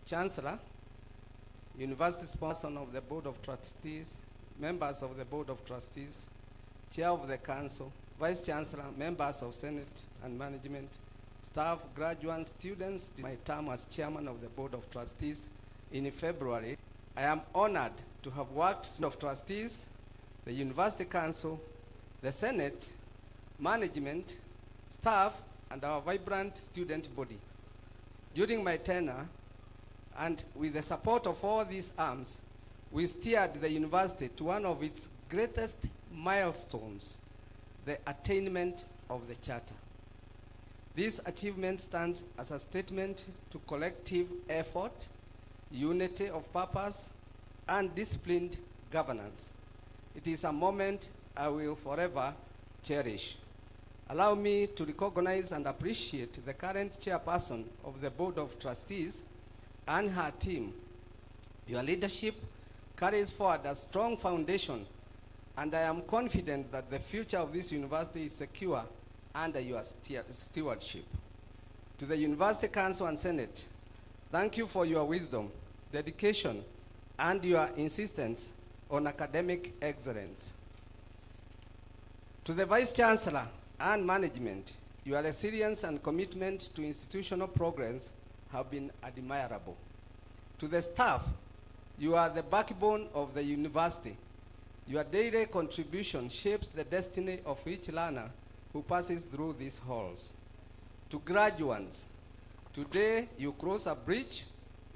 Chancellor, University sponsor of the Board of Trustees, members of the Board of Trustees, Chair of the Council, Vice Chancellor, members of Senate and Management, staff, graduates, students, my term as Chairman of the Board of Trustees in February. I am honored to have worked with the Board of Trustees, the University Council, the Senate, management, staff, and our vibrant student body. During my tenure, and with the support of all these arms, we steered the university to one of its greatest milestones, the attainment of the Charter. This achievement stands as a statement to collective effort, unity of purpose, and disciplined governance. It is a moment I will forever cherish. Allow me to recognize and appreciate the current chairperson of the Board of Trustees and her team. Your leadership carries forward a strong foundation, and I am confident that the future of this university is secure under your stewardship. To the University Council and Senate, thank you for your wisdom, dedication, and your insistence on academic excellence. To the Vice Chancellor and management, your resilience and commitment to institutional progress have been admirable. To the staff, you are the backbone of the university. Your daily contribution shapes the destiny of each learner who passes through these halls. To graduates, today you cross a bridge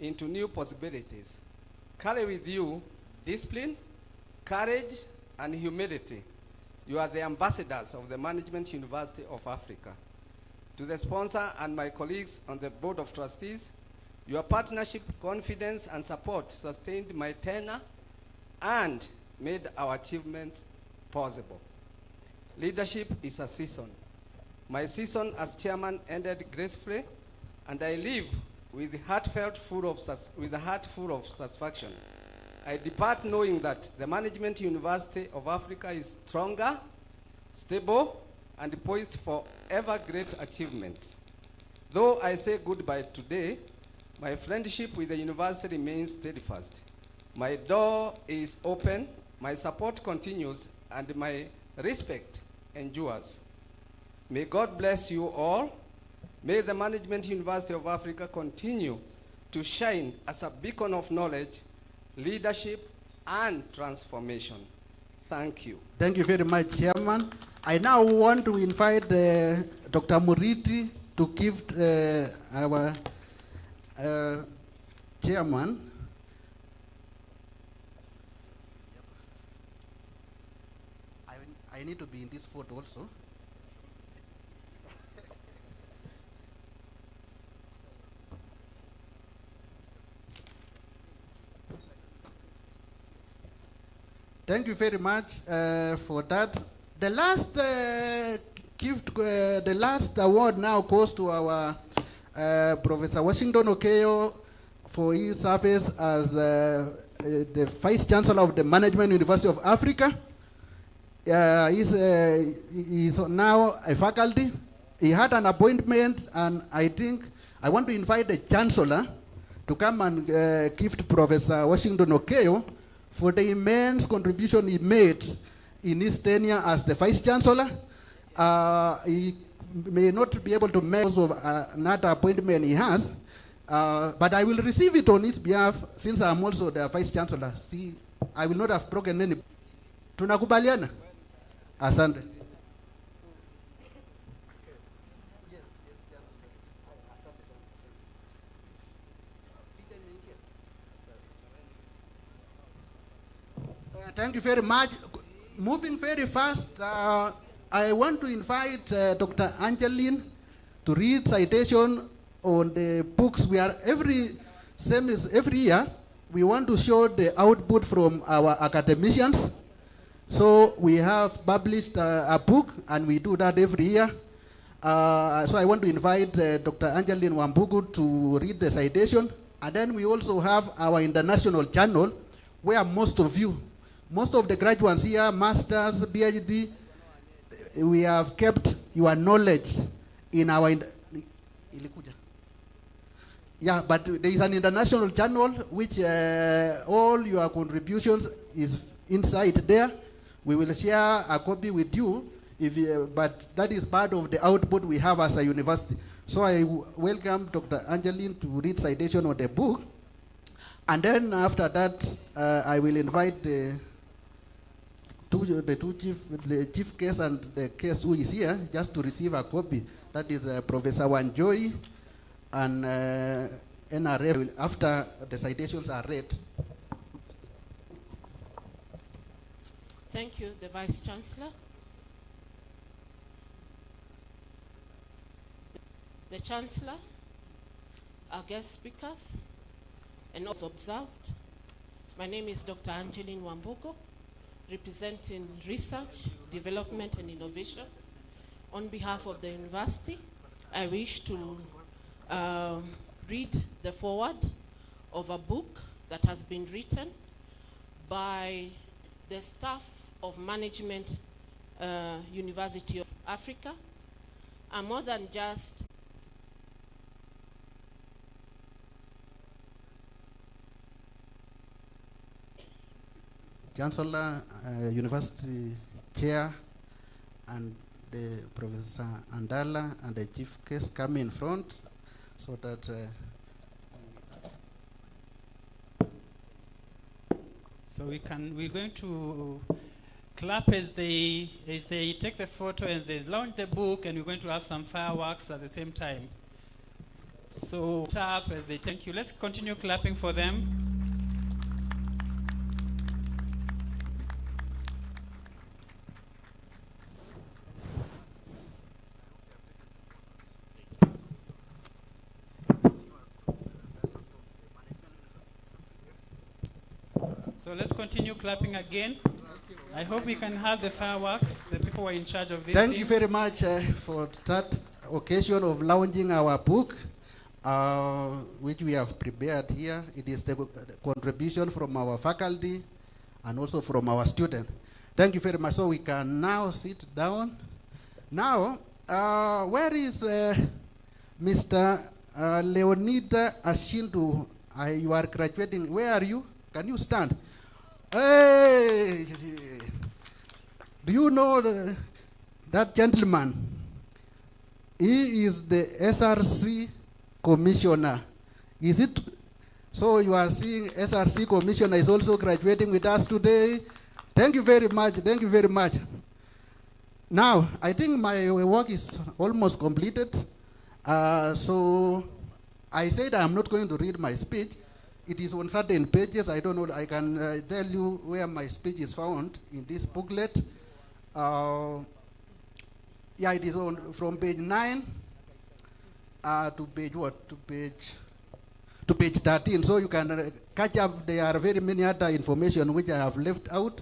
into new possibilities. Carry with you discipline, courage, and humility. You are the ambassadors of the Management University of Africa. To the sponsor and my colleagues on the Board of Trustees, your partnership, confidence, and support sustained my tenure and made our achievements possible. Leadership is a season. My season as chairman ended gracefully, and I leave with a heart full of satisfaction. I depart knowing that the Management University of Africa is stronger, stable, and poised for ever great achievements. Though I say goodbye today, my friendship with the university remains steadfast. My door is open, my support continues, and my respect endures. May God bless you all. May the Management University of Africa continue to shine as a beacon of knowledge, leadership, and transformation. Thank you. Thank you very much, Chairman. I now want to invite Dr. Muriti to give our Chairman. I need to be in this photo also. Thank you very much for that. The last gift, the last award now goes to our Professor Washington Okeyo for his service as the Vice Chancellor of the Management University of Africa. He's now a faculty. He had an appointment, and I think I want to invite the Chancellor to come and gift Professor Washington Okeyo for the immense contribution he made in his tenure as the Vice Chancellor. He may not be able to make another appointment he has, but I will receive it on his behalf since I'm also the Vice Chancellor. See, I will not have broken any. Tunakubaliana? Asante. Thank you very much. Moving very fast, I want to invite Dr. Angeline to read citation on the books. We are every year, we want to show the output from our academicians. So we have published a book, and we do that every year. So I want to invite Dr. Angeline Wambugu to read the citation. And then we also have our international channel, where most of the graduates here, masters, PhD, we have kept your knowledge in our Yeah, but there is an international channel which all your contributions is inside there. We will share a copy with you, but that is part of the output we have as a university. So I welcome Dr. Angeline to read citation of the book. And then after that, I will invite the chief case and the case who is here just to receive a copy. That is Professor Wanjoy and NRF after the citations are read. Thank you, the Vice Chancellor. The Chancellor, our guest speakers, and also observed. My name is Dr. Angeline Wambugo, representing Research, Development and Innovation. On behalf of the university, I wish to read the foreword of a book that has been written by the staff of Management University of Africa, and more than just Chancellor, University Chair, and the Professor Andala and the Chief Case come in front so that so we're going to clap as they take the photo and they launch the book, and we're going to have some fireworks at the same time. So tap as they thank you. Let's continue clapping for them. So let's continue clapping again. I hope we can have the fireworks. The people who are in charge of this. Thank you very much for that occasion of launching our book, which we have prepared here. It is the contribution from our faculty and also from our students. Thank you very much. So we can now sit down. Now, where is Mr. Leonida Ashindu? You are graduating. Where are you? Can you stand? Hey! Do you know that gentleman? He is the SRC commissioner. Is it? So you are seeing SRC commissioner is also graduating with us today. Thank you very much. Thank you very much. Now, I think my work is almost completed. So I said I'm not going to read my speech. It is on certain pages. I don't know. I can tell you where my speech is found in this booklet. Yeah, it is on from page 9 to page what? To page 13. So you can catch up. There are very many other information which I have left out,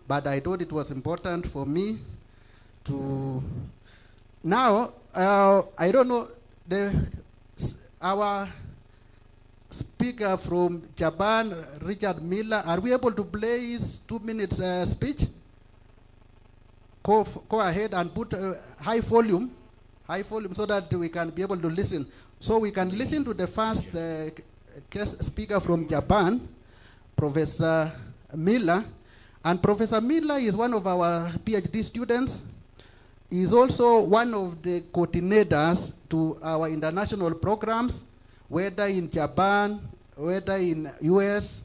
but I thought it was important for me to. Now, I don't know our speaker from Japan, Richard Miller, are we able to play his 2 minutes speech? Go ahead and put high volume so that we can be able to listen. So we can listen to the first guest speaker from Japan, Professor Miller. And Professor Miller is one of our PhD students. He is also one of the coordinators to our international programs, whether in Japan, whether in US,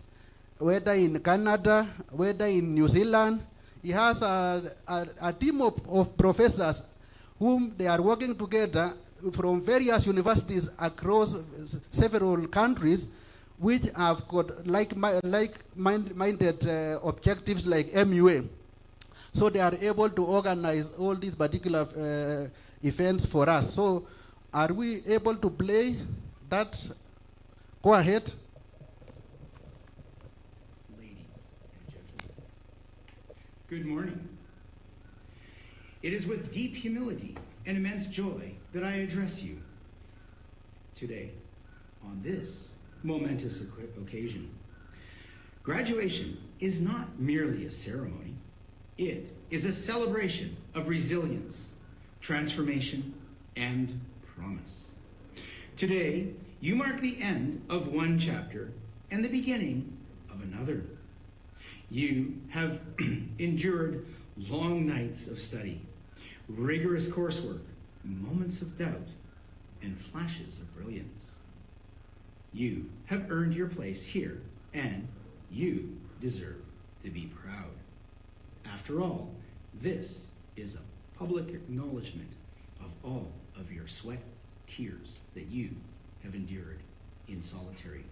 whether in Canada, whether in New Zealand. He has a team of professors whom they are working together from various universities across several countries, which have got like-minded objectives like MUA. So they are able to organize all these particular events for us. So are we able to play that? Go ahead. Ladies and gentlemen, good morning. It is with deep humility and immense joy that I address you today on this momentous occasion. Graduation is not merely a ceremony. It is a celebration of resilience, transformation, and promise. Today, You mark the end of one chapter and the beginning of another. You have endured long nights of study, rigorous coursework, moments of doubt, and flashes of brilliance. You have earned your place here, and you deserve to be proud. After all, this is a public acknowledgement of all of your sweat, tears that you have endured in solitary.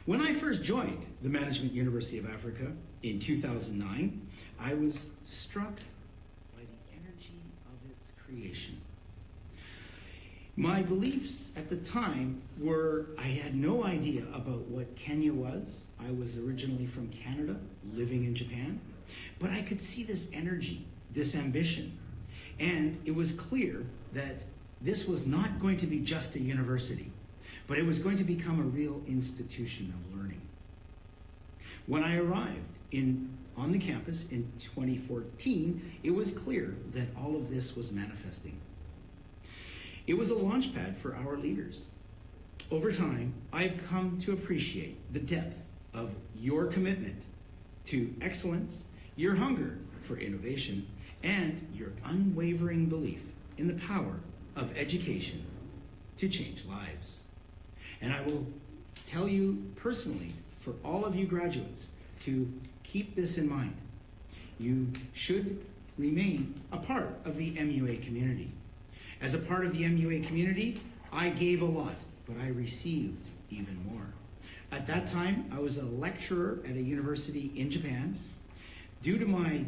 When I first joined the Management University of Africa in 2009, I was struck by the energy of its creation. My beliefs at the time were I had no idea about what Kenya was. I was originally from Canada, living in Japan, but I could see this energy, this ambition, and it was clear that this was not going to be just a university, but it was going to become a real institution of learning. When I arrived on the campus in 2014, it was clear that all of this was manifesting. It was a launchpad for our leaders. Over time, I've come to appreciate the depth of your commitment to excellence, your hunger for innovation, and your unwavering belief in the power of education to change lives. And I will tell you personally, for all of you graduates, to keep this in mind. You should remain a part of the MUA community. As a part of the MUA community, I gave a lot, but I received even more. At that time, I was a lecturer at a university in Japan. Due to my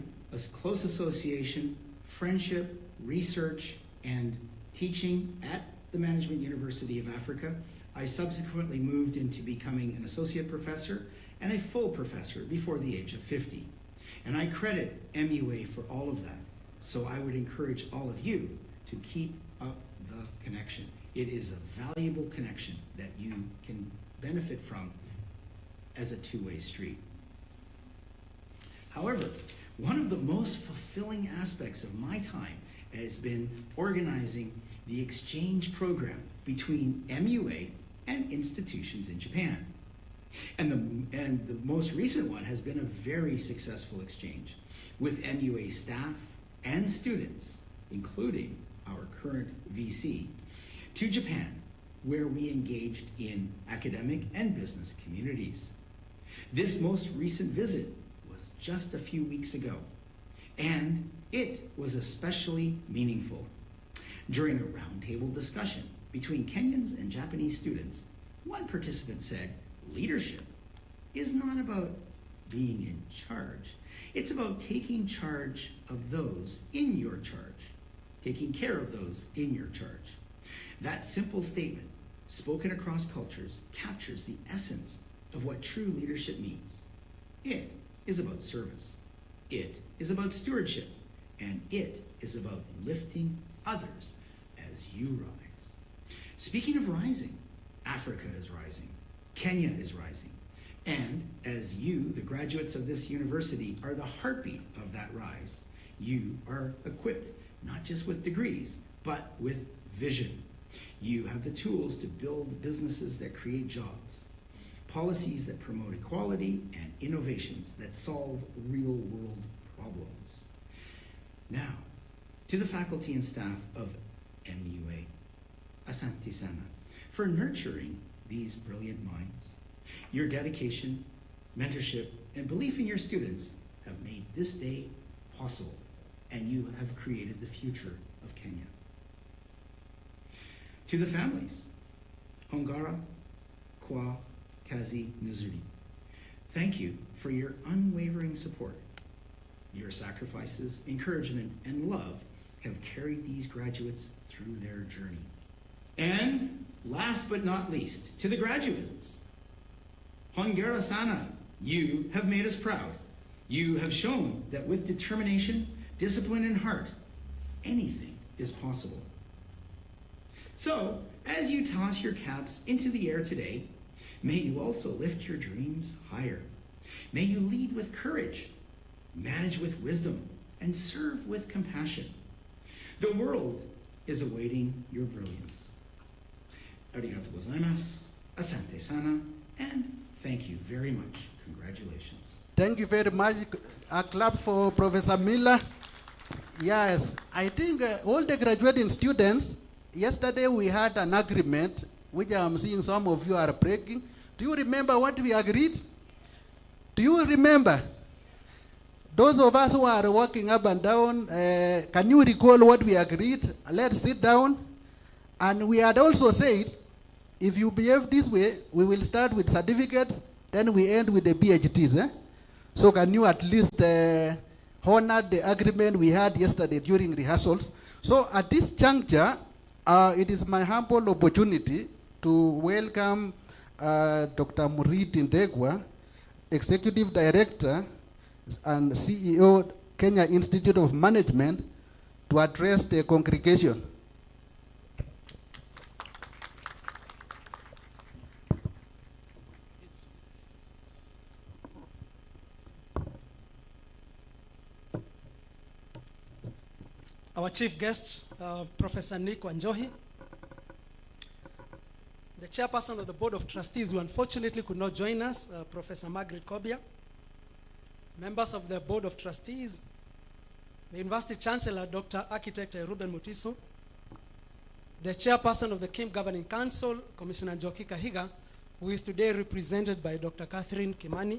close association, friendship, research, and teaching at the Management University of Africa, I subsequently moved into becoming an associate professor and a full professor before the age of 50. And I credit MUA for all of that. So I would encourage all of you to keep up the connection. It is a valuable connection that you can benefit from as a two-way street. However, one of the most fulfilling aspects of my time has been organizing the exchange program between MUA and institutions in Japan. And the most recent one has been a very successful exchange with MUA staff and students, including our current VC, to Japan, where we engaged in academic and business communities. This most recent visit was just a few weeks ago, and it was especially meaningful. During a roundtable discussion between Kenyans and Japanese students, one participant said, leadership is not about being in charge. It's about taking charge of those in your charge, taking care of those in your charge. That simple statement, spoken across cultures, captures the essence of what true leadership means. It is about service. It is about stewardship. And it is about lifting others as you rise. Speaking of rising, Africa is rising. Kenya is rising. And as you, the graduates of this university, are the heartbeat of that rise, you are equipped not just with degrees, but with vision. You have the tools to build businesses that create jobs, policies that promote equality, and innovations that solve real-world problems. Now, to the faculty and staff of MUA, Asante Sana, for nurturing these brilliant minds. Your dedication, mentorship, and belief in your students have made this day possible, and you have created the future of Kenya. To the families, Hongara, Kwa, Kazi, Nuzuri, thank you for your unwavering support. Your sacrifices, encouragement, and love have carried these graduates through their journey. And last but not least, to the graduates, Hongera Sana, you have made us proud. You have shown that with determination, discipline, and heart, anything is possible. So, as you toss your caps into the air today, may you also lift your dreams higher. May you lead with courage, manage with wisdom, and serve with compassion. The world is awaiting your brilliance. arigato gozaimasu, asante sana, and thank you very much. Congratulations. Thank you very much. A clap for Professor Miller. Yes, I think all the graduating students, yesterday we had an agreement, which I'm seeing some of you are breaking. Do you remember what we agreed? Do you remember? Those of us who are walking up and down, can you recall what we agreed? Let's sit down. And we had also said, if you behave this way, we will start with certificates, then we end with the PhDs. Eh? So can you at least honor the agreement we had yesterday during rehearsals? So at this juncture, it is my humble opportunity to welcome Dr. Murit Ndegwa, Executive Director and CEO, Kenya Institute of Management, to address the congregation. Our chief guest, Professor Nick Wanjohi, the chairperson of the Board of Trustees, who unfortunately could not join us, Professor Margaret Kobia, members of the Board of Trustees, the University Chancellor, Dr. Architect Ruben Mutiso, the chairperson of the KIM Governing Council, Commissioner Njoki Kahiga, who is today represented by Dr. Catherine Kimani,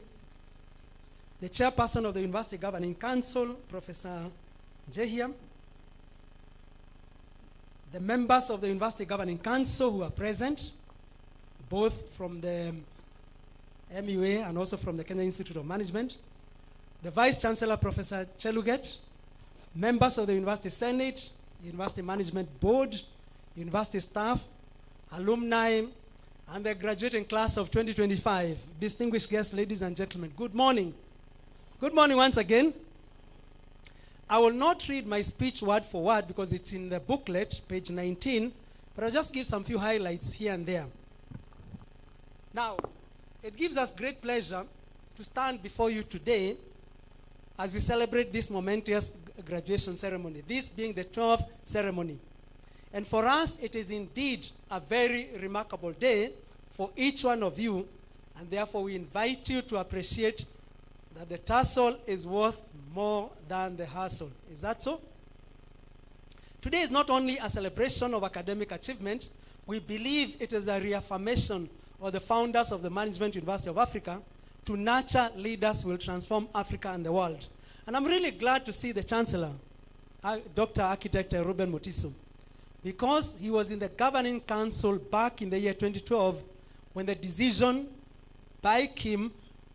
the chairperson of the University Governing Council, Professor Jehiam, the members of the University Governing Council who are present, both from the MUA and also from the Kenya Institute of Management, the Vice Chancellor, Professor Cheluget, members of the University Senate, University Management Board, university staff, alumni, and the graduating class of 2025. Distinguished guests, ladies and gentlemen, good morning. Good morning once again. I will not read my speech word for word because it's in the booklet, page 19, but I'll just give some few highlights here and there. Now, it gives us great pleasure to stand before you today as we celebrate this momentous graduation ceremony, this being the 12th ceremony. And for us, it is indeed a very remarkable day for each one of you, and therefore we invite you to appreciate that the tussle is worth more than the hustle. Is that so? Today is not only a celebration of academic achievement, we believe it is a reaffirmation of the founders of the Management University of Africa to nurture leaders who will transform Africa and the world. And I'm really glad to see the Chancellor, Dr. Architect Ruben Mutiso, because he was in the Governing Council back in the year 2012 when the decision by Kim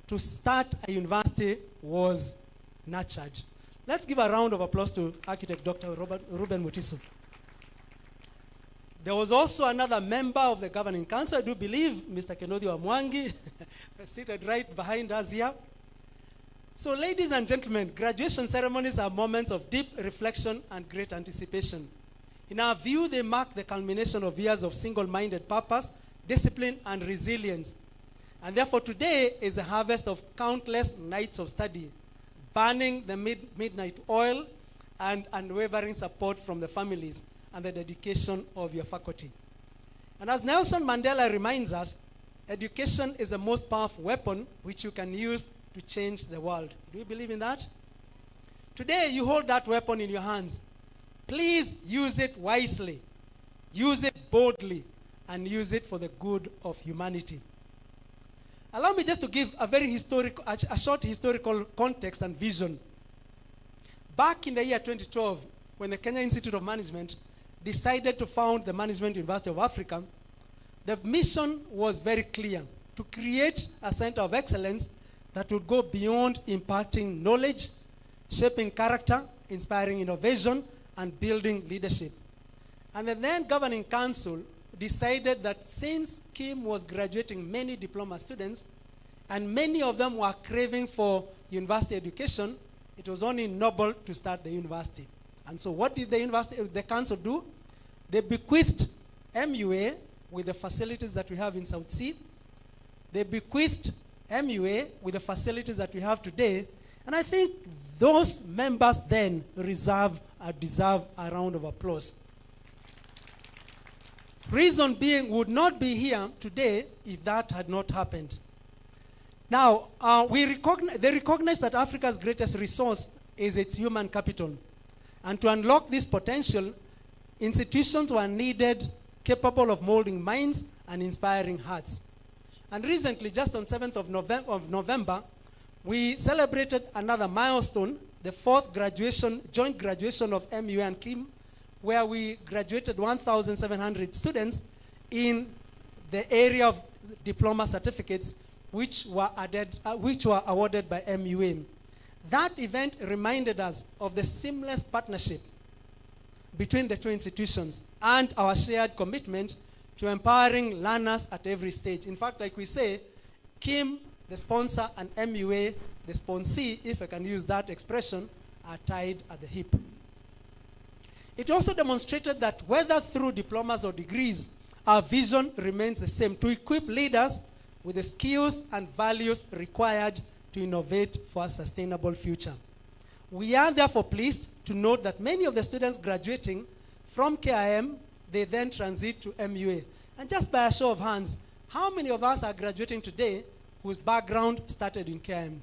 to start a university was nurtured. Let's give a round of applause to Architect Dr. Ruben Mutiso. There was also another member of the Governing Council, I do believe, Mr. Kennedy Wamwangi, seated right behind us here. So ladies and gentlemen, graduation ceremonies are moments of deep reflection and great anticipation. In our view, they mark the culmination of years of single-minded purpose, discipline, and resilience. And therefore today is a harvest of countless nights of study, burning the midnight oil and unwavering support from the families and the dedication of your faculty. And as Nelson Mandela reminds us, education is the most powerful weapon which you can use to change the world. Do you believe in that? Today you hold that weapon in your hands. Please use it wisely, use it boldly, and use it for the good of humanity. Allow me just to give a short historical context and vision. Back in the year 2012, when the Kenya Institute of Management decided to found the Management University of Africa, the mission was very clear: to create a center of excellence that would go beyond imparting knowledge, shaping character, inspiring innovation, and building leadership. And the then Governing Council decided that since Kim was graduating many diploma students, and many of them were craving for university education, it was only noble to start the university. And so what did the council do? They bequeathed MUA with the facilities that we have in South Sea. They bequeathed MUA with the facilities that we have today. And I think those members then deserve a round of applause. Reason being, would not be here today if that had not happened. Now, they recognize that Africa's greatest resource is its human capital. And to unlock this potential, institutions were needed capable of molding minds and inspiring hearts. And recently, just on 7th of November, we celebrated another milestone, the 4th joint graduation of MUA and KIM, where we graduated 1,700 students in the area of diploma certificates, which were awarded by MUA. That event reminded us of the seamless partnership between the two institutions and our shared commitment to empowering learners at every stage. In fact, like we say, KIM, the sponsor, and MUA, the sponsee, if I can use that expression, are tied at the hip. It also demonstrated that whether through diplomas or degrees, our vision remains the same: to equip leaders with the skills and values required to innovate for a sustainable future. We are therefore pleased to note that many of the students graduating from KIM, they then transit to MUA. And just by a show of hands, how many of us are graduating today whose background started in KIM?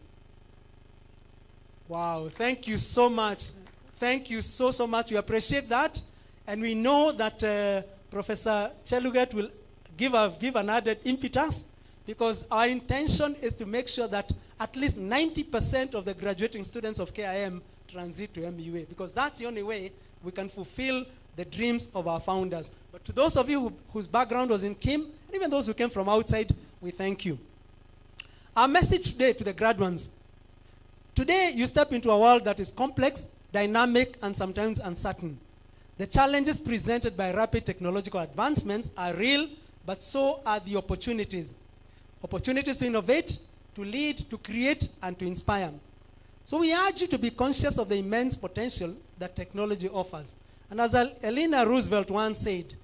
Wow, thank you so much. Thank you so much. We appreciate that. And we know that Professor Cheluget will give an added impetus, because our intention is to make sure that at least 90% of the graduating students of KIM transit to MUA, because that's the only way we can fulfill the dreams of our founders. But to those of you whose background was in KIM, and even those who came from outside, we thank you. Our message today to the graduates: today you step into a world that is complex, dynamic, and sometimes uncertain. The challenges presented by rapid technological advancements are real, but so are the opportunities. Opportunities to innovate, to lead, to create, and to inspire. So we urge you to be conscious of the immense potential that technology offers. And as Eleanor Roosevelt once said,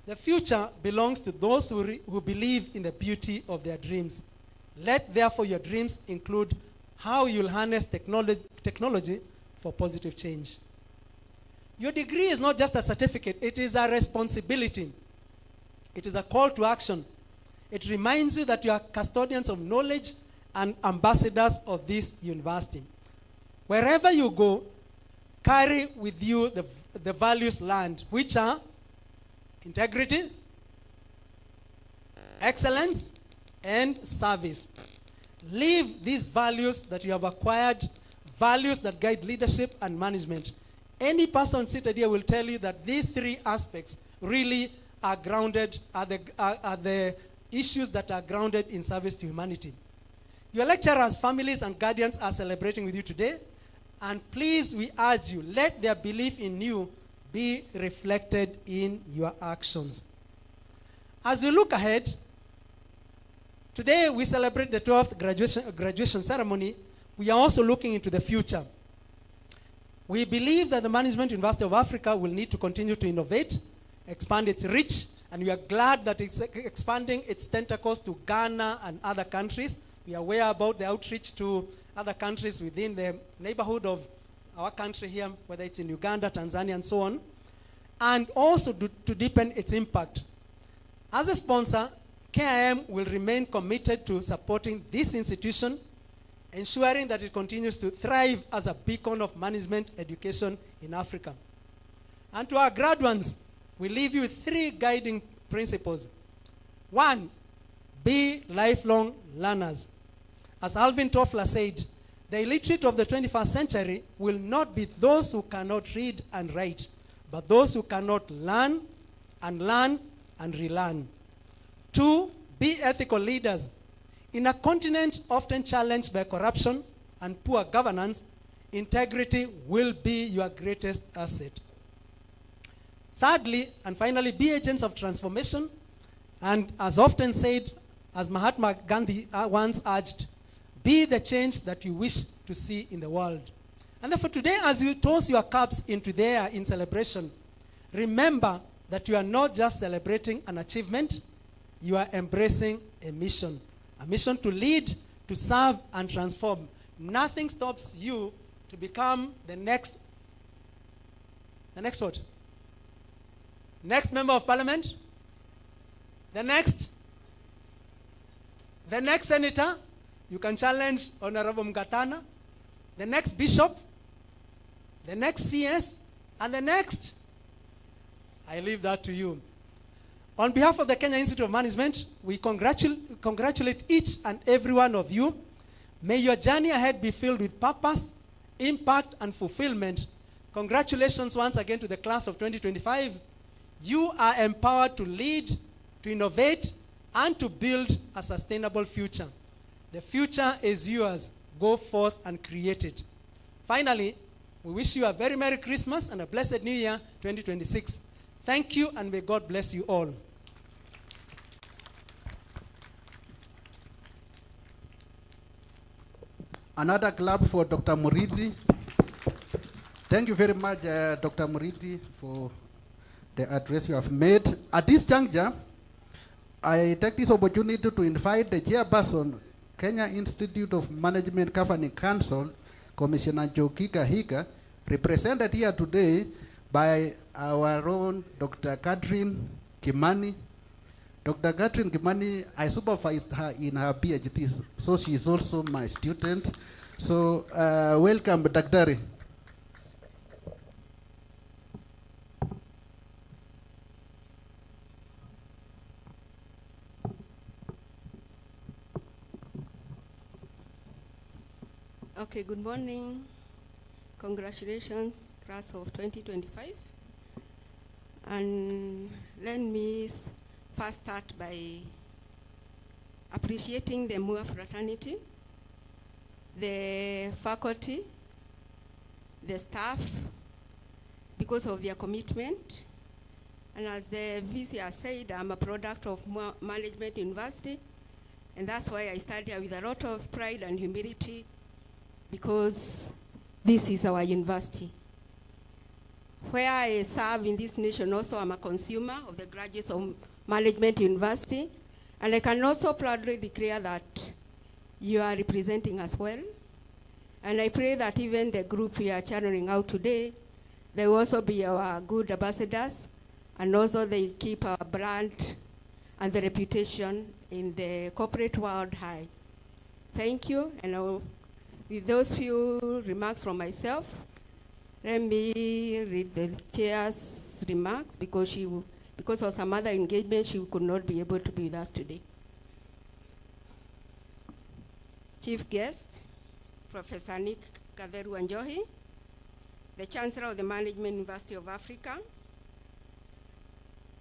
the future belongs to those who believe in the beauty of their dreams. Let therefore your dreams include how you'll harness technology for positive change. Your degree is not just a certificate, it is a responsibility. It is a call to action. It reminds you that you are custodians of knowledge and ambassadors of this university. Wherever you go, carry with you the values learned, which are integrity, excellence, and service. Live these values that you have acquired, values that guide leadership and management. Any person seated here will tell you that these three aspects really are grounded, are the issues that are grounded in service to humanity. Your lecturers, families, and guardians are celebrating with you today. And please, we urge you, let their belief in you be reflected in your actions. As you look ahead, today we celebrate the 12th graduation ceremony. We are also looking into the future. We believe that the Management University of Africa will need to continue to innovate, expand its reach, and we are glad that it's expanding its tentacles to Ghana and other countries. We are aware about the outreach to other countries within the neighborhood of our country here, whether it's in Uganda, Tanzania, and so on, and also to deepen its impact. As a sponsor, KIM will remain committed to supporting this institution, ensuring that it continues to thrive as a beacon of management education in Africa. And to our graduates, we leave you with 3 guiding principles. 1, be lifelong learners. As Alvin Toffler said, the illiterate of the 21st century will not be those who cannot read and write, but those who cannot learn and relearn. 2, be ethical leaders. In a continent often challenged by corruption and poor governance, integrity will be your greatest asset. Thirdly, and finally, be agents of transformation. And as often said, as Mahatma Gandhi once urged, be the change that you wish to see in the world. And therefore today, as you toss your cups into the air in celebration, remember that you are not just celebrating an achievement, you are embracing a mission to lead, to serve, and transform. Nothing stops you to become the next what? Next member of parliament, The next senator, you can challenge Honorable Mgatana. The next bishop, the next CS, and the next. I leave that to you. On behalf of the Kenya Institute of Management, we congratulate each and every one of you. May your journey ahead be filled with purpose, impact, and fulfillment. Congratulations once again to the class of 2025. You are empowered to lead, to innovate, and to build a sustainable future. The future is yours. Go forth and create it. Finally, we wish you a very Merry Christmas and a blessed New Year 2026. Thank you, and may God bless you all. Another clap for Dr. Muridi. Thank you very much, Dr. Muridi, for the address you have made. At this juncture, I take this opportunity to invite the chairperson, Kenya Institute of Management Governing Council, Commissioner Njoki Kahiga, represented here today by our own Dr. Catherine Kimani. Dr. Catherine Kimani, I supervised her in her PhD, so she is also my student. So welcome, Dr. Okay, good morning. Congratulations, class of 2025. And let me first start by appreciating the Mua fraternity, the faculty, the staff, because of their commitment. And as the VC has said, I'm a product of Mua Management University, and that's why I started here with a lot of pride and humility, because this is our university. Where I serve in this nation also, I'm a consumer of the graduates of Management University, and I can also proudly declare that you are representing us well. And I pray that even the group we are channeling out today, they will also be our good ambassadors, and also they keep our brand and the reputation in the corporate world high. Thank you, and with those few remarks from myself, let me read the chair's remarks because of some other engagement, she could not be able to be with us today. Chief guest, Professor Nick Katheru Wanjohi, the Chancellor of the Management University of Africa,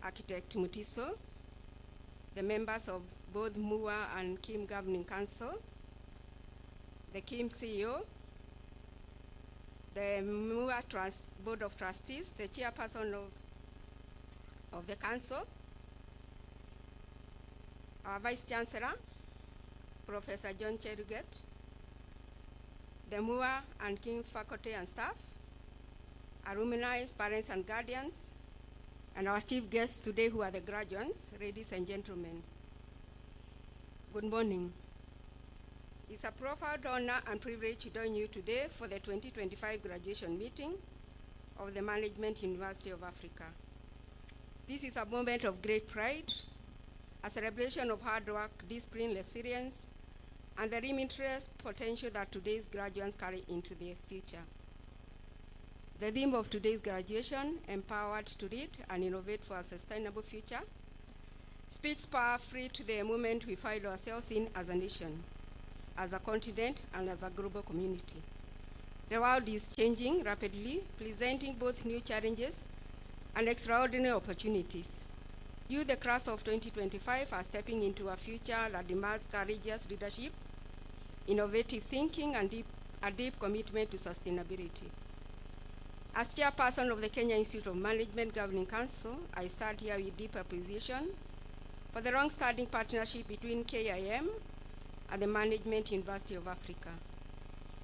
Architect Mutiso, the members of both Mua and Kim Governing Council, the Kim CEO, the Mua Board of Trustees, the chairperson of the council, our Vice Chancellor, Professor John Cheruget, the Mua and Kim faculty and staff, alumni, parents and guardians, and our chief guests today who are the graduates, ladies and gentlemen. Good morning. It's a profound honor and privilege to join you today for the 2025 graduation meeting of the Management University of Africa. This is a moment of great pride, a celebration of hard work, discipline, resilience, and the limitless potential that today's graduates carry into their future. The theme of today's graduation, Empowered to Lead and Innovate for a Sustainable Future, speaks powerfully to the moment we find ourselves in as a nation, as a continent, and as a global community. The world is changing rapidly, presenting both new challenges and extraordinary opportunities. You, the class of 2025, are stepping into a future that demands courageous leadership, innovative thinking, and a deep commitment to sustainability. As chairperson of the Kenya Institute of Management Governing Council, I stand here with deep appreciation for the long-standing partnership between KIM and the Management University of Africa.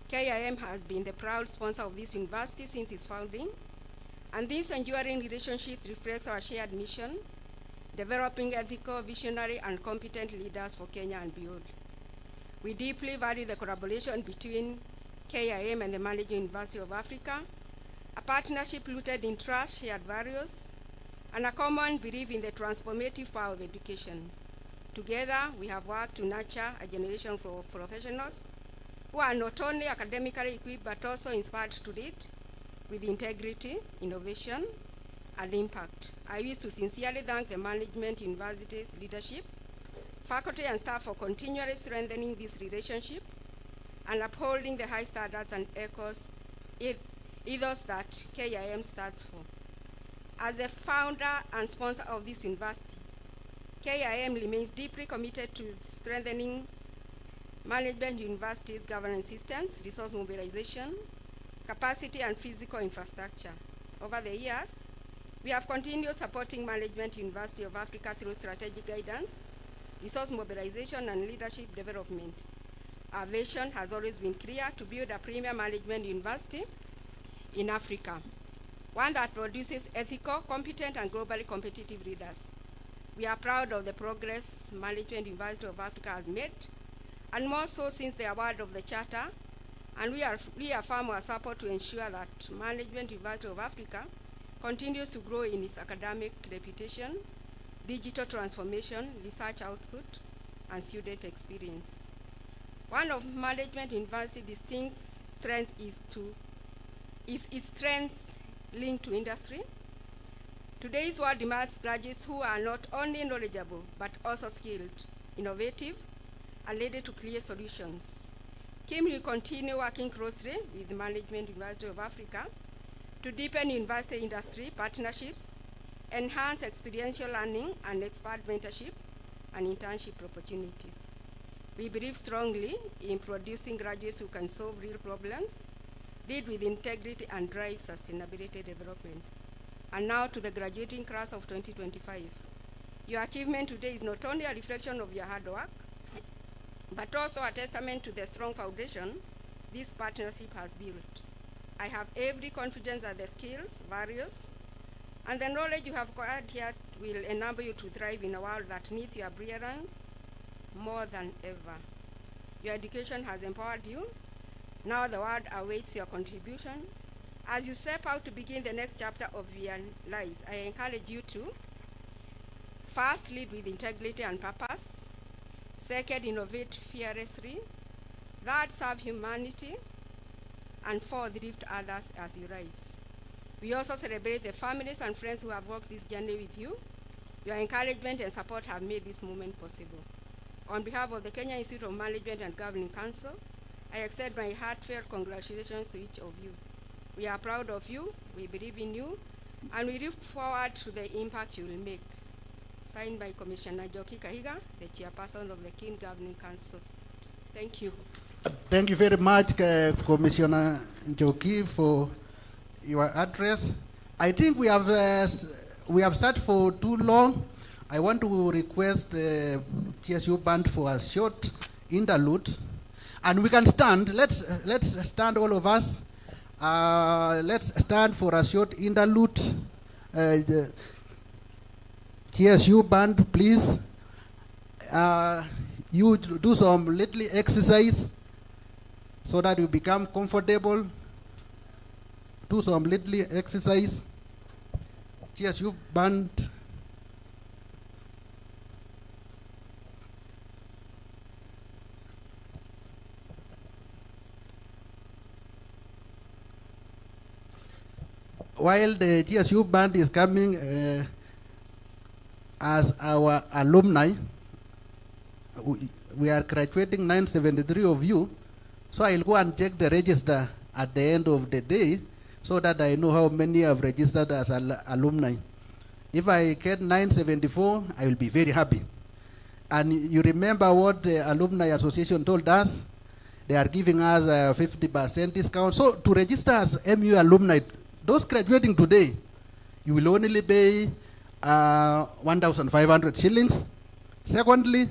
KIM has been the proud sponsor of this university since its founding, and this enduring relationship reflects our shared mission, developing ethical, visionary, and competent leaders for Kenya and beyond. We deeply value the collaboration between KIM and the Management University of Africa, a partnership rooted in trust, shared values, and a common belief in the transformative power of education. Together, we have worked to nurture a generation of professionals who are not only academically equipped but also inspired to lead with integrity, innovation, and impact. I wish to sincerely thank the management, university's leadership, faculty and staff for continually strengthening this relationship and upholding the high standards and ethos that KIM stands for. As the founder and sponsor of this university, KIM remains deeply committed to strengthening management universities' governance systems, resource mobilization, capacity, and physical infrastructure. Over the years, we have continued supporting Management University of Africa through strategic guidance, resource mobilization, and leadership development. Our vision has always been clear: to build a premier management university in Africa, one that produces ethical, competent, and globally competitive leaders. We are proud of the progress Management University of Africa has made, and more so since the award of the charter, and we reaffirm our support to ensure that Management University of Africa continues to grow in its academic reputation, digital transformation, research output, and student experience. One of Management University's distinct strengths is its strength linked to industry. Today's world demands graduates who are not only knowledgeable, but also skilled, innovative, and ready to create solutions. KIM will continue working closely with the Management University of Africa to deepen university industry partnerships, enhance experiential learning, and expand mentorship and internship opportunities. We believe strongly in producing graduates who can solve real problems, lead with integrity, and drive sustainability development. And now to the graduating class of 2025. Your achievement today is not only a reflection of your hard work, but also a testament to the strong foundation this partnership has built. I have every confidence that the skills, values, and the knowledge you have acquired here will enable you to thrive in a world that needs your brilliance more than ever. Your education has empowered you. Now the world awaits your contribution. As you step out to begin the next chapter of your lives, I encourage you to first, lead with integrity and purpose. Second, innovate fearlessly. Third, serve humanity. And fourth, lift others as you rise. We also celebrate the families and friends who have walked this journey with you. Your encouragement and support have made this moment possible. On behalf of the Kenya Institute of Management and Governing Council, I extend my heartfelt congratulations to each of you. We are proud of you, we believe in you, and we look forward to the impact you will make. Signed by Commissioner Joki Kahiga, the chairperson of the KIM Governing Council. Thank you. Thank you very much, Commissioner Joki, for your address. I think we have sat for too long. I want to request the TSU band for a short interlude, and we can stand. Let's stand, all of us. Let's stand for a short interlude. The TSU band, please. You do some little exercise so that you become comfortable. Do some little exercise. TSU band. While the TSU band is coming, as our alumni, we are graduating 973 of you, so I'll go and check the register at the end of the day so that I know how many have registered as alumni. If I get 974, I will be very happy. And you remember what the Alumni Association told us? They are giving us a 50% discount. So to register as MU alumni, those graduating today, you will only pay 1,500 shillings. Secondly,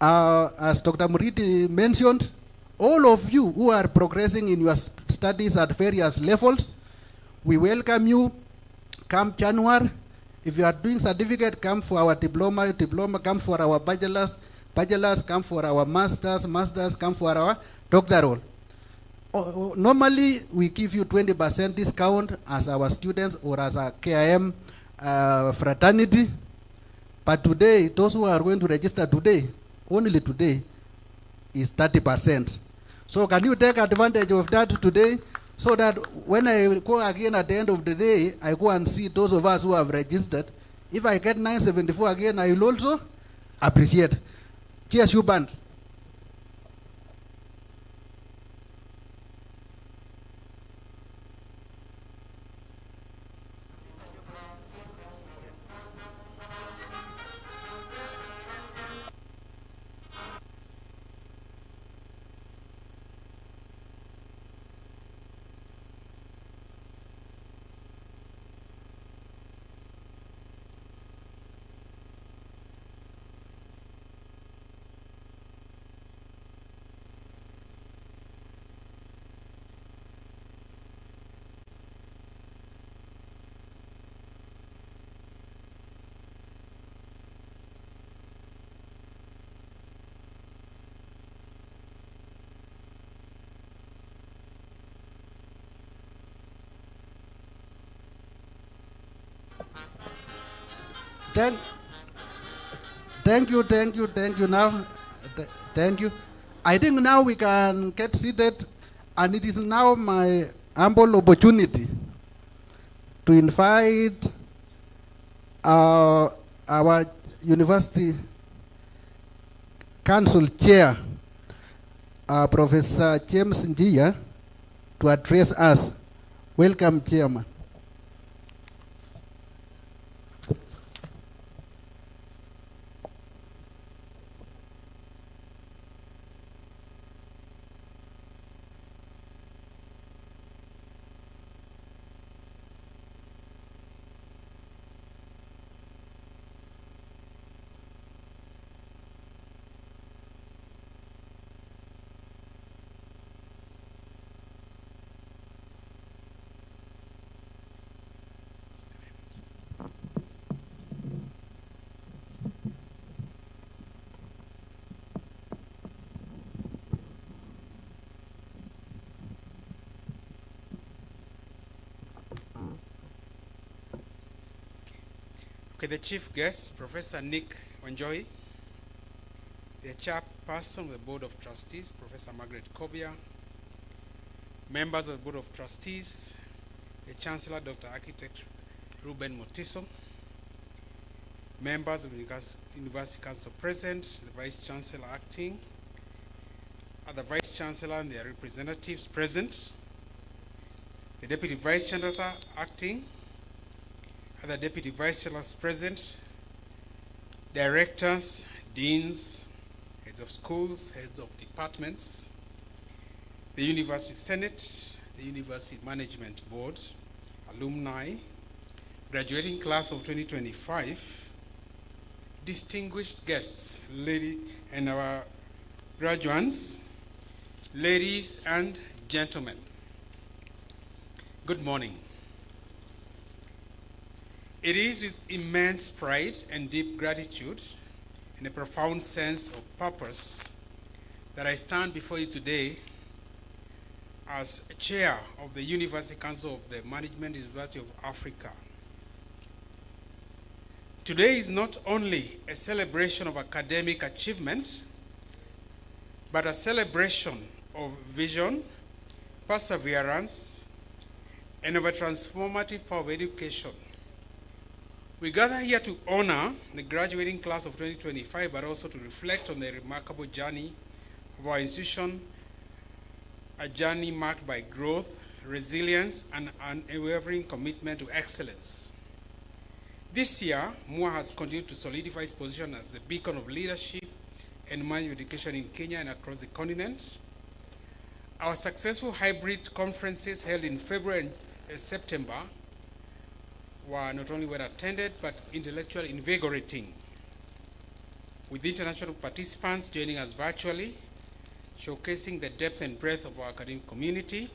as Dr. Muriti mentioned, all of you who are progressing in your studies at various levels, we welcome you. Come January. If you are doing certificate, come for our diploma, come for our bachelors, come for our masters, come for our doctoral. Normally, we give you 20% discount as our students or as a KIM fraternity. But today, those who are going to register today, only today, is 30%. So can you take advantage of that today, so that when I go again at the end of the day, I go and see those of us who have registered. If I get 974 again, I will also appreciate. Cheers, you band. Thank you. Now, thank you. I think now we can get seated, and it is now my humble opportunity to invite our University Council Chair, Professor James Njia, to address us. Welcome, Chairman. Okay, the chief guest, Professor Nick Wanjohi, the chairperson of the Board of Trustees, Professor Margaret Kobia, members of the Board of Trustees, the Chancellor, Dr. Architect Ruben Motiso, members of the University Council present, the Vice Chancellor acting, other Vice Chancellor and their representatives present, the Deputy Vice Chancellor acting, other Deputy Vice Chancellors present, directors, deans, heads of schools, heads of departments, the University Senate, the University Management Board, alumni, graduating class of 2025, distinguished guests, and our graduates, ladies and gentlemen. Good morning. It is with immense pride and deep gratitude and a profound sense of purpose that I stand before you today as chair of the University Council of the Management University of Africa. Today is not only a celebration of academic achievement, but a celebration of vision, perseverance, and of a transformative power of education. We gather here to honor the graduating class of 2025, but also to reflect on the remarkable journey of our institution, a journey marked by growth, resilience, and an unwavering commitment to excellence. This year, Mua has continued to solidify its position as a beacon of leadership and management education in Kenya and across the continent. Our successful hybrid conferences held in February and September were not only well attended, but intellectually invigorating, with international participants joining us virtually, showcasing the depth and breadth of our academic community,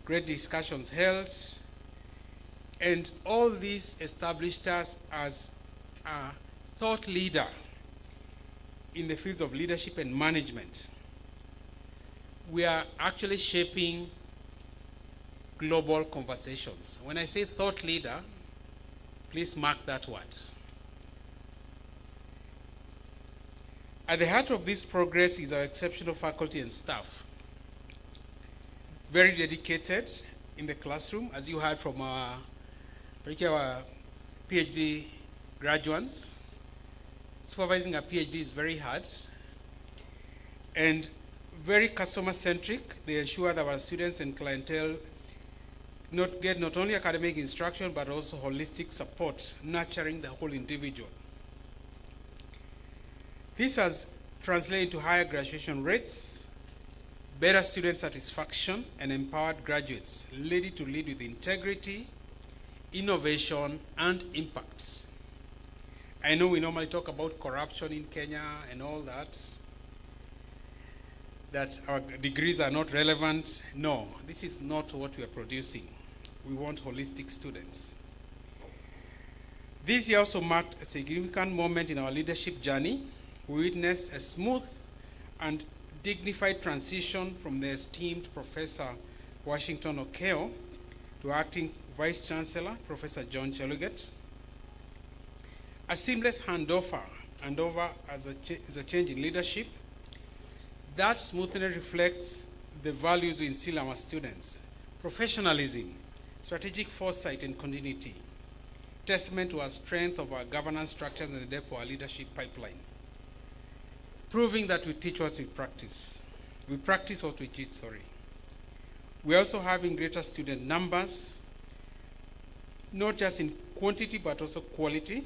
great discussions held, and all this established us as a thought leader in the fields of leadership and management. We are actually shaping global conversations. When I say thought leader, Please mark that word. At the heart of this progress is our exceptional faculty and staff. Very dedicated in the classroom, as you heard from our PhD graduates. Supervising a PhD is very hard. And very customer-centric. They ensure that our students and clientele get not only academic instruction, but also holistic support, nurturing the whole individual. This has translated into higher graduation rates, better student satisfaction, and empowered graduates, ready to lead with integrity, innovation, and impact. I know we normally talk about corruption in Kenya and all that our degrees are not relevant. No, this is not what we are producing. We want holistic students. This year also marked a significant moment in our leadership journey. We witnessed a smooth and dignified transition from the esteemed Professor Washington Okeo to acting Vice Chancellor, Professor John Cheluget. A seamless handover as a change in leadership. That smoothness reflects the values we instill in our students: professionalism, strategic foresight, and continuity. Testament to our strength of our governance structures and the depth of our leadership pipeline. Proving that we teach what we practice. We practice what we teach, sorry. We're also having greater student numbers, not just in quantity, but also quality.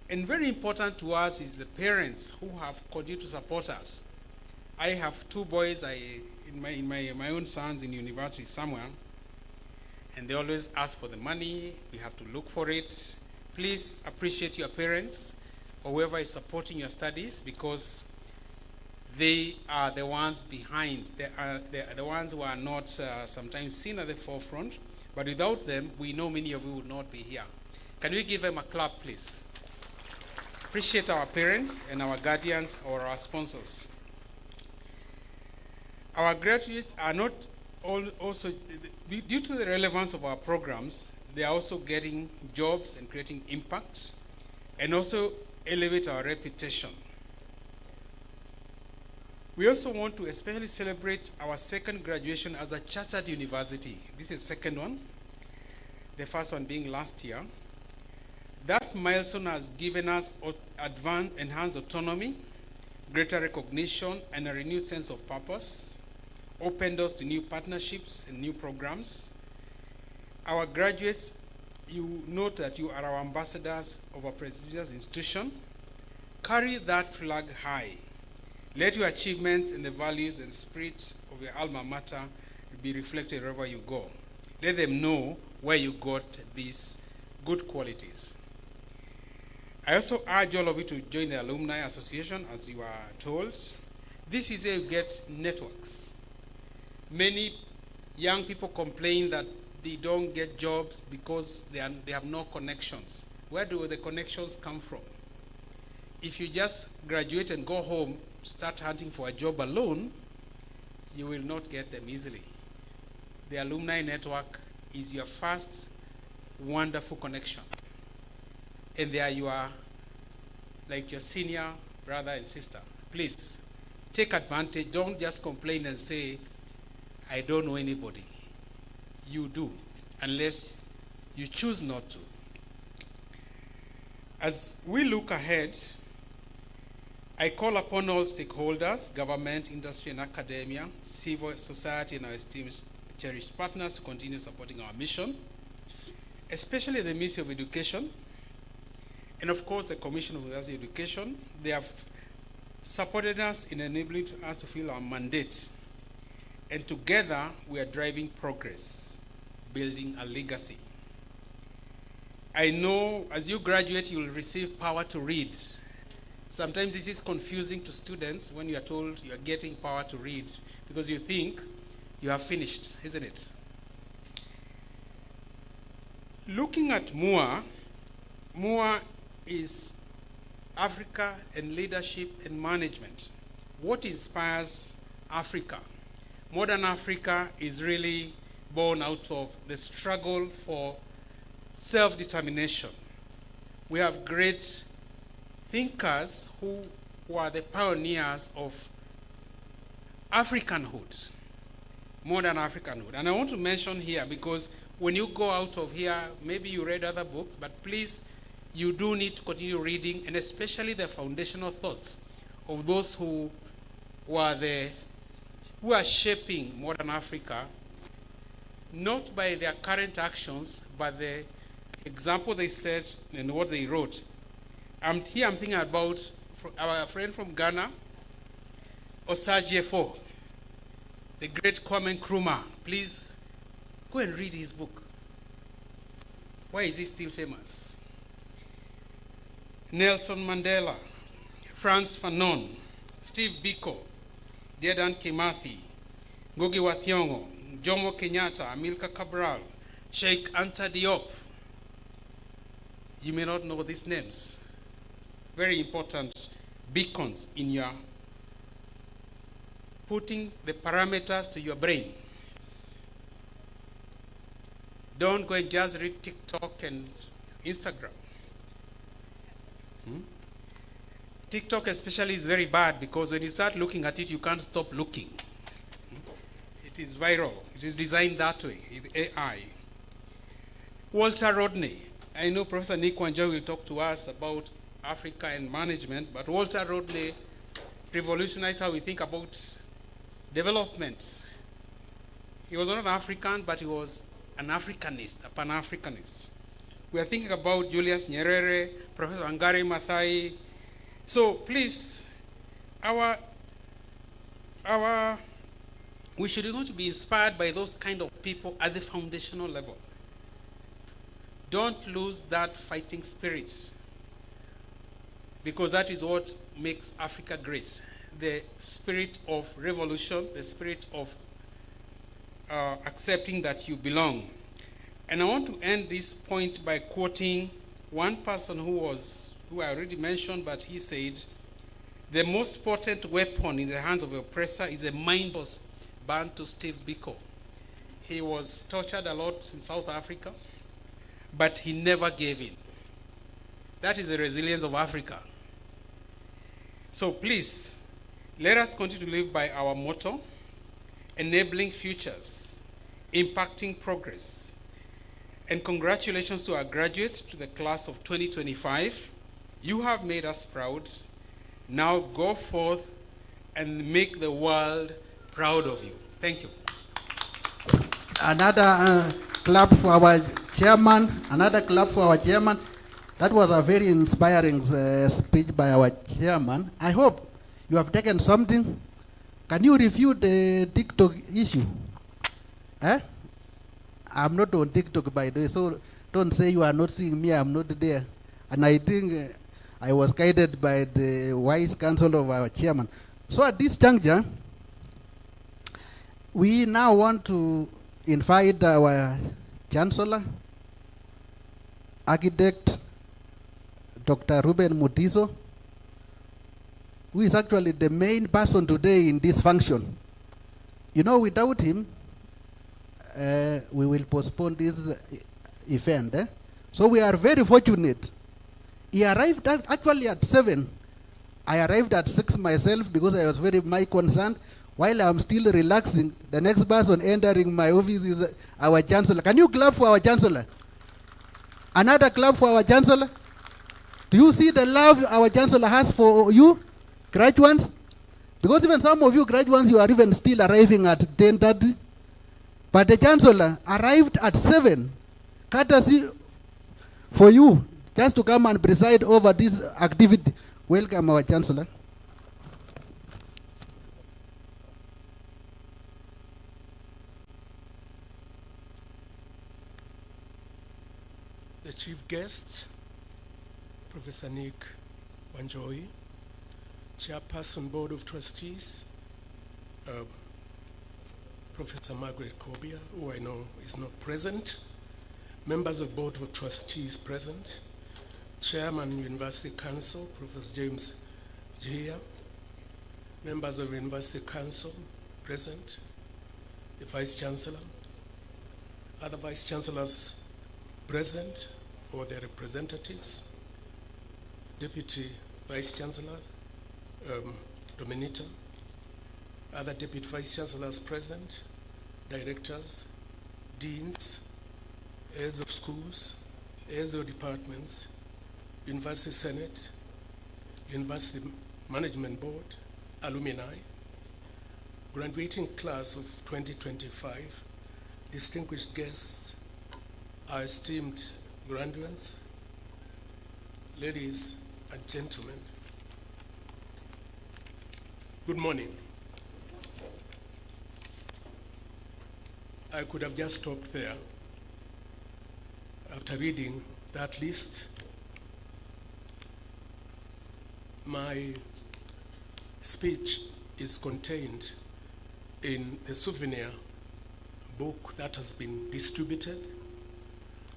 And very important to us is the parents who have continued to support us. I have two boys, my own sons in university somewhere, and they always ask for the money. We have to look for it. Please appreciate your parents or whoever is supporting your studies, because they are the ones behind. They are the ones who are not sometimes seen at the forefront, but without them, we know many of you would not be here. Can we give them a clap, please? Appreciate our parents and our guardians or our sponsors. Our graduates are not also, due to the relevance of our programs, they are also getting jobs and creating impact, and also elevate our reputation. We also want to especially celebrate our second graduation as a chartered university. This is the second one, the first one being last year. That milestone has given us enhanced autonomy, greater recognition, and a renewed sense of purpose, opened us to new partnerships and new programs. Our graduates, you note that you are our ambassadors of a prestigious institution. Carry that flag high. Let your achievements and the values and spirit of your alma mater be reflected wherever you go. Let them know where you got these good qualities. I also urge all of you to join the Alumni Association, as you are told. This is where you get networks. Many young people complain that they don't get jobs because they have no connections. Where do the connections come from? If you just graduate and go home, start hunting for a job alone, you will not get them easily. The alumni network is your first wonderful connection. And there you are, like your senior brother and sister. Please, take advantage. Don't just complain and say, I don't know anybody. You do, unless you choose not to. As we look ahead, I call upon all stakeholders, government, industry, and academia, civil society, and our esteemed cherished partners to continue supporting our mission, especially the Ministry of Education, and of course the Commission of University Education. They have supported us in enabling us to fulfill our mandate. And together we are driving progress, building a legacy. I know as you graduate, you will receive power to read. Sometimes this is confusing to students when you are told you are getting power to read, because you think you have finished, isn't it? Looking at Mua is Africa and leadership and management. What inspires Africa? Modern Africa is really born out of the struggle for self-determination. We have great thinkers who were the pioneers of Africanhood, modern Africanhood. And I want to mention here, because when you go out of here, maybe you read other books, but please, you do need to continue reading, and especially the foundational thoughts of those who are shaping modern Africa, not by their current actions, but the example they set and what they wrote. I'm thinking about our friend from Ghana, Osagyefo, the great Kwame Nkrumah. Please go and read his book. Why is he still famous? Nelson Mandela, Frantz Fanon, Steve Biko, Dedan Kimathi, Ngugi wa Thiong'o, Jomo Kenyatta, Amilcar Cabral, Sheikh Anta Diop. You may not know these names. Very important beacons in your putting the parameters to your brain. Don't go and just read TikTok and Instagram. TikTok especially is very bad, because when you start looking at it, you can't stop looking. It is viral. It is designed that way, with AI. Walter Rodney. I know Professor Nick Wanjo will talk to us about Africa and management, but Walter Rodney revolutionized how we think about development. He was not an African, but he was an Africanist, a Pan-Africanist. We are thinking about Julius Nyerere, Professor Wangari Maathai. So please, we should going to be inspired by those kind of people at the foundational level. Don't lose that fighting spirit, because that is what makes Africa great. The spirit of revolution, the spirit of accepting that you belong. And I want to end this point by quoting one person who I already mentioned, but he said, the most potent weapon in the hands of the oppressor is a mind was burned to Steve Biko. He was tortured a lot in South Africa, but he never gave in. That is the resilience of Africa. So please, let us continue to live by our motto, enabling futures, impacting progress. And congratulations to our graduates, to the class of 2025. You have made us proud. Now go forth and make the world proud of you. Thank you. Another clap for our chairman. Another clap for our chairman. That was a very inspiring speech by our chairman. I hope you have taken something. Can you review the TikTok issue? I'm not on TikTok, by the way, so don't say you are not seeing me, I'm not there. And I think I was guided by the wise counsel of our chairman. So at this juncture, we now want to invite our Chancellor, Architect Dr. Ruben Mutiso, who is actually the main person today in this function. You know, without him, we will postpone this event. So we are very fortunate. He arrived actually at 7. I arrived at 6 myself because I was very concerned. While I'm still relaxing, the next person entering my office is our Chancellor. Can you clap for our Chancellor? Another clap for our Chancellor. Do you see the love our Chancellor has for you, graduates? Because even some of you graduates, you are even still arriving at 10:30. But the Chancellor arrived at 7, courtesy for you, just to come and preside over this activity. Welcome, our Chancellor. The chief guest, Professor Nick Wanjohi, Chairperson Board of Trustees, Professor Margaret Kobia, who I know is not present, members of Board of Trustees present, Chairman University Council, Professor James Jia, members of University Council present, the Vice Chancellor, other Vice Chancellors present or their representatives, Deputy Vice Chancellor, Dominita, other Deputy Vice Chancellors present, directors, deans, heirs of schools, heirs of departments, University Senate, University Management Board, alumni, graduating class of 2025, distinguished guests, our esteemed graduates, ladies and gentlemen, good morning. I could have just stopped there after reading that list. My speech is contained in the souvenir book that has been distributed,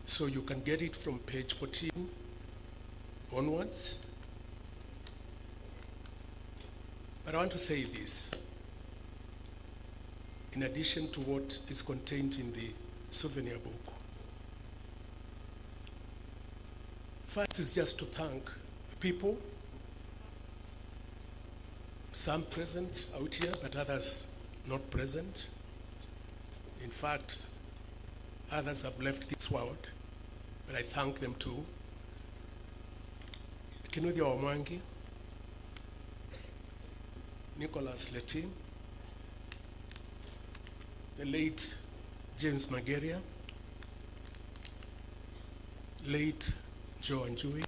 so you can get it from page 14 onwards. But I want to say this, in addition to what is contained in the souvenir book. First is just to thank people, some present out here, but others not present. In fact, others have left this world, but I thank them too. Keynote Mwangi, Nicholas Letim, the late James Mageria, late Joe Anjui,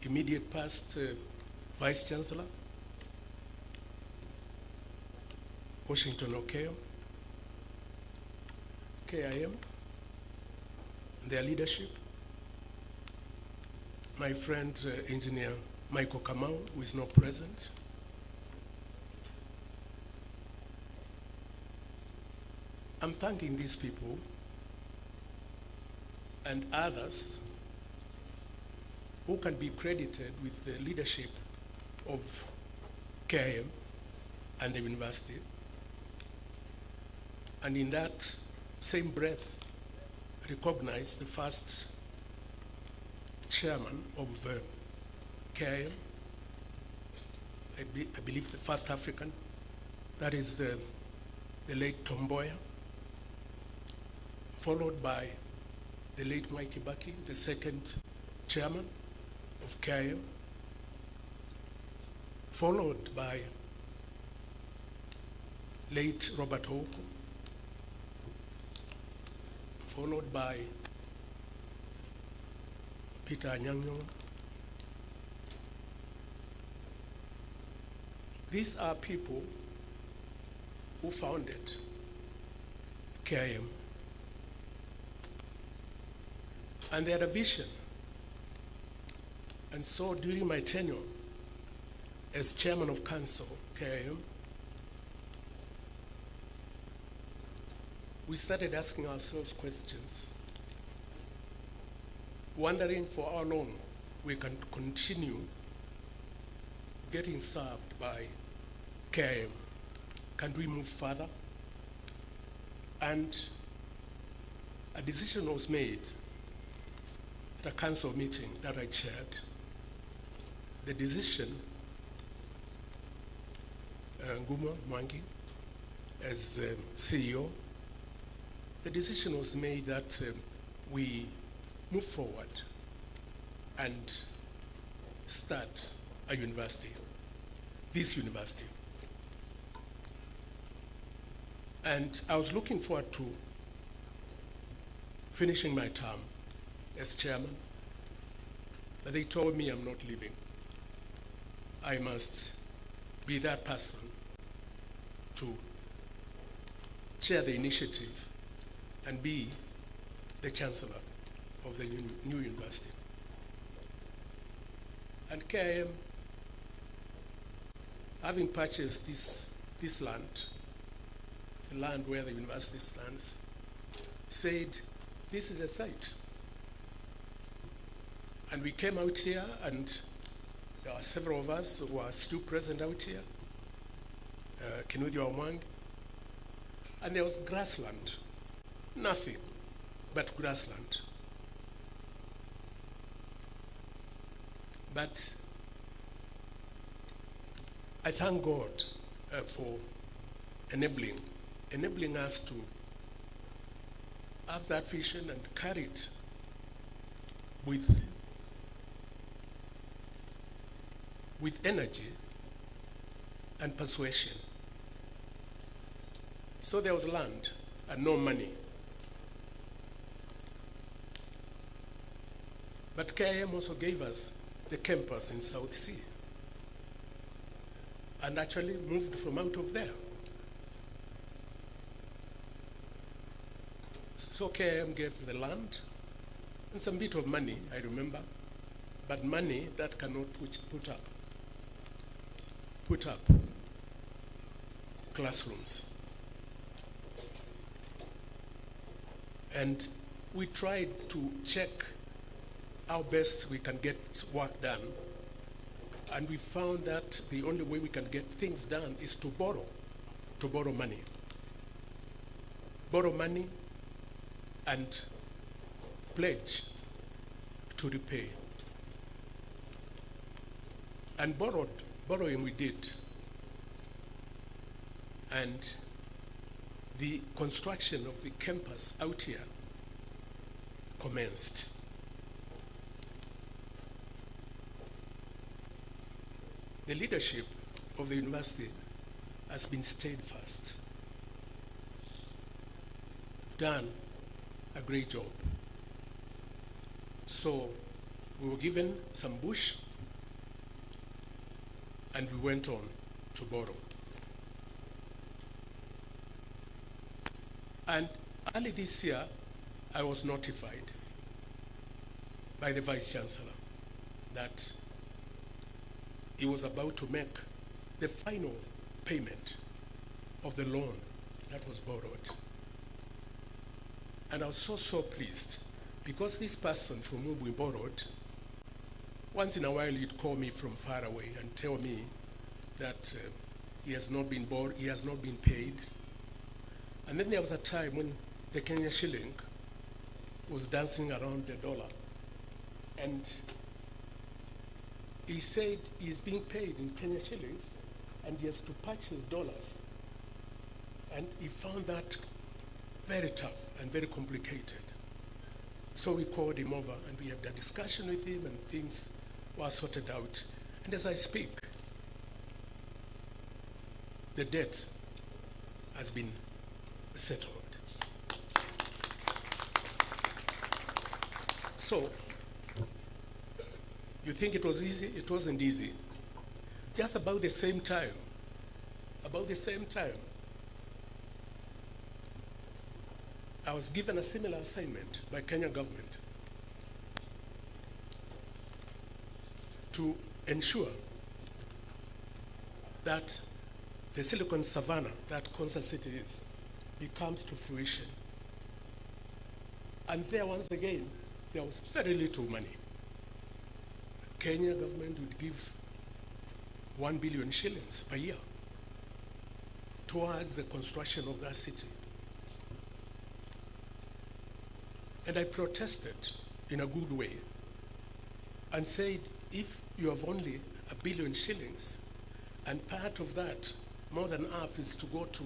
immediate past Vice Chancellor, Washington Okeo, KIM, their leadership, my friend Engineer Michael Kamau, who is not present, I'm thanking these people and others who can be credited with the leadership of KIM and the university. And in that same breath, recognize the first chairman of KIM, I believe the first African, that is the late Tomboya, followed by the late Mike Ibaki, the second chairman of KIM, followed by late Robert Oko, followed by Peter Anyang'o. These are people who founded KIM. And they had a vision. And so during my tenure as chairman of council, KIM, we started asking ourselves questions, wondering for how long we can continue getting served by KIM. Can we move further? And a decision was made at a council meeting that I chaired. The decision, Nguma Mwangi, as CEO, the decision was made that we move forward and start a university, this university. And I was looking forward to finishing my term as chairman, but they told me I'm not leaving. I must be that person to chair the initiative and be the chancellor of the new university. And KIM, having purchased this land, the land where the university stands, said, this is a site. And we came out here, and there are several of us who are still present out here, Keynote, and there was grassland, nothing. but grassland. But I thank God for enabling us to have that vision and carry it with energy and persuasion. So there was land and no money. But KIM also gave us the campus in South Sea and actually moved from out of there. So KIM gave the land and some bit of money, I remember, but money that cannot put up classrooms. And we tried to check how best we can get work done, and we found that the only way we can get things done is to borrow money. Borrow money and pledge to repay. And borrowing we did. And the construction of the campus out here commenced. The leadership of the university has been steadfast. Done a great job. So we were given some bush and we went on to borrow. And early this year, I was notified by the Vice Chancellor that he was about to make the final payment of the loan that was borrowed. And I was so pleased, because this person from whom we borrowed, once in a while he'd call me from far away and tell me that he has not been paid. And then there was a time when the Kenya shilling was dancing around the dollar. And he said he's being paid in Kenya shillings and he has to purchase dollars. And he found that very tough and very complicated. So we called him over and we had a discussion with him and things were sorted out. And as I speak, the debt has been settled. So, you think it was easy? It wasn't easy. Just about the same time, I was given a similar assignment by Kenya government to ensure that the Silicon Savannah that Concert City is comes to fruition. And there, once again, there was very little money. Kenya government would give 1 billion shillings per year towards the construction of that city. And I protested in a good way and said, if you have only 1 billion shillings, and part of that, more than half, is to go to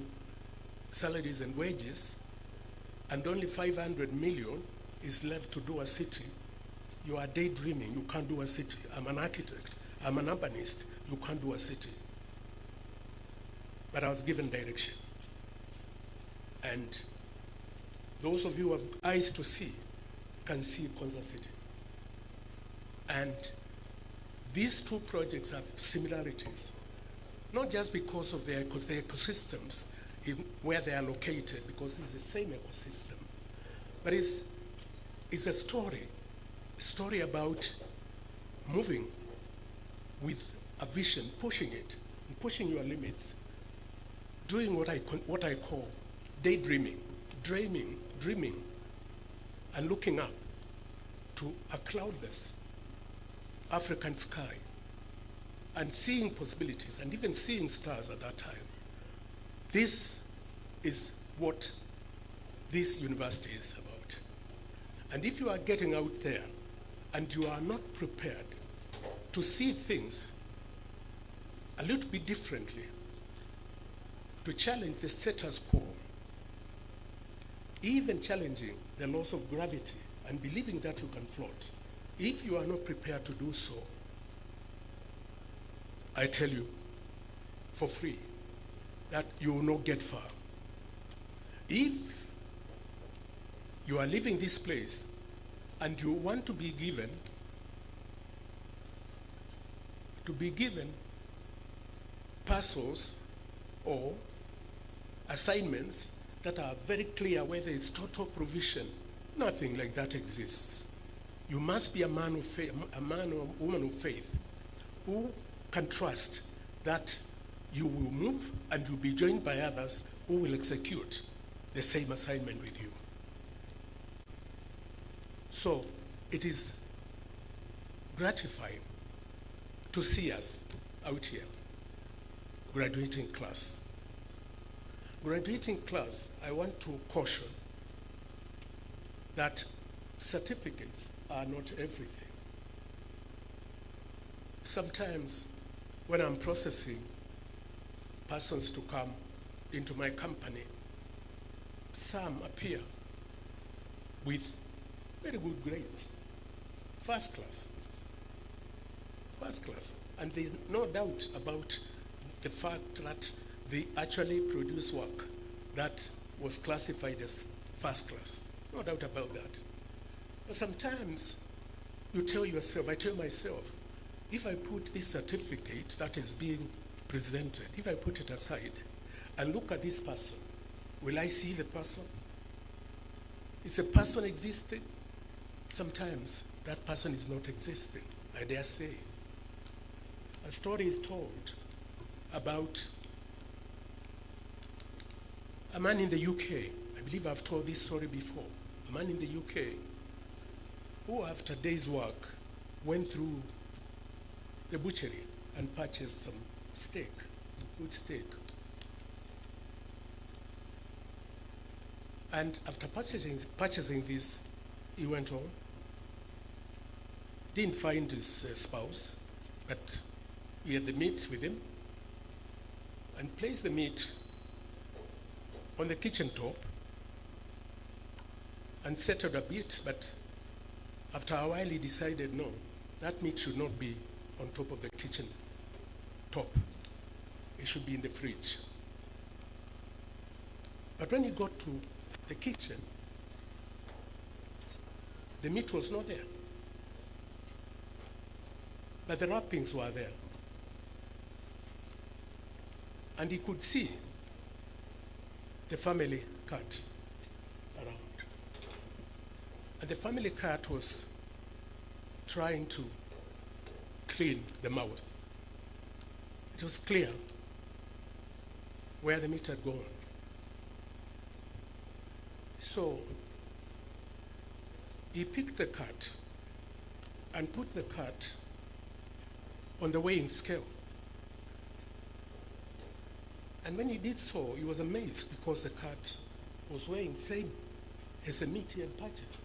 salaries and wages, and only 500 million is left to do a city, you are daydreaming. You can't do a city. I'm an architect. I'm an urbanist. You can't do a city. But I was given direction. And those of you who have eyes to see can see Concert City. And these two projects have similarities, not just because of the ecosystems where they are located, because it's the same ecosystem, but it's a story about moving with a vision, pushing it, and pushing your limits, doing what I call daydreaming, dreaming, and looking up to a cloudless African sky and seeing possibilities and even seeing stars at that time. This is what this university is about. And if you are getting out there and you are not prepared to see things a little bit differently, to challenge the status quo, even challenging the laws of gravity and believing that you can float, if you are not prepared to do so, I tell you for free that you will not get far. If you are leaving this place and you want to be given parcels or assignments that are very clear where there is total provision, nothing like that exists. You must be a man of faith, a man or woman of faith who can trust that you will move and you'll be joined by others who will execute the same assignment with you. So it is gratifying to see us out here, graduating class. Graduating class, I want to caution that certificates are not everything. Sometimes when I'm processing persons to come into my company, some appear with very good grades, first class. And there's no doubt about the fact that they actually produce work that was classified as first class. No doubt about that. But sometimes you tell yourself, I tell myself, if I put this certificate that is being presented, if I put it aside and look at this person, will I see the person? Is a person existing? Sometimes that person is not existing, I dare say. A story is told about a man in the UK. I believe I've told this story before. A man in the UK who, after a day's work, went through the butchery and purchased some steak, good steak. And after purchasing this, he went home, didn't find his spouse, but he had the meat with him, and placed the meat on the kitchen top and settled a bit, but after a while he decided, no, that meat should not be on top of the kitchen top. It should be in the fridge. But when he got to the kitchen, the meat was not there, but the wrappings were there. And he could see the family cat around. And the family cat was trying to clean the mouth. It was clear where the meat had gone. So he picked the cat and put the cat on the weighing scale. And when he did so, he was amazed because the cat was weighing the same as the meat he had purchased.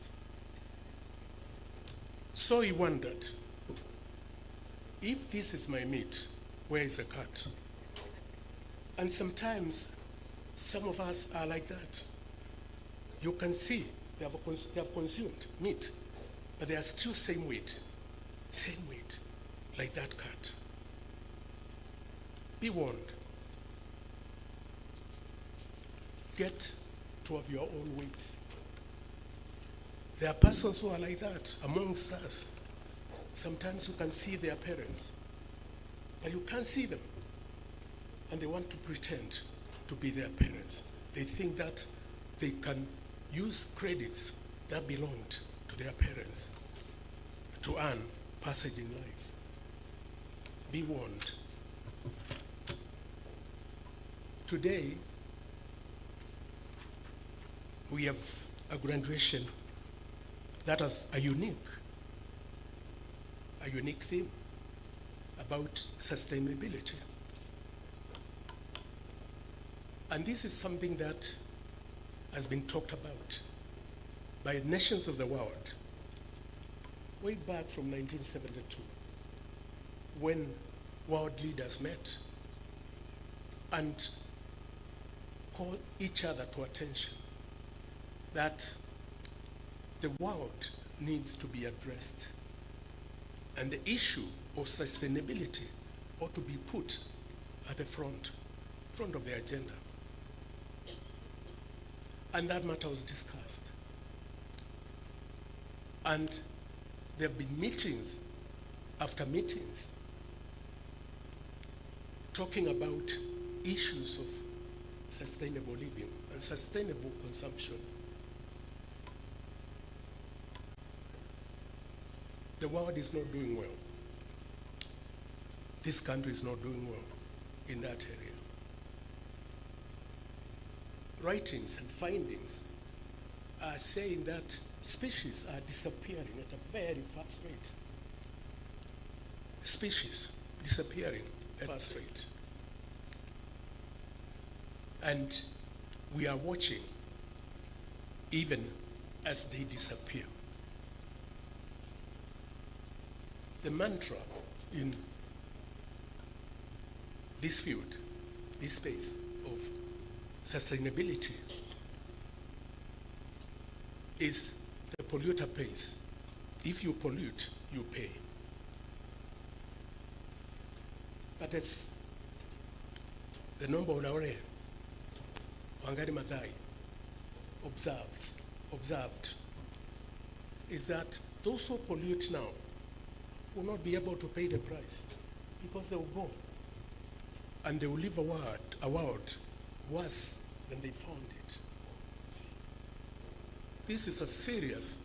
So he wondered, if this is my meat, where is the cat? And sometimes some of us are like that. You can see they have consumed meat, but they are still same weight, like that cat. Be warned. Get to have your own weight. There are persons who are like that amongst us. Sometimes you can see their parents, but you can't see them. And they want to pretend to be their parents. They think that they can use credits that belonged to their parents to earn passage in life. Be warned. Today, we have a graduation that has a unique theme about sustainability. And this is something that has been talked about by nations of the world way back from 1972, when world leaders met and called each other to attention that the world needs to be addressed and the issue of sustainability ought to be put at the front of the agenda. And that matter was discussed. And there have been meetings after meetings talking about issues of sustainable living and sustainable consumption. The world is not doing well. This country is not doing well in that area. Writings and findings are saying that species are disappearing at a very fast rate. Species disappearing at a fast rate. And we are watching even as they disappear. The mantra in this field, this space of sustainability is the polluter pays. If you pollute, you pay. But as the number on our Wangari Maathai observed, is that those who pollute now will not be able to pay the price because they will go and they will leave a world worse than they found it. This is a serious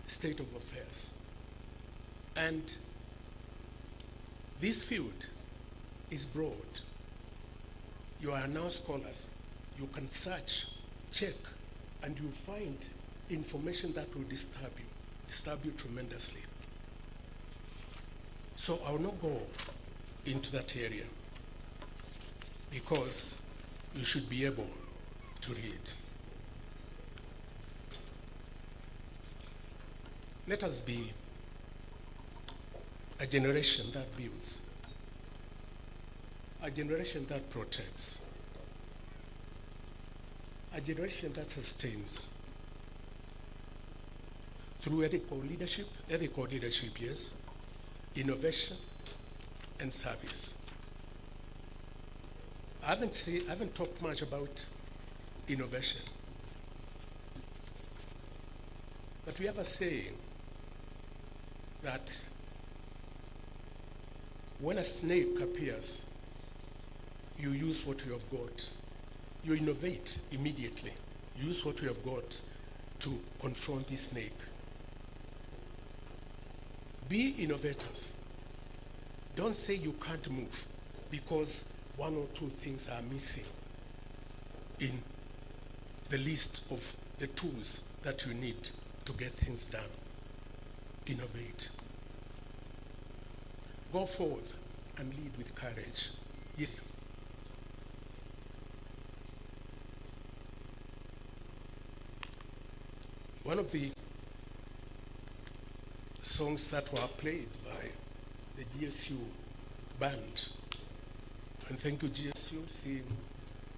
state of affairs. And this field is broad. You are now scholars. You can search, check, and you find information that will disturb you tremendously. So I will not go into that area because you should be able to read. Let us be a generation that builds, a generation that protects, a generation that sustains through ethical leadership, yes, innovation and service. I haven't talked much about innovation, but we have a saying that when a snake appears, you use what you have got. You innovate immediately. Use what you have got to confront this snake. Be innovators. Don't say you can't move because one or two things are missing in the list of the tools that you need to get things done. Innovate. Go forth and lead with courage. Yeah. One of the songs that were played by the GSU band, and thank you GSU, seeing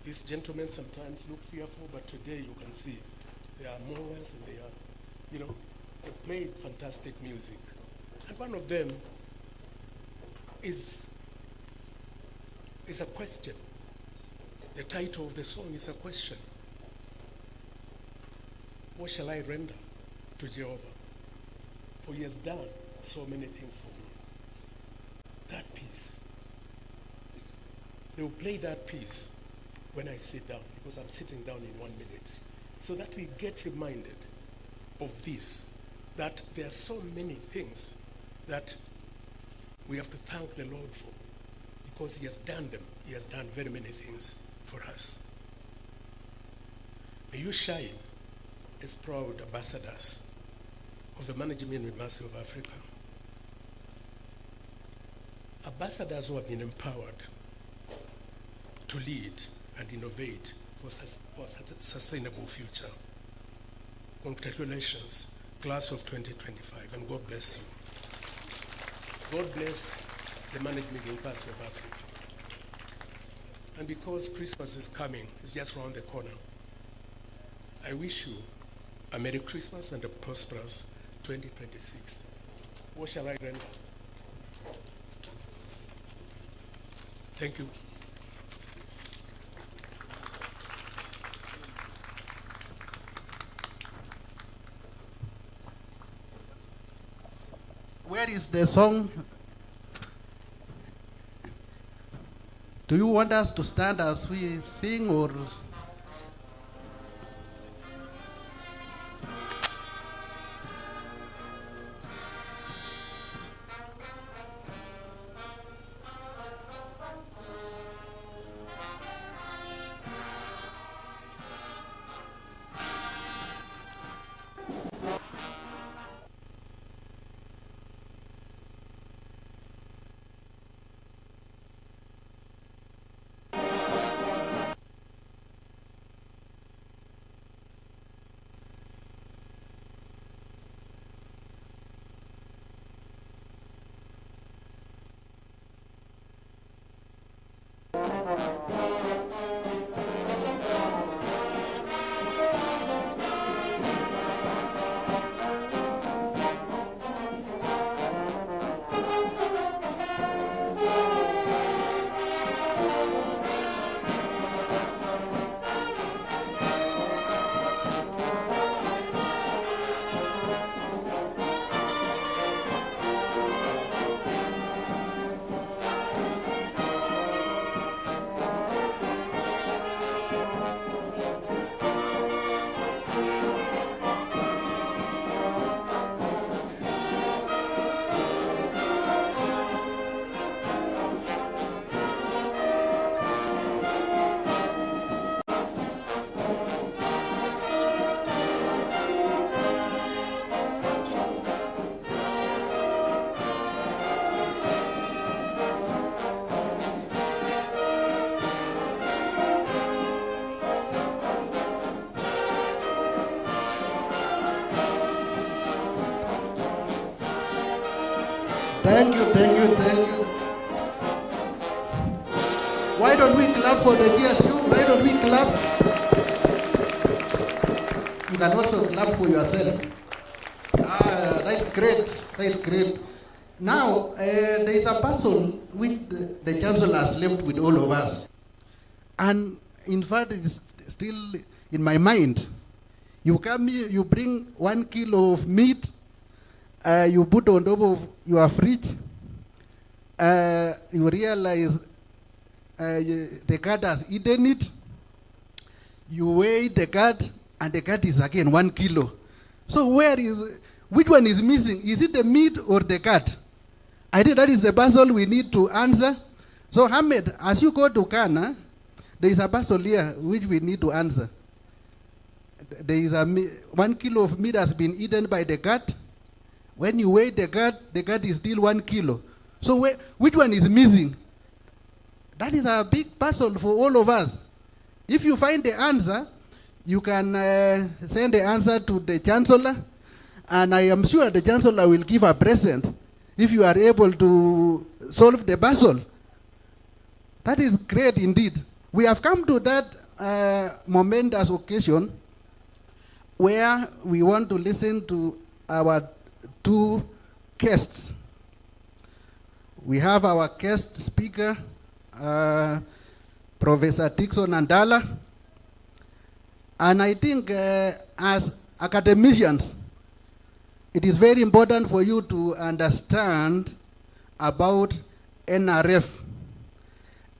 these gentlemen sometimes look fearful, but today you can see they are Moas and they are, they played fantastic music. And one of them is a question. The title of the song is a question. What shall I render to Jehovah? For he has done so many things for me. That piece. They will play that piece when I sit down, because I'm sitting down in 1 minute, so that we get reminded of this, that there are so many things that we have to thank the Lord for, because he has done them. He has done very many things for us. May you shine as proud ambassadors of the Management University of Africa. Ambassadors who have been empowered to lead and innovate for such a sustainable future. Congratulations, class of 2025, and God bless you. God bless the Management University of Africa. And because Christmas is coming, it's just around the corner, I wish you a Merry Christmas and a prosperous 2026. What shall I render? Thank you. Where is the song? Do you want us to stand as we sing, or? Thank you, thank you, thank you. Why don't we clap for the GSU? Why don't we clap? You can also clap for yourself. That's great, that's great. Now, there is a puzzle which the Chancellor has left with all of us. And in fact, it is still in my mind. You come here, you bring 1 kilo of meat, you put on top of your fridge, you realize the cat has eaten it, you weigh the cat, and the cat is again 1 kilo. So which one is missing? Is it the meat or the cat? I think that is the puzzle we need to answer. So Ahmed, as you go to Ghana, there is a puzzle here which we need to answer. There is 1 kilo of meat has been eaten by the cat. When you weigh the cat is still 1 kilo. So which one is missing? That is a big puzzle for all of us. If you find the answer, you can send the answer to the Chancellor, and I am sure the Chancellor will give a present if you are able to solve the puzzle. That is great indeed. We have come to that momentous occasion where we want to listen to our two guests. We have our guest speaker, Professor Dickson Andala. And I think as academicians, it is very important for you to understand about NRF.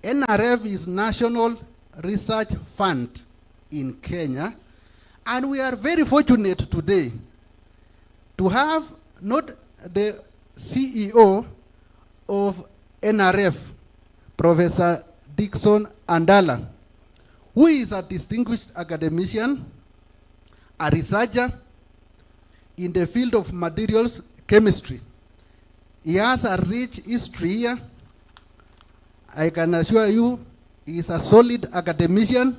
NRF is National Research Fund in Kenya, and we are very fortunate today to have not the CEO of NRF, Professor Dickson Andala, who is a distinguished academician, a researcher in the field of materials chemistry. He has a rich history here. I can assure you he is a solid academician.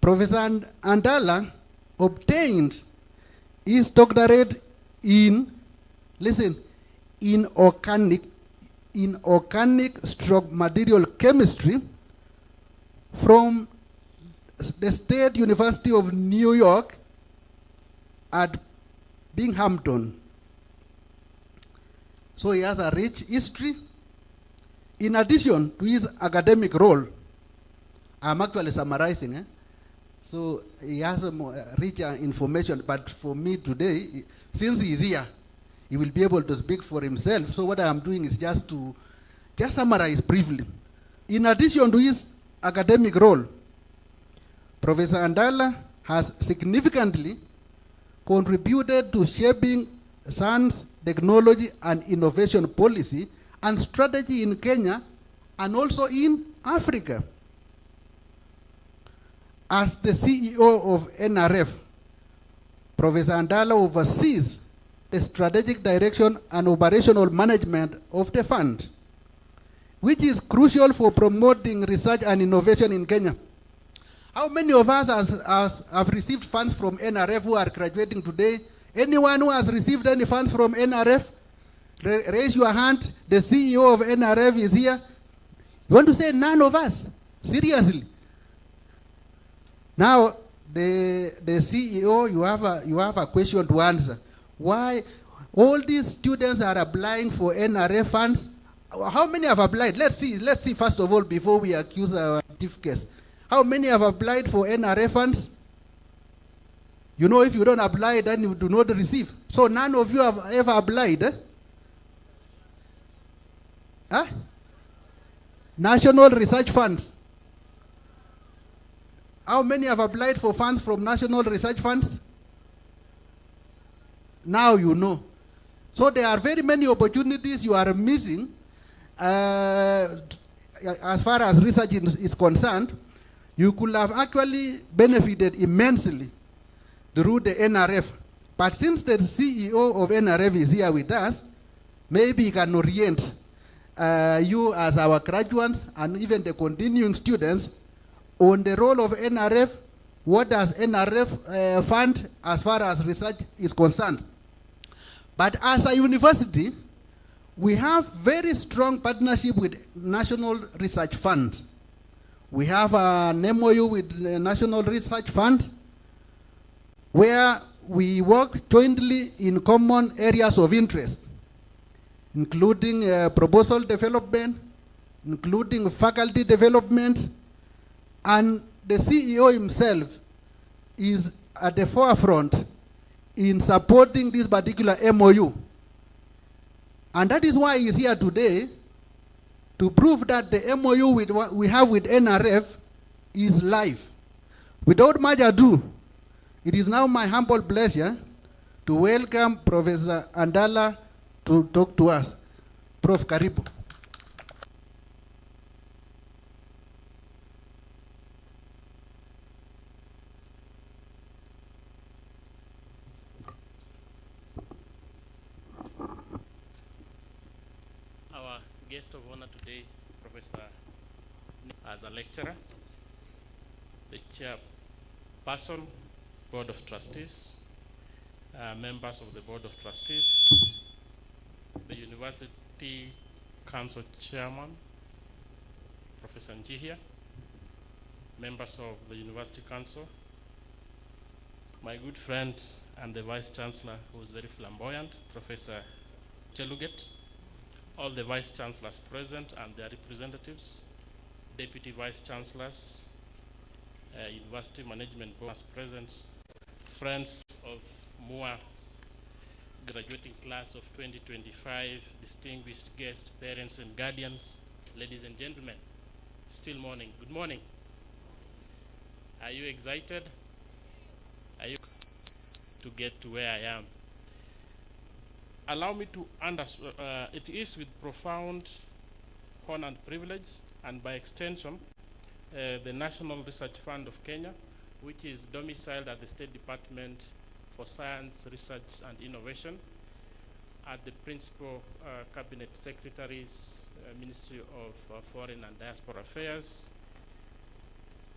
Professor Andala obtained his doctorate in, listen, in organic stroke material chemistry from the State University of New York at Binghamton. So he has a rich history. In addition to his academic role, I'm actually summarizing, so he has richer information, but for me today, since he's here, he will be able to speak for himself. So what I'm doing is just summarize briefly. In addition to his academic role, Professor Andala has significantly contributed to shaping science, technology, and innovation policy and strategy in Kenya and also in Africa. As the CEO of NRF, Professor Andala oversees the strategic direction and operational management of the fund, which is crucial for promoting research and innovation in Kenya. How many of us have received funds from NRF who are graduating today? Anyone who has received any funds from NRF? Raise your hand. The CEO of NRF is here. You want to say none of us? Seriously? Now, the CEO, you have a question to answer. Why all these students are applying for NRF funds? How many have applied? Let's see first of all before we accuse our chief guest. How many have applied for NRF funds? You know, if you don't apply, then you do not receive. So none of you have ever applied. Huh? National research funds. How many have applied for funds from national research funds? Now you know. So there are very many opportunities you are missing as far as research is concerned. You could have actually benefited immensely through the NRF. But since the CEO of NRF is here with us, maybe he can orient you as our graduates and even the continuing students on the role of NRF. What does NRF fund as far as research is concerned? But as a university, we have very strong partnership with national research funds. We have an MOU with the National Research Fund where we work jointly in common areas of interest, including proposal development, including faculty development, and the CEO himself is at the forefront in supporting this particular MOU. And that is why he's here today, to prove that the MOU we have with NRF is live. Without much ado, it is now my humble pleasure to welcome Professor Andala to talk to us. Prof, karibu. Our guest of honor today, Professor, as a lecturer, the chairperson, Board of Trustees, members of the Board of Trustees, the University Council Chairman, Professor Njihia, members of the University Council, my good friend and the Vice Chancellor, who is very flamboyant, Professor Cheluget, all the Vice Chancellors present and their representatives, Deputy Vice Chancellors, University Management Board present, friends of Mua graduating class of 2025, distinguished guests, parents and guardians, ladies and gentlemen, still morning, good morning. Are you excited? Are you to get to where I am? Allow me to it is with profound honor and privilege, and by extension, the National Research Fund of Kenya, which is domiciled at the State Department for Science, Research and Innovation, at the Principal Cabinet Secretaries, Ministry of Foreign and Diaspora Affairs,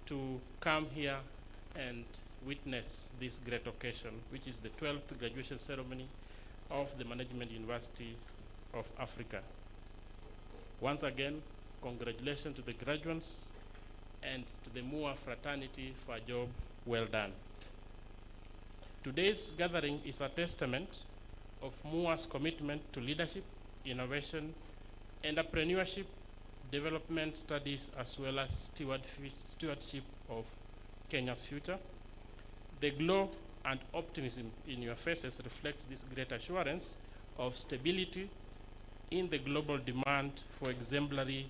to come here and witness this great occasion, which is the 12th graduation ceremony of the Management University of Africa. Once again, congratulations to the graduates and to the Mua fraternity for a job well done. Today's gathering is a testament of Mua's commitment to leadership, innovation, entrepreneurship, development studies, as well as stewardship of Kenya's future. The glow and optimism in your faces reflects this great assurance of stability in the global demand for exemplary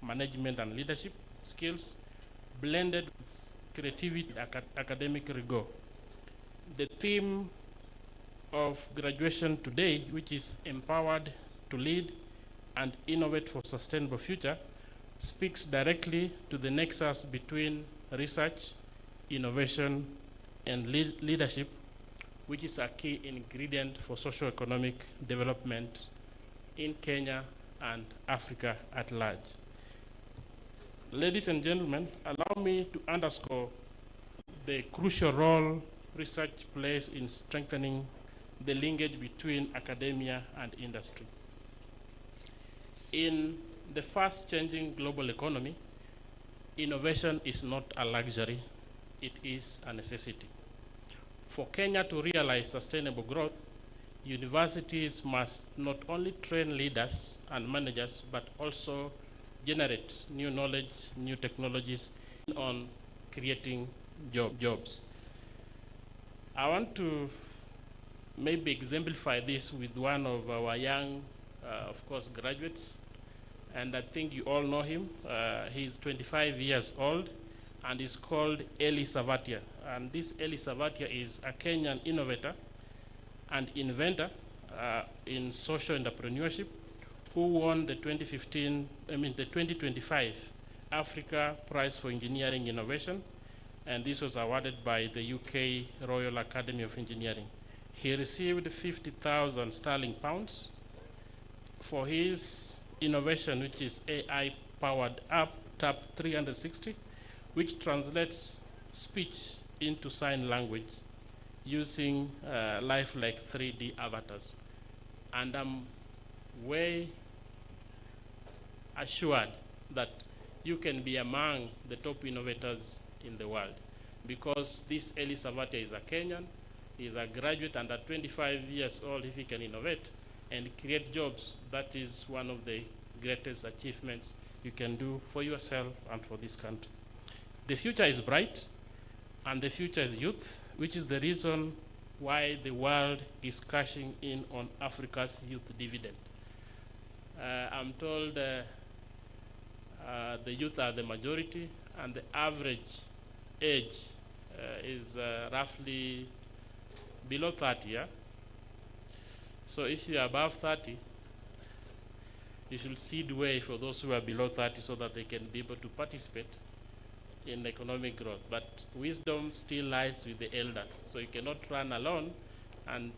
management and leadership skills, blended with creativity and academic rigor. The theme of graduation today, which is empowered to lead and innovate for sustainable future, speaks directly to the nexus between research, innovation, and leadership, which is a key ingredient for socio-economic development in Kenya and Africa at large. Ladies and gentlemen, allow me to underscore the crucial role research plays in strengthening the linkage between academia and industry. In the fast-changing global economy, innovation is not a luxury, it is a necessity. For Kenya to realize sustainable growth, universities must not only train leaders and managers, but also generate new knowledge, new technologies on creating jobs. I want to maybe exemplify this with one of our young, of course, graduates, and I think you all know him. He's 25 years old, and he's called Eli Savatia. And this Eli Savatia is a Kenyan innovator and inventor in social entrepreneurship, who won the 2025 Africa Prize for Engineering Innovation, and this was awarded by the UK Royal Academy of Engineering. He received 50,000 sterling pounds for his innovation, which is AI-powered app, TAP 360, which translates speech into sign language using lifelike 3D avatars. And I'm way assured that you can be among the top innovators in the world, because this Eli Savatia is a Kenyan, he's a graduate, and at 25 years old, if he can innovate and create jobs, that is one of the greatest achievements you can do for yourself and for this country. The future is bright, and the future is youth, which is the reason why the world is cashing in on Africa's youth dividend. I'm told the youth are the majority, and the average age is roughly below 30, yeah? So if you are above 30, you should seed the way for those who are below 30 so that they can be able to participate in economic growth. But wisdom still lies with the elders. So you cannot run alone and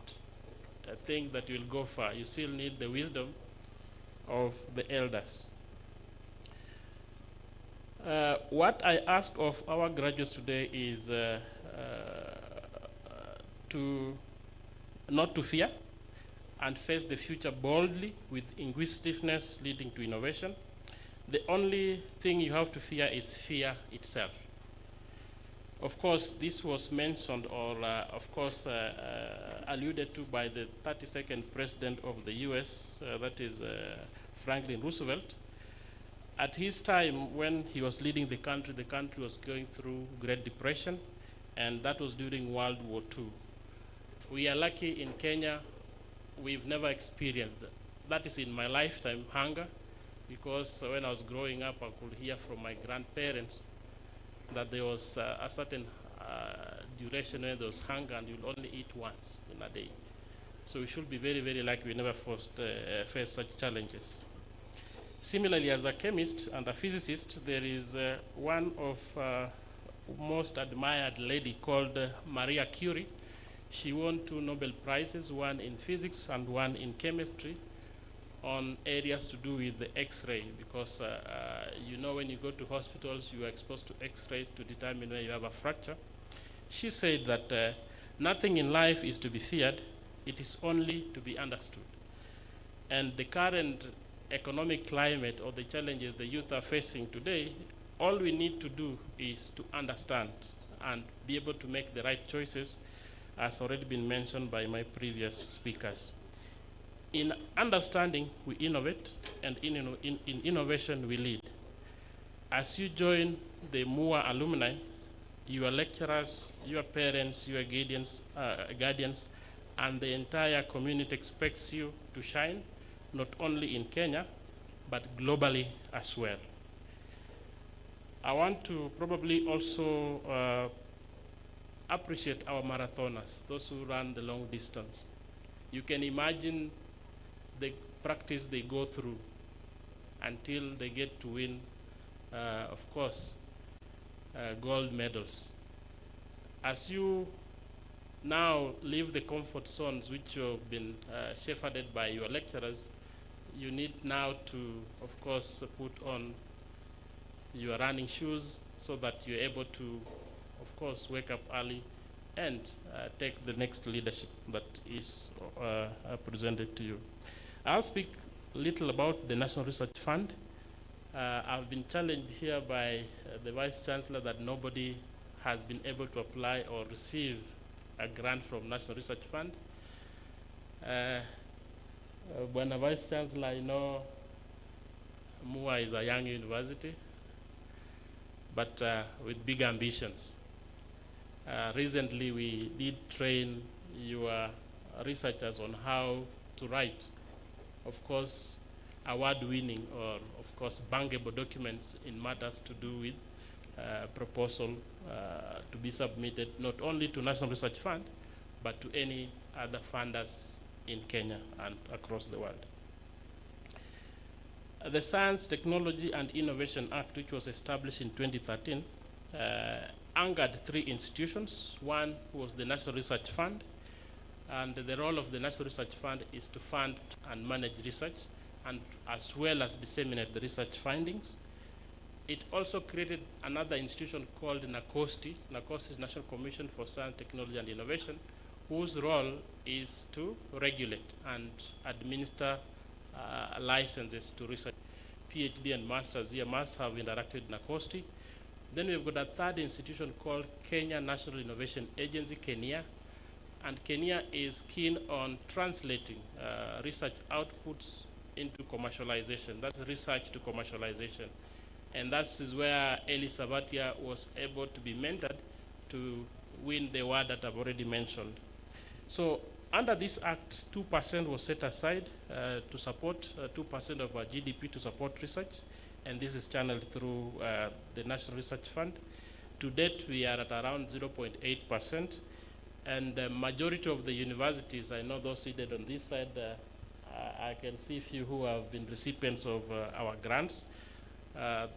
think that you'll go far. You still need the wisdom of the elders. What I ask of our graduates today is not to fear, and face the future boldly with inquisitiveness leading to innovation. The only thing you have to fear is fear itself. Of course, this was mentioned or, alluded to by the 32nd President of the US, that is Franklin Roosevelt. At his time, when he was leading the country was going through Great Depression, and that was during World War II. We are lucky in Kenya, we've never experienced that is in my lifetime, hunger, because when I was growing up, I could hear from my grandparents that there was a certain duration where there was hunger and you'll only eat once in a day. So we should be very, very lucky we never faced such challenges. Similarly, as a chemist and a physicist, there is one of most admired lady called Maria Curie. She won 2 Nobel Prizes, one in physics and one in chemistry, on areas to do with the X-ray, because you know when you go to hospitals, you are exposed to X-ray to determine where you have a fracture. She said that nothing in life is to be feared, it is only to be understood. And the current economic climate or the challenges the youth are facing today, all we need to do is to understand and be able to make the right choices, as already been mentioned by my previous speakers. In understanding, we innovate, and in innovation, we lead. As you join the Mua alumni, your lecturers, your parents, your guardians, and the entire community expects you to shine, not only in Kenya, but globally as well. I want to probably also appreciate our marathoners, those who run the long distance. You can imagine the practice they go through until they get to win, of course, gold medals. As you now leave the comfort zones which have been shepherded by your lecturers, you need now to, of course, put on your running shoes so that you're able to, of course, wake up early and take the next leadership that is presented to you. I'll speak a little about the National Research Fund. I've been challenged here by the Vice Chancellor that nobody has been able to apply or receive a grant from National Research Fund. When a Vice Chancellor, I know Mua is a young university, but with big ambitions. Recently, we did train your researchers on how to write, of course, award-winning or, of course, bankable documents in matters to do with proposal to be submitted not only to National Research Fund, but to any other funders in Kenya and across the world. The Science, Technology and Innovation Act, which was established in 2013, anchored 3 institutions. One was the National Research Fund, and the role of the National Research Fund is to fund and manage research, and as well as disseminate the research findings. It also created another institution called NACOSTI. NACOSTI is National Commission for Science, Technology and Innovation, whose role is to regulate and administer licenses to research. PhD and masters here must have interacted with NACOSTI. Then we've got a third institution called Kenya National Innovation Agency, KENIA. And KENIA is keen on translating research outputs into commercialization. That's research to commercialization. And that is where Eli Sabatia was able to be mentored to win the award that I've already mentioned. So under this act, 2% was set aside to support 2% of our GDP to support research, and this is channeled through the National Research Fund. To date, we are at around 0.8%, and the majority of the universities, I know those seated on this side, I can see a few who have been recipients of our grants.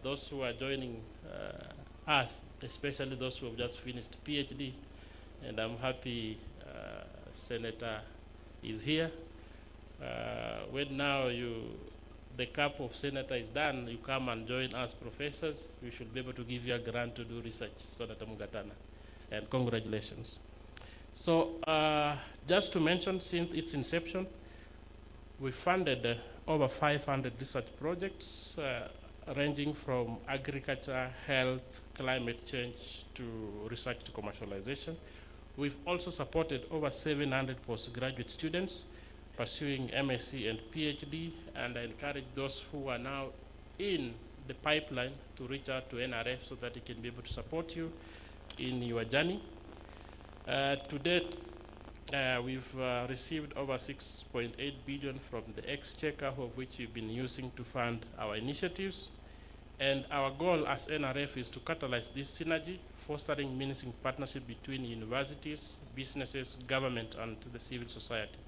Those who are joining us, especially those who have just finished PhD, and I'm happy Senator is here. When now the cup of senator is done, you come and join us professors, we should be able to give you a grant to do research, Senator Mugatana, and congratulations. So just to mention, since its inception, we funded over 500 research projects ranging from agriculture, health, climate change, to research to commercialization. We've also supported over 700 postgraduate students pursuing MSc and PhD, and I encourage those who are now in the pipeline to reach out to NRF so that it can be able to support you in your journey. To date, we've received over 6.8 billion from the Exchequer, of which we've been using to fund our initiatives. And our goal as NRF is to catalyze this synergy, fostering meaningful partnership between universities, businesses, government, and the civil society.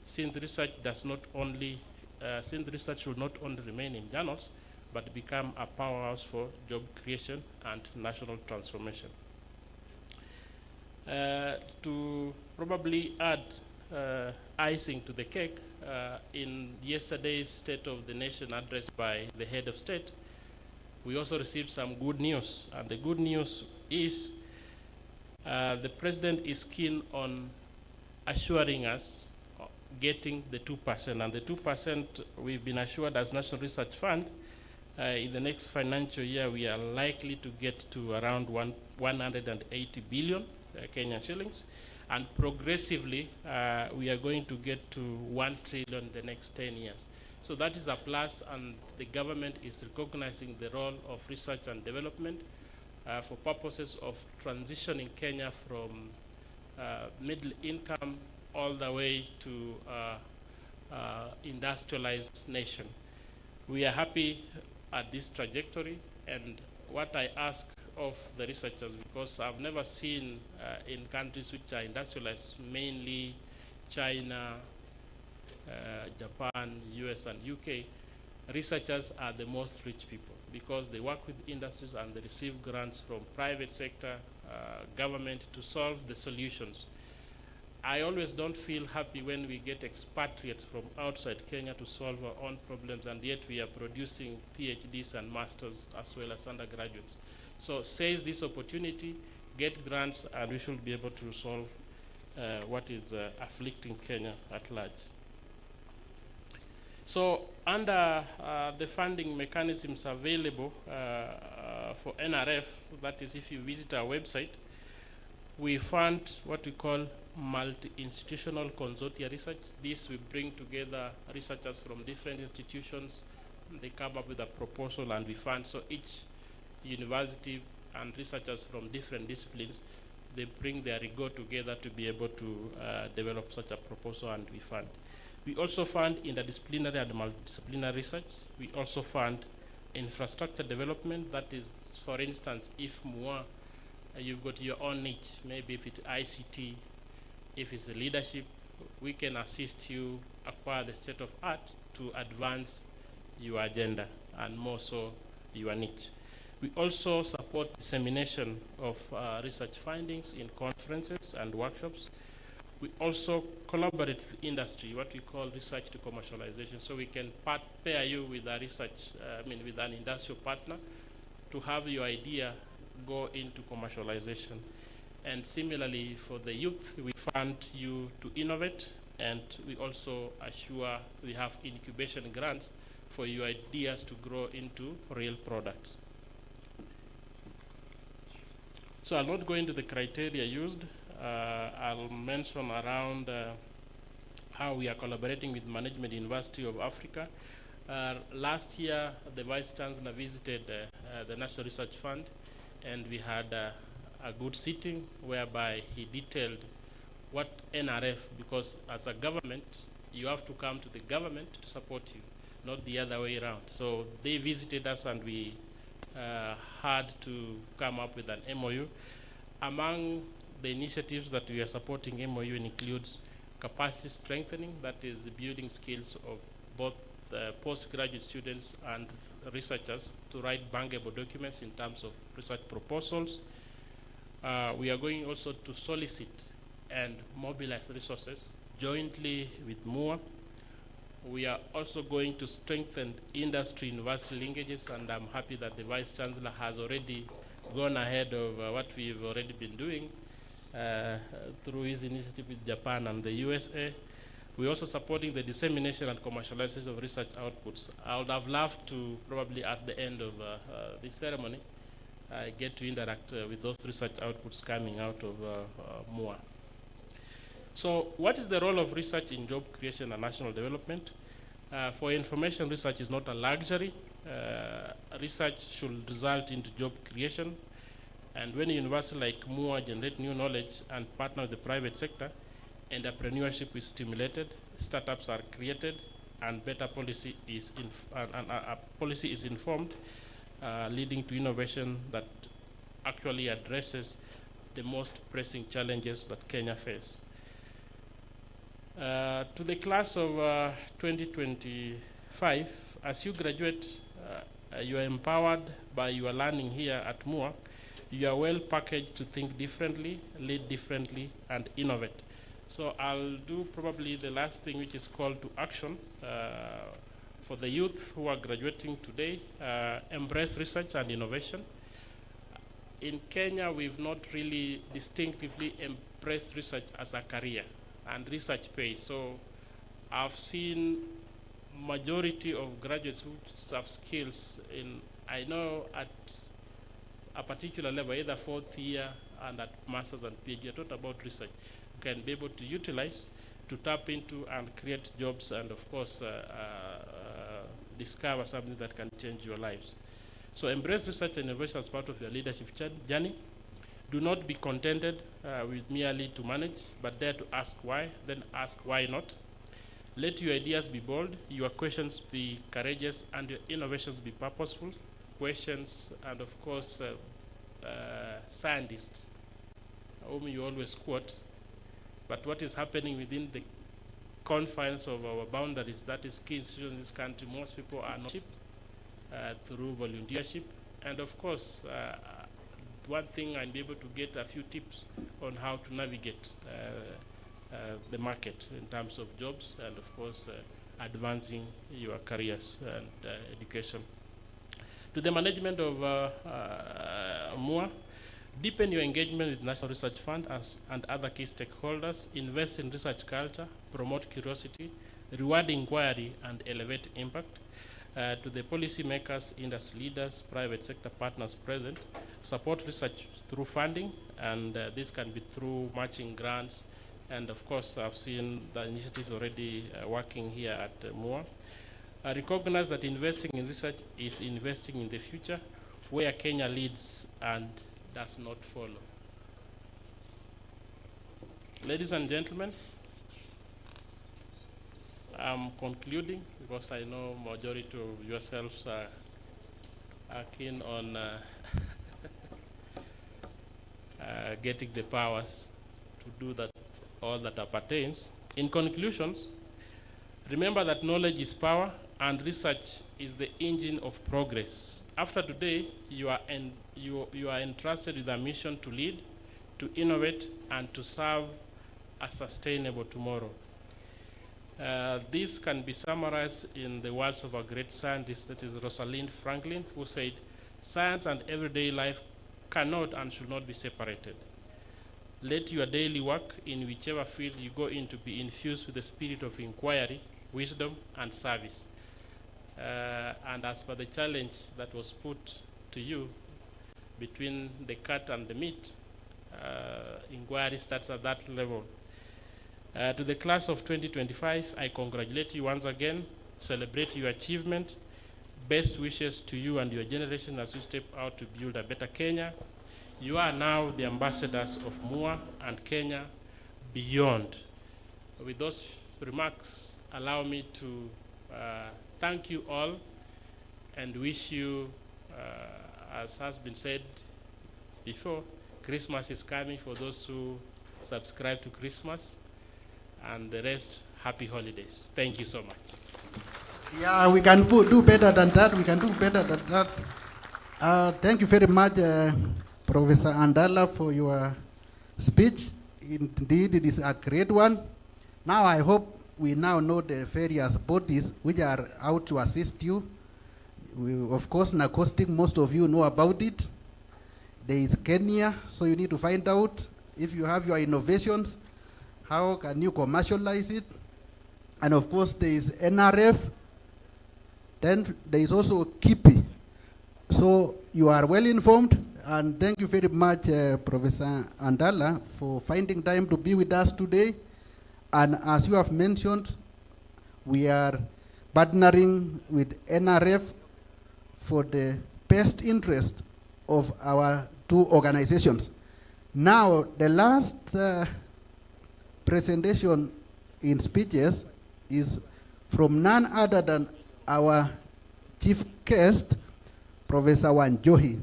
Since research should not only remain in journals, but become a powerhouse for job creation and national transformation. To probably add icing to the cake, in yesterday's State of the Nation address by the head of state, we also received some good news, and the good news is the President is keen on assuring us getting the 2%. And the 2% we've been assured as National Research Fund, in the next financial year, we are likely to get to around 180 billion Kenyan shillings. And progressively, we are going to get to 1 trillion in the next 10 years. So that is a plus, and the government is recognizing the role of research and development for purposes of transitioning Kenya from middle income all the way to industrialized nation. We are happy at this trajectory, and what I ask of the researchers, because I've never seen in countries which are industrialized, mainly China, Japan, US, and UK, researchers are the most rich people because they work with industries and they receive grants from private sector, government to solve the solutions. I always don't feel happy when we get expatriates from outside Kenya to solve our own problems, and yet we are producing PhDs and masters as well as undergraduates. So seize this opportunity, get grants, and we should be able to solve what is afflicting Kenya at large. So under the funding mechanisms available for NRF, that is if you visit our website, we fund what we call multi-institutional consortia research. This we bring together researchers from different institutions. They come up with a proposal and we fund. So each university and researchers from different disciplines, they bring their rigor together to be able to develop such a proposal, and we fund. We also fund interdisciplinary and multidisciplinary research. We also fund infrastructure development. That is, for instance, if Mua, you've got your own niche, maybe if it's ICT, if it's leadership, we can assist you acquire the state of art to advance your agenda and more so your niche. We also support dissemination of research findings in conferences and workshops. We also collaborate with industry, what we call research to commercialization. So we can pair you with a with an industrial partner to have your idea go into commercialization. And similarly, for the youth, we fund you to innovate, and we also assure we have incubation grants for your ideas to grow into real products. So I'll not go into the criteria used. I'll mention around how we are collaborating with Management University of Africa. Last year, the Vice Chancellor visited the National Research Fund, and we had a good sitting whereby he detailed what NRF, because as a government, you have to come to the government to support you, not the other way around. So they visited us, and we had to come up with an MOU. Among the initiatives that we are supporting MOU includes capacity strengthening, that is building skills of both postgraduate students and researchers to write bankable documents in terms of research proposals. We are going also to solicit and mobilize resources jointly with Mua. We are also going to strengthen industry-university linkages, and I'm happy that the Vice Chancellor has already gone ahead of what we've already been doing through his initiative with Japan and the USA. We're also supporting the dissemination and commercialization of research outputs. I would have loved to probably at the end of this ceremony get to interact with those research outputs coming out of Mua. So what is the role of research in job creation and national development? For information, research is not a luxury. Research should result into job creation. And when a university like Mua generate new knowledge and partner with the private sector, entrepreneurship is stimulated, startups are created, and better policy is informed, leading to innovation that actually addresses the most pressing challenges that Kenya face. To the class of 2025, as you graduate, you are empowered by your learning here at Mua. You are well packaged to think differently, lead differently, and innovate. So I'll do probably the last thing, which is call to action. For the youth who are graduating today, embrace research and innovation. in Kenya, we've not really distinctively embraced research as a career, and research pays. So I've seen majority of graduates who have skills in, I know at a particular level, either fourth year and at master's and PhD, you're taught about research, you can be able to utilize, to tap into and create jobs, and of course discover something that can change your lives. So embrace research and innovation as part of your leadership journey. Do not be contented with merely to manage, but dare to ask why, then ask why not. Let your ideas be bold, your questions be courageous, and your innovations be purposeful. Questions, and of course, scientists, whom you always quote, but what is happening within the confines of our boundaries, that is key institutions in this country, most people are not through volunteership. And of course, one thing, I'll be able to get a few tips on how to navigate the market in terms of jobs, and of course advancing your careers and education. To the management of Mua, deepen your engagement with National Research Fund and other key stakeholders, invest in research culture, promote curiosity, reward inquiry, and elevate impact. To the policymakers, industry leaders, private sector partners present, support research through funding, and this can be through matching grants. And of course, I've seen the initiatives already working here at Mua. Recognize that investing in research is investing in the future, where Kenya leads and does not follow. Ladies and gentlemen, I'm concluding because I know majority of yourselves are keen on getting the powers to do that, all that appertains. In conclusions, remember that knowledge is power and research is the engine of progress. After today, you are entrusted with a mission to lead, to innovate, and to serve a sustainable tomorrow. This can be summarized in the words of a great scientist, that is Rosalind Franklin, who said, "Science and everyday life cannot and should not be separated. Let your daily work in whichever field you go into be infused with the spirit of inquiry, wisdom, and service." And as for the challenge that was put to you between the cat and the meat, inquiry starts at that level. To the class of 2025, I congratulate you once again, celebrate your achievement. Best wishes to you and your generation as you step out to build a better Kenya. You are now the ambassadors of Mua and Kenya beyond. With those remarks, allow me to thank you all and wish you, as has been said before, Christmas is coming for those who subscribe to Christmas, and the rest, happy holidays. Thank you so much. Yeah, we can do better than that. We can do better than that. Thank you very much, Professor Andala, for your speech. Indeed, it is a great one. Now I hope we now know the various bodies which are out to assist you. Of course, NACOSTIC, most of you know about it. There is Kenya, so you need to find out if you have your innovations, how can you commercialize it? And of course, there is NRF. Then there is also KIPI. So you are well informed, and thank you very much, Professor Andala, for finding time to be with us today. And as you have mentioned, we are partnering with NRF for the best interest of our two organizations. Now, the last presentation in speeches is from none other than our chief guest, Professor Wanjohi.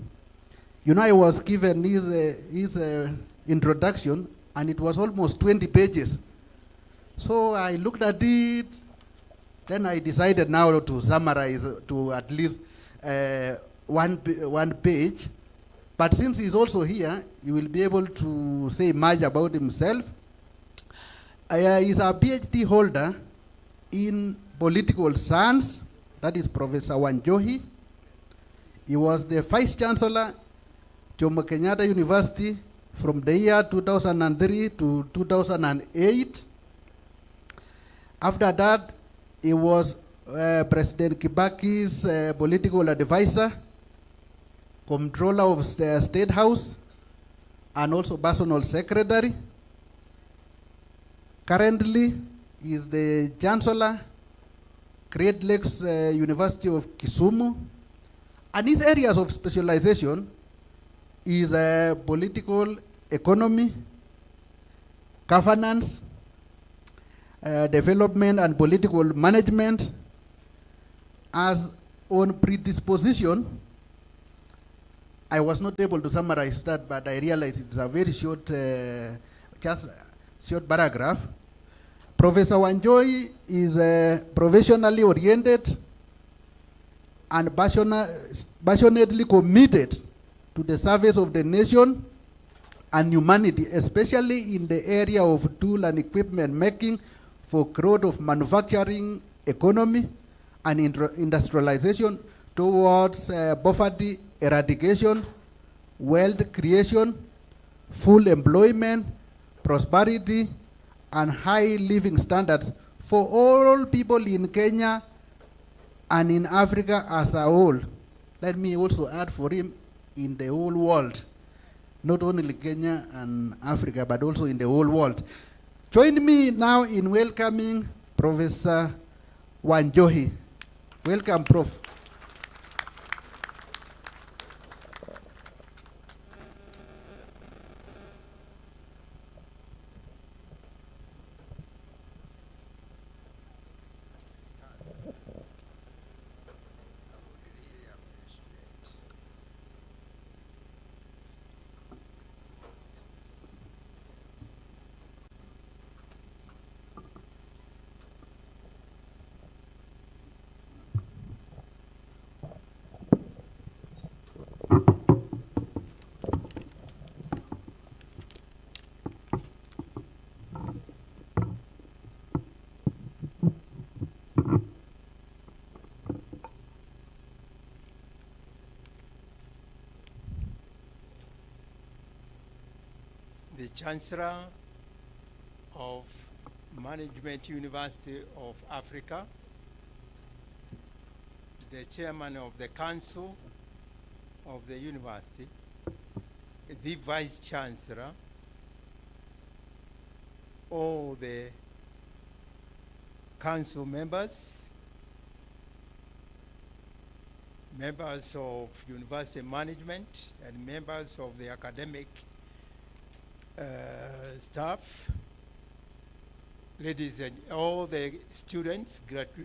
You know, I was given his introduction, and it was almost 20 pages. So I looked at it, then I decided now to summarize to at least one page. But since he's also here, he will be able to say much about himself. He's a PhD holder in political science. That is Professor Wanjohi. He was the Vice Chancellor Jomo Kenyatta University from the year 2003 to 2008. After that, he was President Kibaki's political advisor, Comptroller of the State House, and also personal secretary. Currently, he is the Chancellor, Great Lakes University of Kisumu, and his areas of specialization is political economy, governance, development and political management. As on predisposition, I was not able to summarize that, but I realized it's a very short, just short paragraph. Professor Wanjohi is professionally oriented and passionately committed to the service of the nation and humanity, especially in the area of tool and equipment making for growth of manufacturing economy and industrialization towards poverty eradication, wealth creation, full employment, prosperity, and high living standards for all people in Kenya and in Africa as a whole. Let me also add for him, in the whole world, not only Kenya and Africa, but also in the whole world. Join me now in welcoming Professor Wanjohi. Welcome, Prof. The Chancellor of Management University of Africa, the Chairman of the Council of the University, the Vice Chancellor, all the Council members, members of University Management, and members of the academic staff, ladies and all the students,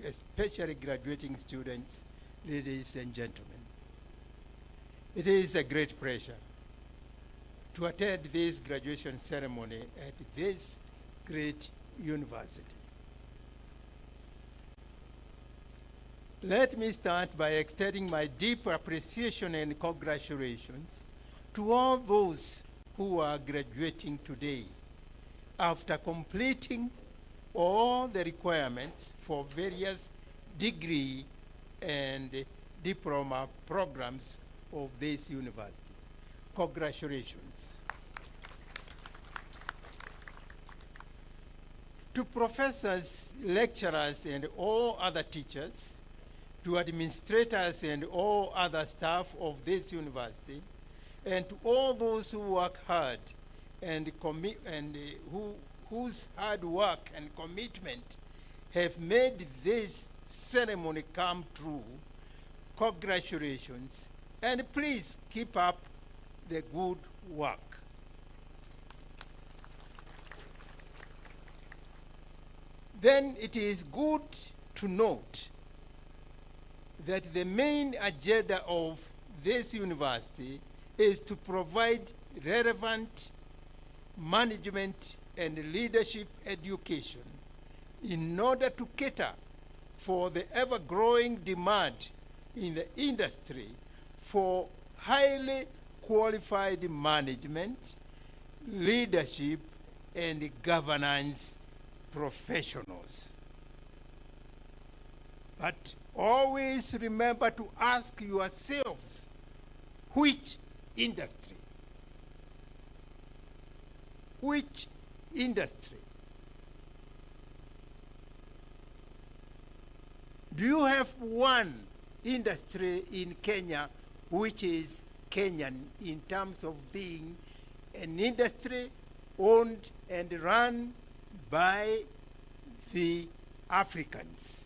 especially graduating students, ladies and gentlemen. It is a great pleasure to attend this graduation ceremony at this great university. Let me start by extending my deep appreciation and congratulations to all those who are graduating today after completing all the requirements for various degree and diploma programs of this university. Congratulations. To professors, lecturers, and all other teachers, to administrators and all other staff of this university, and to all those who work hard and whose hard work and commitment have made this ceremony come true, congratulations, and please keep up the good work. Then it is good to note that the main agenda of this university is to provide relevant management and leadership education in order to cater for the ever-growing demand in the industry for highly qualified management, leadership, and governance professionals. But always remember to ask yourselves, which industry which industry? Do you have one industry in Kenya which is Kenyan in terms of being an industry owned and run by the Africans?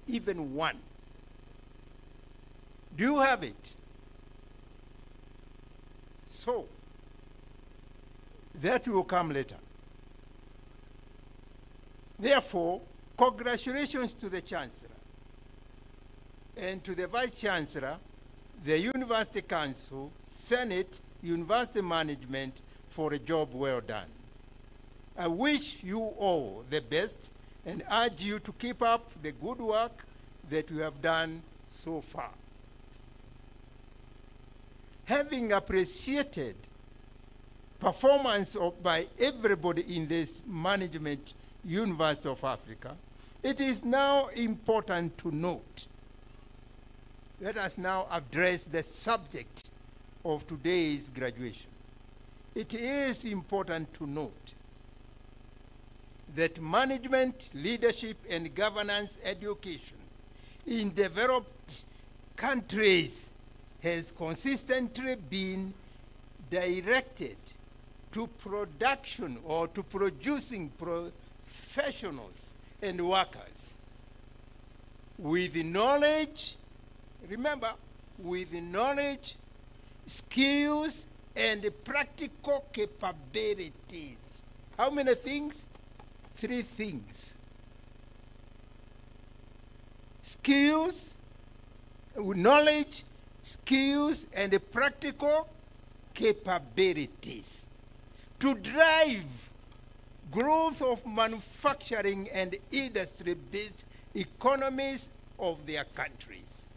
Even one. Do you have it? So, that will come later. Therefore, congratulations to the Chancellor and to the Vice Chancellor, the University Council, Senate, University Management for a job well done. I wish you all the best and urge you to keep up the good work that you have done so far. Having appreciated performance by everybody in this Management University of Africa, it is now important to note. Let us now address the subject of today's graduation. It is important to note that management, leadership, and governance education in developed countries has consistently been directed to production or to producing professionals and workers with knowledge, remember, with knowledge, skills, and practical capabilities. How many things? 3 things. Skills, knowledge, skills, and practical capabilities to drive growth of manufacturing and industry-based economies of their countries.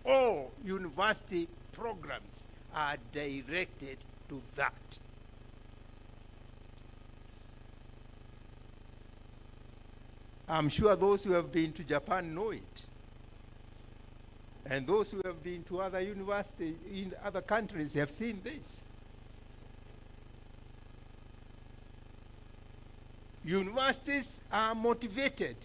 All university programs are directed to that. I'm sure those who have been to Japan know it. And those who have been to other universities in other countries have seen this. Universities are motivated,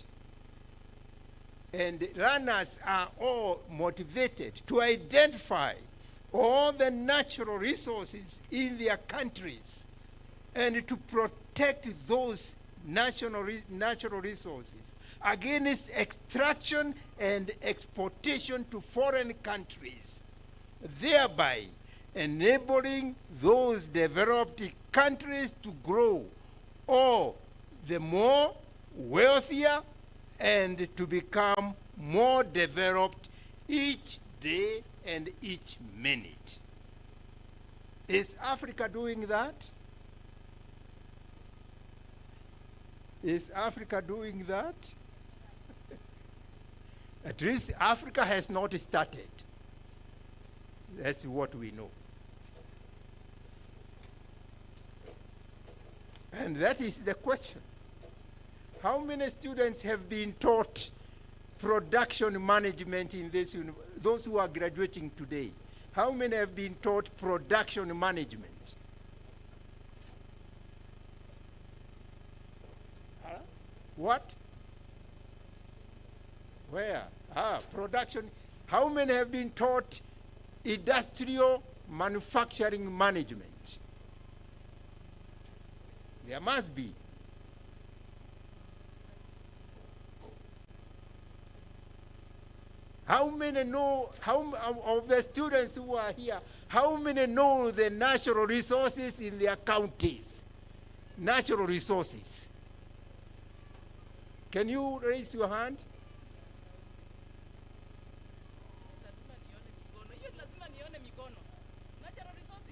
and learners are all motivated to identify all the natural resources in their countries and to protect those natural resources against extraction and exportation to foreign countries, thereby enabling those developed countries to grow all the more wealthier and to become more developed each day and each minute. Is Africa doing that? Is Africa doing that? At least Africa has not started. That's what we know. And that is the question. How many students have been taught production management in this university? Those who are graduating today, how many have been taught production management? What? Where? Production. How many have been taught industrial manufacturing management? There must be. How many know, of the students who are here, how many know the natural resources in their counties? Natural resources. Can you raise your hand?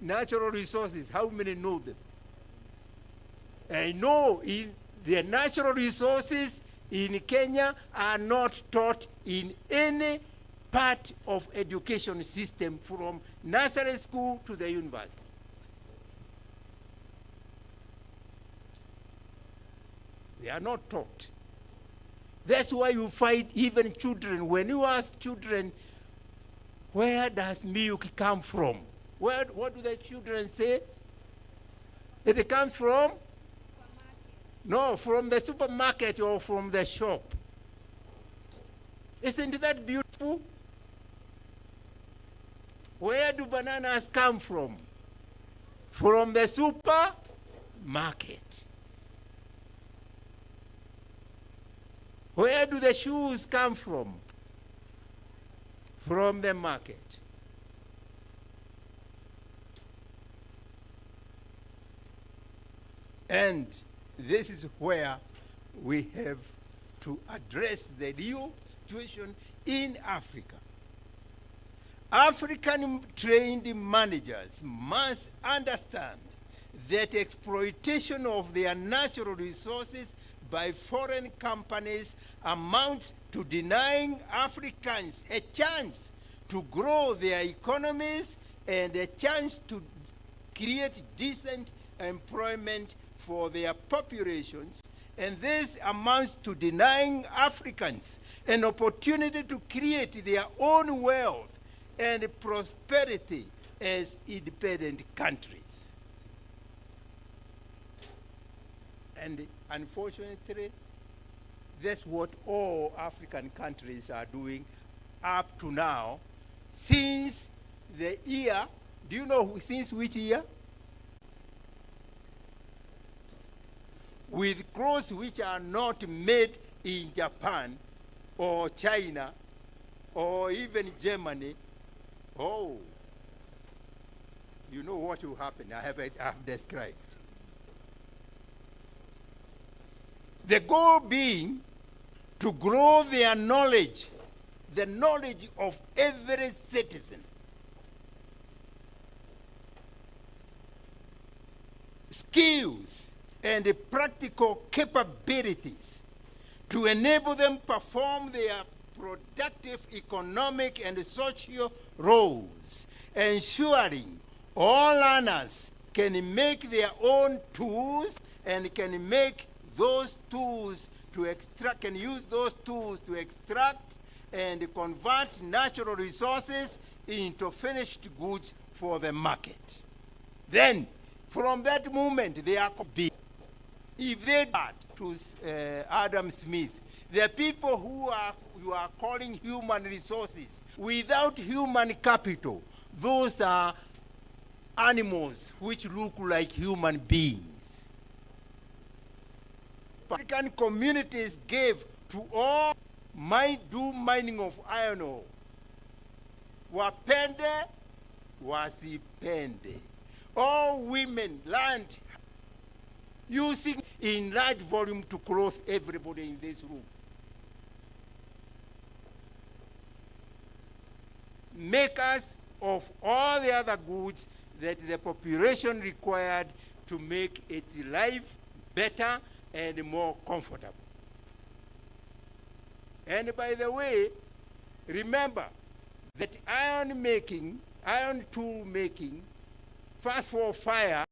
Natural resources, how many know them? I know in the natural resources in Kenya are not taught in any part of education system from nursery school to the university. They are not taught. That's why you find even children, when you ask children, where does milk come from? What do the children say? It comes from? No, from the supermarket or from the shop. Isn't that beautiful? Where do bananas come from? From the supermarket. Where do the shoes come from? From the market. And this is where we have to address the real situation in Africa. African trained managers must understand that exploitation of their natural resources by foreign companies amounts to denying Africans a chance to grow their economies and a chance to create decent employment for their populations, and this amounts to denying Africans an opportunity to create their own wealth and prosperity as independent countries. And unfortunately, that's what all African countries are doing up to now, since the year, do you know since which year? With clothes which are not made in Japan or China or even Germany. Oh, you know what will happen. I have described. The goal being to grow their knowledge, the knowledge of every citizen. Skills and practical capabilities to enable them perform their productive economic and social roles, ensuring all learners can make their own tools and can make those tools to extract, can use those tools to extract and convert natural resources into finished goods for the market. Then, from that moment, they are big. If they add to Adam Smith, the people who you are calling human resources, without human capital, those are animals which look like human beings. African communities gave to all mining of iron ore. Wapende, wasipende. All women learned using in large volume to clothe everybody in this room. Makers of all the other goods that the population required to make its life better and more comfortable. And by the way, remember that iron tool making, first for fire,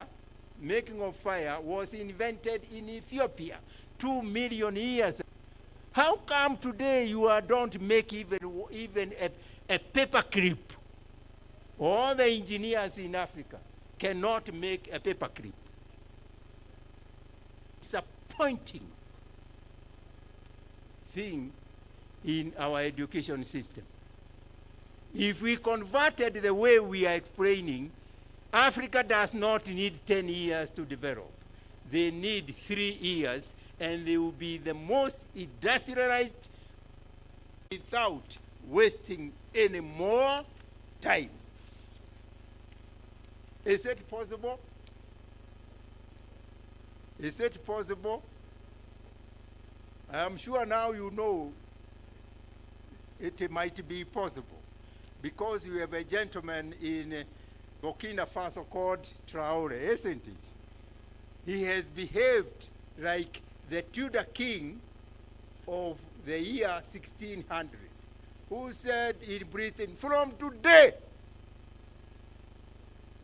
making of fire was invented in Ethiopia 2 million years ago. How come today you don't make even a paper clip? All the engineers in Africa cannot make a paper clip. Disappointing thing in our education system. If we converted the way we are explaining, Africa does not need 10 years to develop. They need 3 years, and they will be the most industrialized without wasting any more time. Is it possible? Is it possible? I am sure now you know it might be possible, because you have a gentleman in Burkina Faso called Traore, isn't it? He has behaved like the Tudor king of the year 1600, who said in Britain, from today,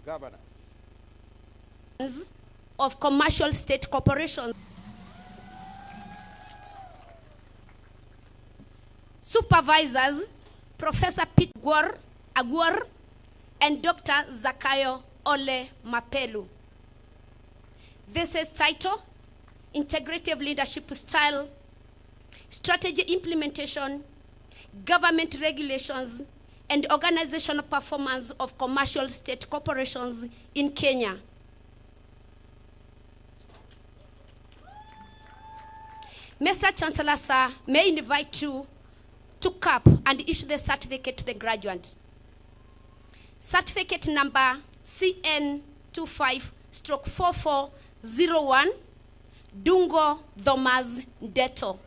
governance of commercial state corporations. Supervisors, Professor Pete Agwar, and Dr. Zakayo Ole Mapelu. This is title, Integrative Leadership Style, Strategy Implementation, Government Regulations, and Organizational Performance of Commercial State Corporations in Kenya. Mr. Chancellor, sir, may I invite you to cap and issue the certificate to the graduate. Certificate number CN25/4401, Dungo Thomas Deto.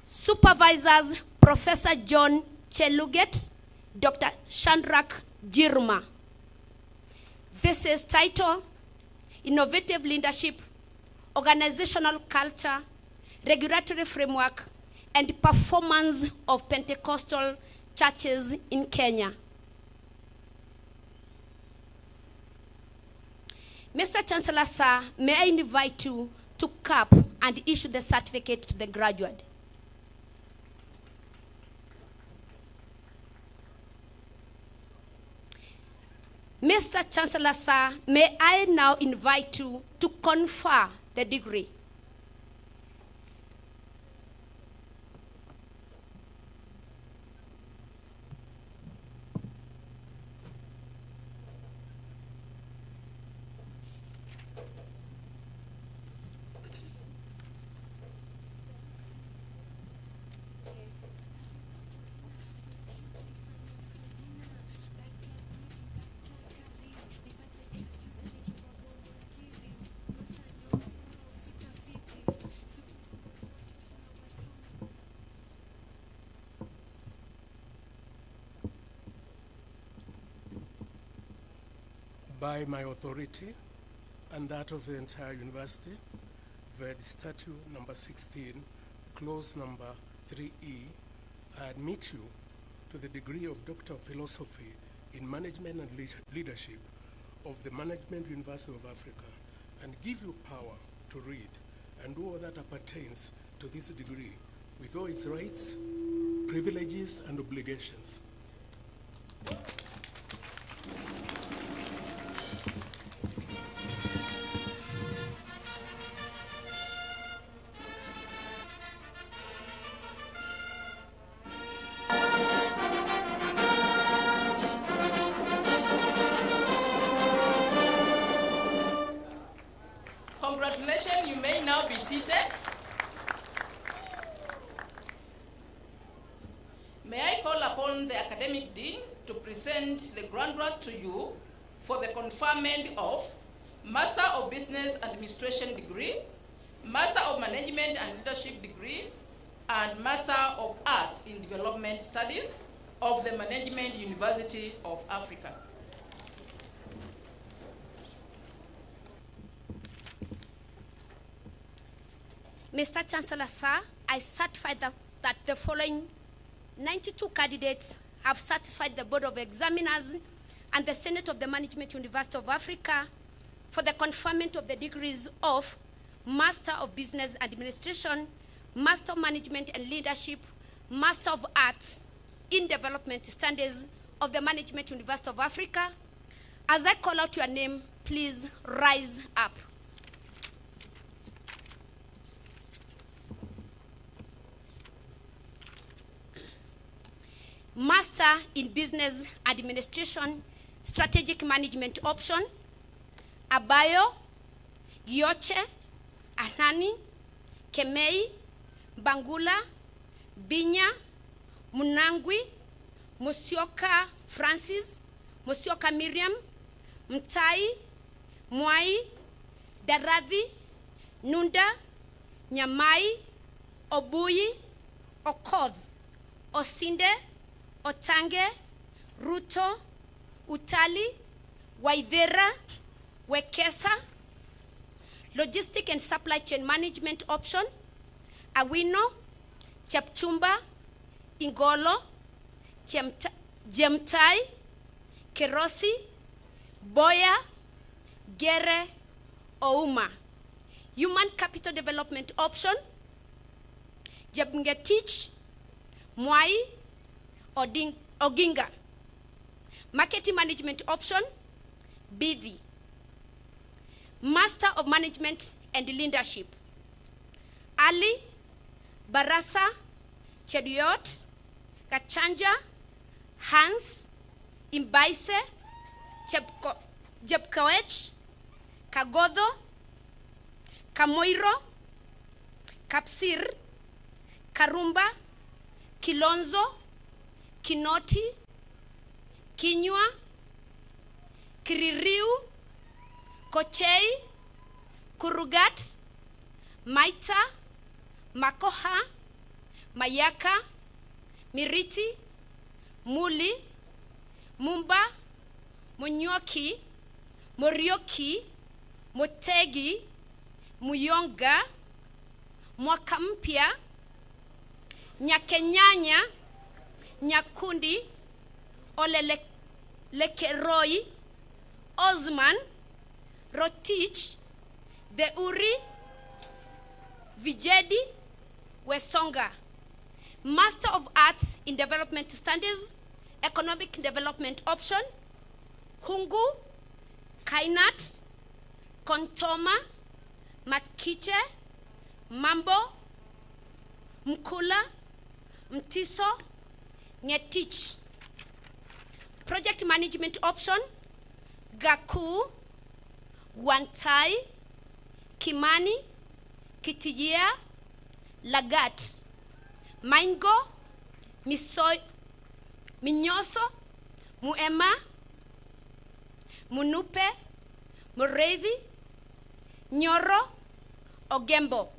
Supervisors, Professor John Cheluget, Dr. Shandrak Jirma. This is title, Innovative Leadership, Organizational Culture, Regulatory Framework, and Performance of Pentecostal Churches in Kenya. Mr. Chancellor, sir, may I invite you to cap and issue the certificate to the graduate. Mr. Chancellor, sir, may I now invite you to confer the degree. By my authority and that of the entire university, ved statute number 16, clause number 3E, I admit you to the degree of Doctor of Philosophy in Management and Leadership of the Management University of Africa, and give you power to read and do all that appertains to this degree with all its rights, privileges, and obligations. Congratulations, you may now be seated. May I call upon the Academic Dean to present the graduate to you for the conferment of Master of Business Administration degree, Master of Management and Leadership degree, and Master of Arts in Development Studies of the Management University of Africa. Mr. Chancellor, sir, I certify that the following 92 candidates have satisfied the Board of Examiners and the Senate of the Management University of Africa for the conferment of the degrees of Master of Business Administration, Master of Management and Leadership, Master of Arts in Development Studies of the Management University of Africa. As I call out your name, please rise up. Master in Business Administration, Strategic Management option, Abayo, Gioche, Anani, Kemei, Bangula, Binya, Munangwi, Musyoka Francis, Musyoka Miriam, Mtai, Mwai, Darathi, Nunda, Nyamai, Obuyi, Okoth, Osinde, Otange, Ruto, Utali, Waithera, Wekesa. Logistic and Supply Chain Management option, Awino, Chepchumba, Ingolo, Jemtai, Kerosi, Boya, Gere, Ouma. Human Capital Development option, Jebngetich, Mwai, Oginga. Marketing Management option, Bithi. Master of Management and Leadership, Ali Barasa Chediot Kachanja Hans Imbaise Jebkawech Kagodo Kamoiro Kapsir Karumba Kilonzo Kinoti Kinywa Kiririu Kochei Kurugat Maita Makoha Mayaka Miriti Muli Mumba Munyoki Morioki Motegi Muyonga Mwaka Mpya Nyakenyanya Nyakundi Lekeroi Osman Rotich Deuri Vijedi Wesonga. Master of Arts in Development Studies, Economic Development Option, Hungu, Kainat, Kontoma, Makiche, Mambo, Mkula, Mtiso, Ngetich. Project Management Option, Gaku, Wantai, Kimani, Kitijia, Lagat, Maingo, Minyoso, Muema, Munupe, Murevi, Nyoro, Ogembo.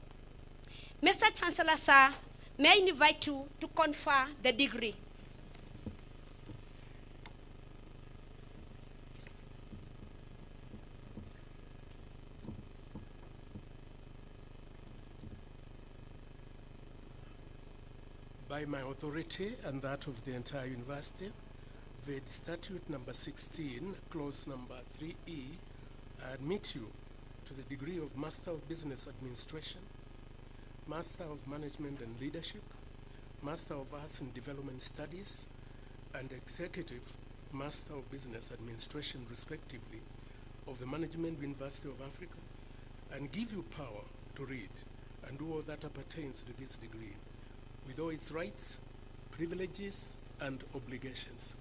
Mr. Chancellor, sir, may I invite you to confer the degree. By my authority and that of the entire university, with statute number 16, clause number 3E, I admit you to the degree of Master of Business Administration, Master of Management and Leadership, Master of Arts and Development Studies, and Executive Master of Business Administration, respectively, of the Management University of Africa, and give you power to read and do all that appertains to this degree, with all its rights, privileges, and obligations.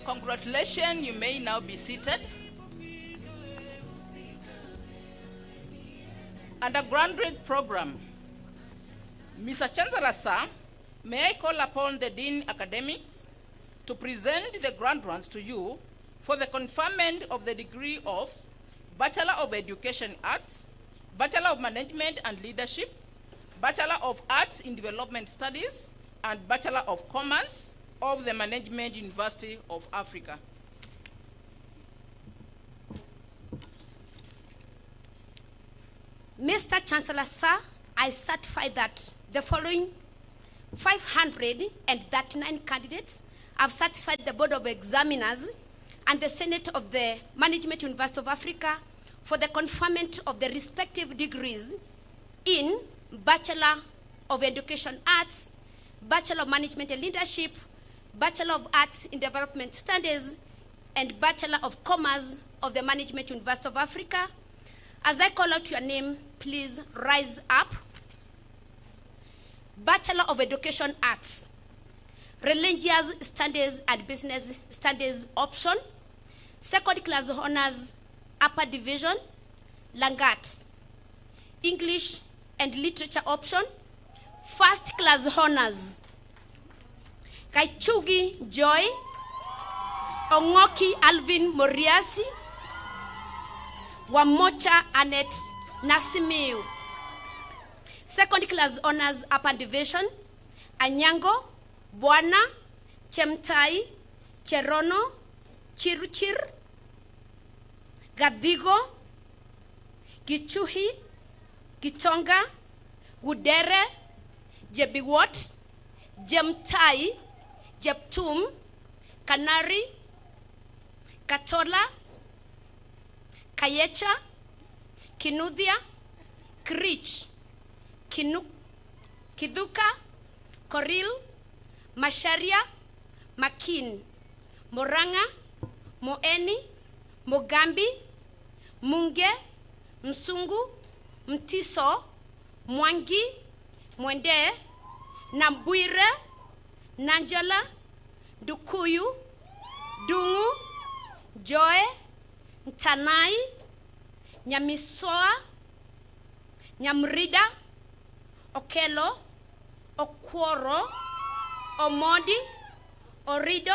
Congratulations, you may now be seated. Undergraduate program. Mr. Chancellor, sir, may I call upon the Dean Academics to present the graduates to you for the conferment of the degree of Bachelor of Education Arts, Bachelor of Management and Leadership, Bachelor of Arts in Development Studies, and Bachelor of Commerce of the Management University of Africa. Mr. Chancellor, sir, I certify that the following 539 candidates have satisfied the Board of Examiners and the Senate of the Management University of Africa for the conferment of the respective degrees in Bachelor of Education Arts, Bachelor of Management and Leadership, Bachelor of Arts in Development Studies, and Bachelor of Commerce of the Management University of Africa. As I call out your name, please rise up. Bachelor of Education Arts, Religious Studies and Business Studies option, second class honors, upper division, Langat. English and Literature option, first class honors, Kaichugi Joy, Ongoki Alvin Moriasi, Wamocha Annette Nasimiu. Second class honors, upper division, Anyango, Bwana, Chemtai, Cherono, Chiruchir, Gadigo, Gichuhi, Gitonga, Gudere, Jebiwot, Jemtai, Jeptum, Kanari, Katola, Kayecha, Kinuthia, Krich, Kiduka, Koril, Masharia, Makin, Moranga, Moeni, Mogambi, Munge, Msungu, Mtiso, Mwangi, Mwende, Nambwire, Nanjala, Dukuyu, Dungu, Joe, Ntanai, Nyamisoa, Nyamrida, Okelo, Okworo, Omodi, Orido,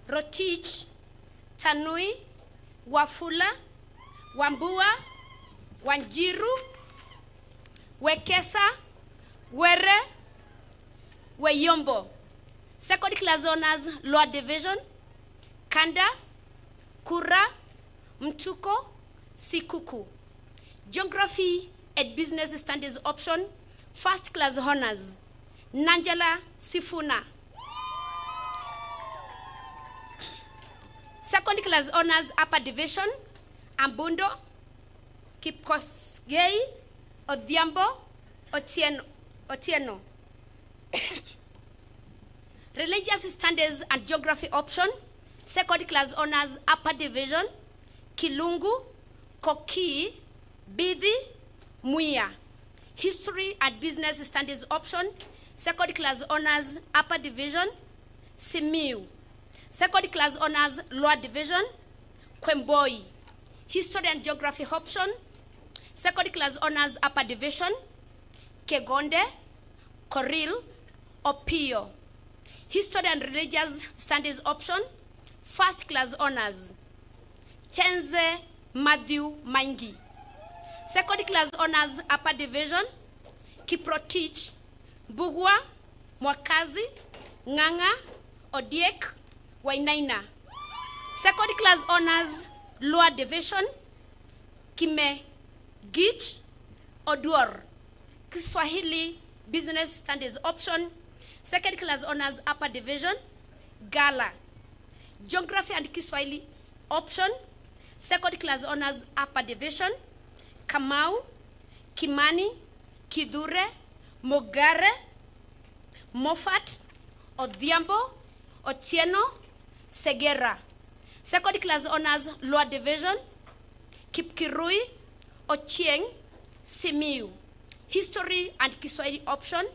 Rotich, Tanui, Wafula, Wambua, Wanjiru, Wekesa, Were, Weyombo. Second class honors, Lower Division, Kanda, Kura, Mtuko, Sikuku. Geography and Business Studies option, first class honors, Nanjala Sifuna. Second class honors, Upper Division, Ambundo, Kipkosgei, Odhiambo, Otieno. Religious Studies and Geography option, second class honors, Upper Division, Kilungu, Koki, Bidi, Muya. History and Business Studies option, second class honors, Upper Division, Simiu. Second class honors, Lower Division, Kwemboi. History and Geography option, second class honors, Upper Division, Kegonde, Koril, Opio. History and Religious Studies option, first class honors, Chenze Matthew Maingi. Second class honors, Upper Division, Kiprotich, Bugwa, Mwakazi, Nganga, Odiek, Wainaina. Second class honors, Lower Division, Kime, Gich, Oduor. Kiswahili Business Studies option, second class honors, Upper Division, Gala. Geography and Kiswahili option, second class honors, Upper Division, Kamau, Kimani, Kidure, Mogare, Moffat, Odhiambo, Otieno, Segera. Second class honors, Lower Division, Kipkirui, Ochieng, Simiu. History and Kiswahili option,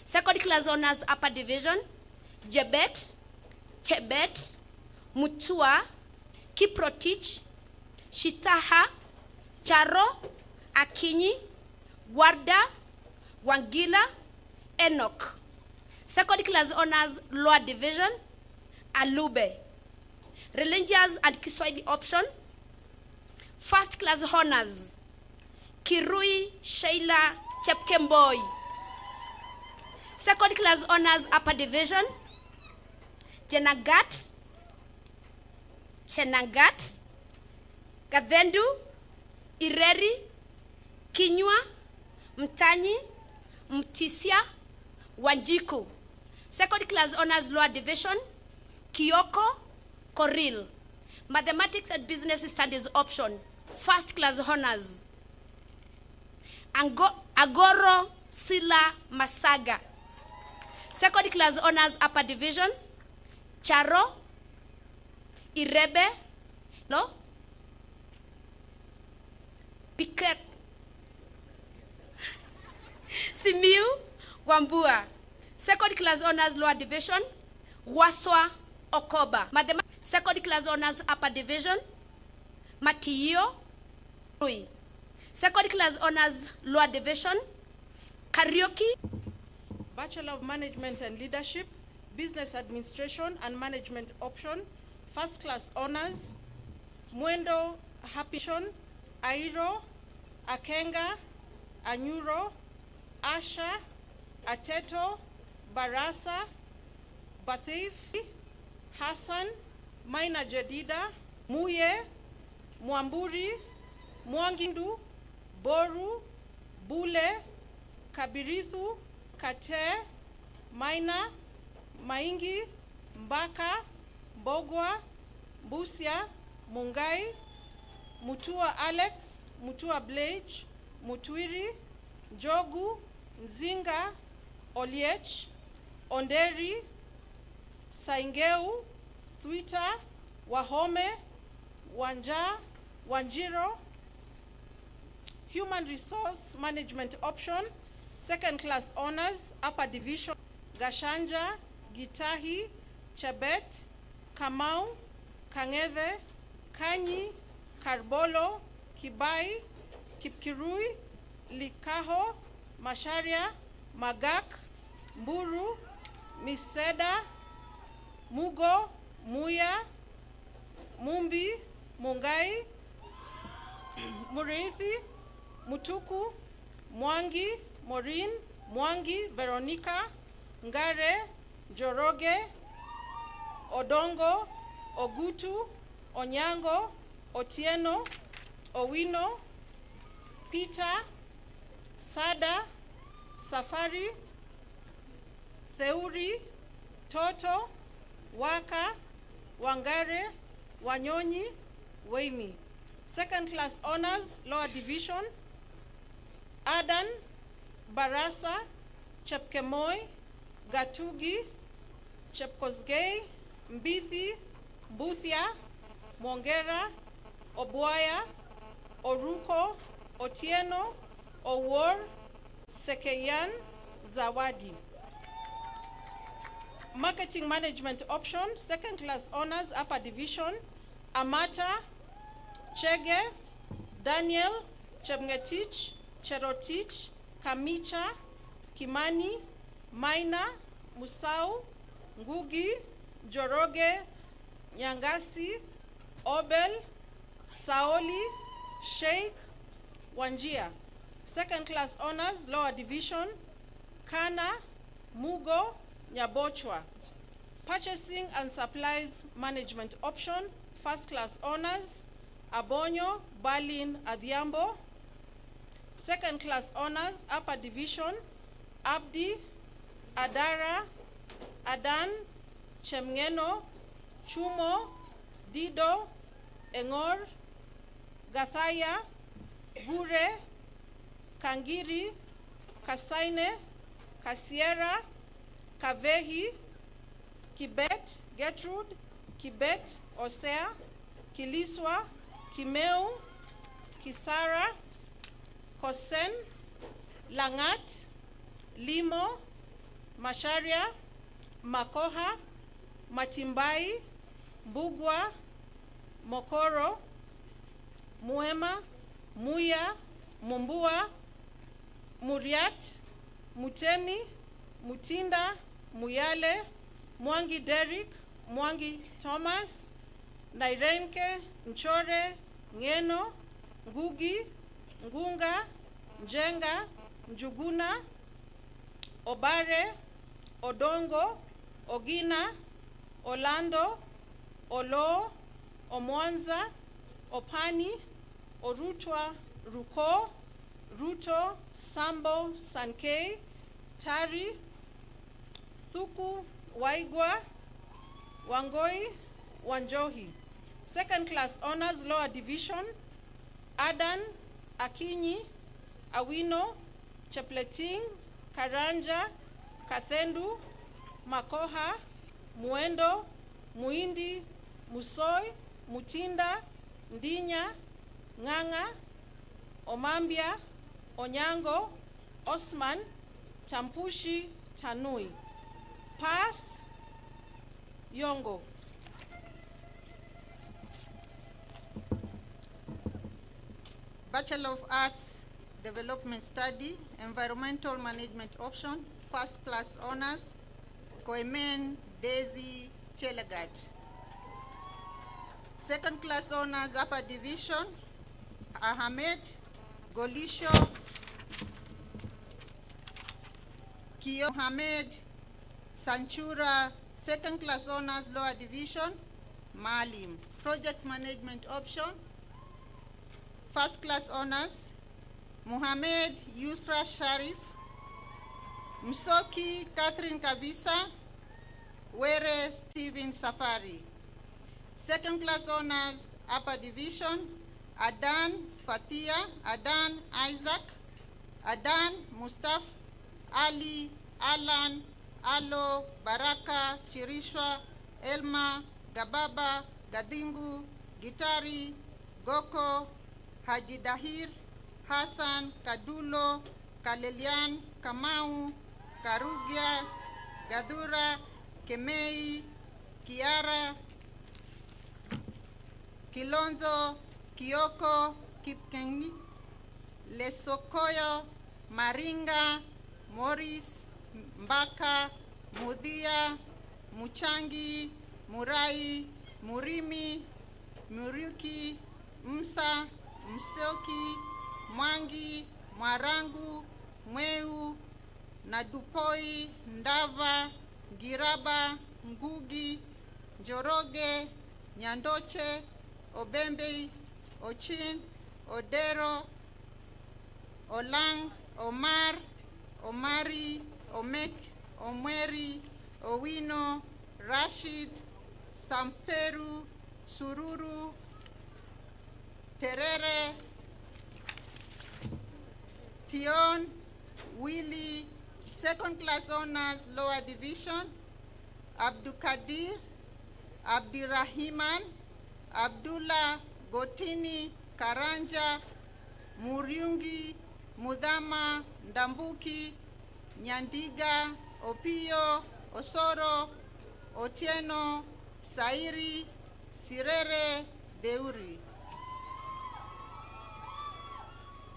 second class honors, Upper Division, Jebet, Chebet, Mutua, Kiprotich, Shitaha, Charo, Akinyi, Warda, Wangila, Enoch. Second class honors, Lower Division, Alube. Religious and Kiswahili option, first class honors, Kirui Sheila Chepkemboi. Second class honors, Upper Division, Chenangat, Gadhendu, Ireri, Kinywa, Mtanyi, Mtisia, Wanjiku. Second class honors, Lower Division, Kioko, Koril. Mathematics and Business Studies option, first class honors, Agoro Sila Masaga. Second class honors, Upper Division, Charo, Irebe, no? Piket, Simiu, Wambua. Second class honors, Lower Division, Waswa, Okoba. Second class honors, Upper Division, Matiyo, Rui. Second class honors, Lower Division, Karaoke. Bachelor of Management and Leadership, Business Administration and Management option, first class honors, Mwendo Hapishon, Airo, Akenga, Anyuro, Asha, Ateto, Barasa, Bathif, Hassan, Maina Jadida, Muye, Mwamburi, Mwangindu, Boru, Bule, Kabirithu, Kate, Maina, Maingi, Mbaka, Mbogwa, Busia, Mungai, Mutua Alex, Mutua Blage, Mutwiri, Jogu, Nzinga, Oliech, Onderi, Saingeu, Thwita, Wahome, Wanja, Wanjiro. Human Resource Management option, second class honors, upper division, Gashanja, Gitahi, Chebet, Kamau, Kangeve, Kanyi, Karbolo, Kibai, Kipkirui, Likaho, Masharia, Magak, Mburu, Miseda, Mugo, Muya, Mumbi, Mungai, Muriithi, Mutuku, Mwangi, Maureen, Mwangi, Veronica, Ngare, Joroge, Odongo, Ogutu, Onyango, Otieno, Owino, Peter, Sada, Safari, Theuri, Toto, Waka, Wangare, Wanyonyi, Waimi. Second class honors, lower division, Adan, Barasa, Chepkemoi, Gatugi, Chepkosgei, Mbithi, Mbuthia, Mongera, Obuaya, Oruko, Otieno, Owor, Sekeyan, Zawadi. Marketing management option, second class honors, upper division, Amata, Chege, Daniel, Chemngetich, Cherotich, Kamicha, Kimani, Maina, Musau, Ngugi, Joroge, Nyangasi, Obel, Saoli, Sheikh, Wanjia. Second class honors, lower division, Kana, Mugo, Nyabochwa. Purchasing and supplies management option, first class honors, Abonyo, Berlin, Adhiambo. Second class honors, upper division, Abdi, Adara, Adan, Chemngeno, Chumo, Dido, Engor, Gathaya, Gure, Kangiri, Kasaine, Kasiera, Kavehi, Kibet, Gertrude, Kibet, Osea, Kiliswa, Kimeu, Kisara, Kosen, Langat, Limo, Masharia, Makoha, Matimbai, Mbugwa, Mokoro, Muema, Muya, Mumbua, Muriat, Mutemi, Mutinda, Muyale, Mwangi Derek, Mwangi Thomas, Nairenke, Nchore, Ngeno, Ngugi, Ngunga, Njenga, Njuguna, Obare, Odongo, Ogina, Orlando, Olo, Omwanza, Opani, Orutwa, Ruko, Ruto, Sambo, Sankei, Tari, Thuku, Waigwa, Wangoi, Wanjohi. Second class honors, lower division, Adan, Akinyi, Awino, Chepleting, Karanja, Kathendu, Makoha, Muendo, Muindi, Musoi, Mutinda, Ndinya, Nganga, Omambia, Onyango, Osman, Tampushi, Tanui. Pass, Yongo. Bachelor of Arts, Development Study, Environmental Management option, first class honors, Koemen Daisy Chelagat. Second class honors, upper division, Ahmed Golisho, Kio Mohamed Sanchura. Second class honors, lower division, Malim. Project management option, first class honors, Muhammad Yusra Sharif, Msoki Catherine Kabisa, Were Stephen Safari. Second class honors, upper division, Adan Fatia, Adan Isaac, Adan Mustafa, Ali, Alan, Alo, Baraka, Chirishwa, Elma, Gababa, Gadingu, Gitari, Goko, Haji Dahir, Hassan, Kadulo, Kalelian, Kamau, Karugia, Gadura, Kemei, Kiara, Kilonzo, Kioko, Kipkengi, Lesokoyo, Maringa, Morris, Mbaka, Mudia, Muchangi, Murai, Murimi, Muruki, Msa, Msoki, Mwangi, Mwarangu, Mweu, Nadupoi, Ndava, Giraba, Ngugi, Njoroge, Nyandoche, Obembe, Ochin, Odero, Olang, Omar, Omari, Omek, Omweri, Owino, Rashid, Samperu, Sururu, Terere, Tion, Willie, second class honors, lower division, Abdukadir, Abdirahiman, Abdullah, Gotini, Karanja, Muriungi, Mudama, Ndambuki, Nyandiga, Opio, Osoro, Otieno, Sairi, Sirere, Deuri.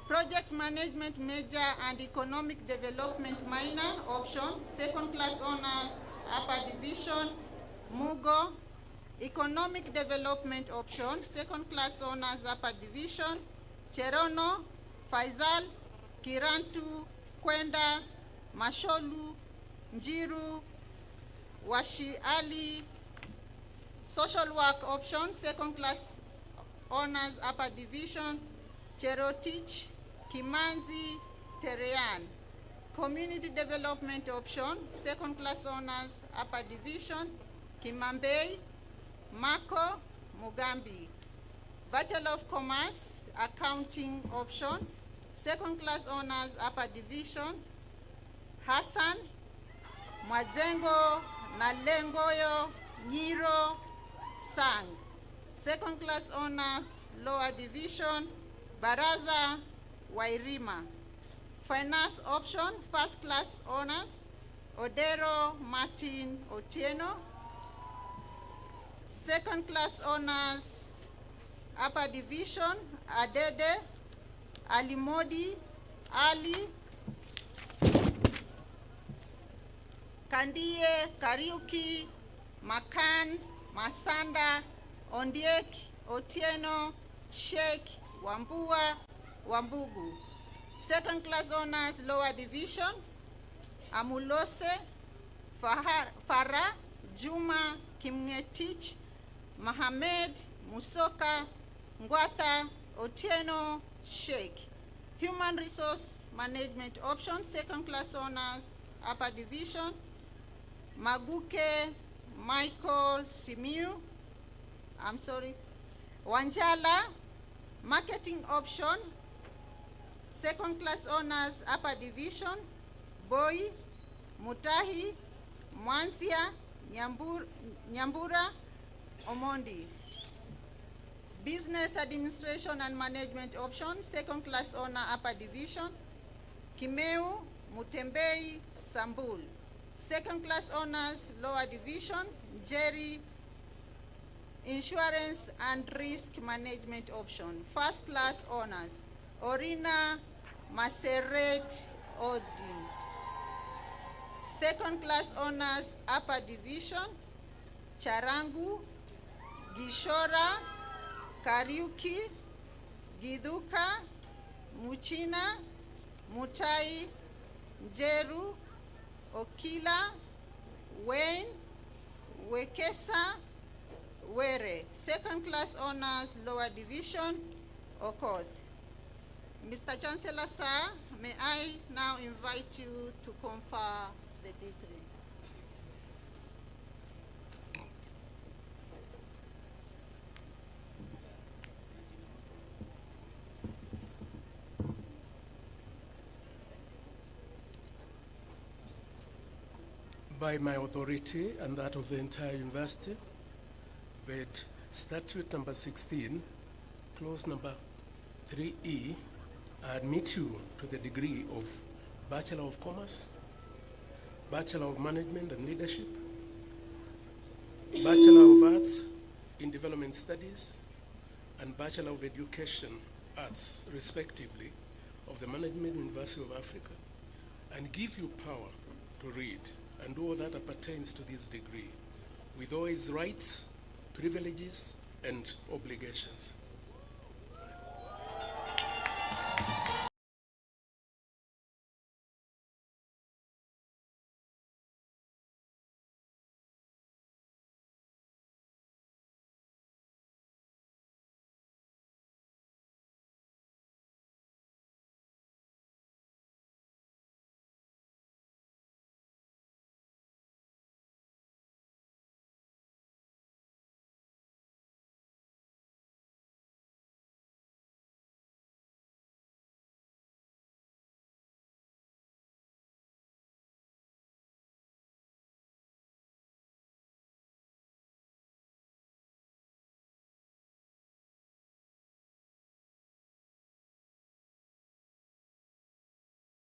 Project Management Major and Economic Development Minor option, second class honors, upper division, Mugo. Economic Development option, second class honors, upper division, Cherono, Faisal, Kirantu, Kwenda, Masholu, Njiru, Washi Ali. Social Work option, second class honors, upper division, Cherotich, Kimanzi, Terean. Community Development option, second class honors, upper division, Kimambei, Mako, Mugambi. Bachelor of Commerce, Accounting option, second class honors, upper division, Hassan, Mwazengo, Nalengoyo, Nyiro, Sang. Second class honors, lower division, Baraza, Wairima. Finance option, first class honors, Odero Martin Otieno. Second class honors, upper division, Adede, Alimodi, Ali, Kandie, Kariuki, Makan, Masanda, Ondiek, Otieno, Sheikh, Wambua, Wambugu. Second class honors, lower division, Amulose, Farah, Juma, Kimngetich, Mohamed, Musoka, Ngwata, Otieno, Sheikh. Human Resource Management option, second class honors, upper division, Maguke, Michael Simiu, Wanjala. Marketing option, second class honors, upper division, Boy, Mutahi, Mwanzia, Nyambura, Omondi. Business Administration and Management option, second class honor, upper division, Kimeu, Mutembei, Sambul. Second class honors, lower division, Jerry. Insurance and Risk Management option, first class honors, Orina Maseret Odin. Second class honors, upper division, Charangu, Gishora, Kariuki, Giduka, Muchina, Mutai, Njeru, Okila, Wayne, Wekesa, Were. Second class honors, lower division, Okoth. Mr. Chancellor, sir, May I now invite you to confer the degree. By my authority and that of the entire university, with statute number 16, clause number 3E, I admit you to the degree of Bachelor of Commerce, Bachelor of Management and Leadership, Bachelor of Arts in Development Studies, and Bachelor of Education Arts, respectively, of the Management University of Africa, and give you power to read and all that appertains to this degree, with all its rights, privileges, and obligations.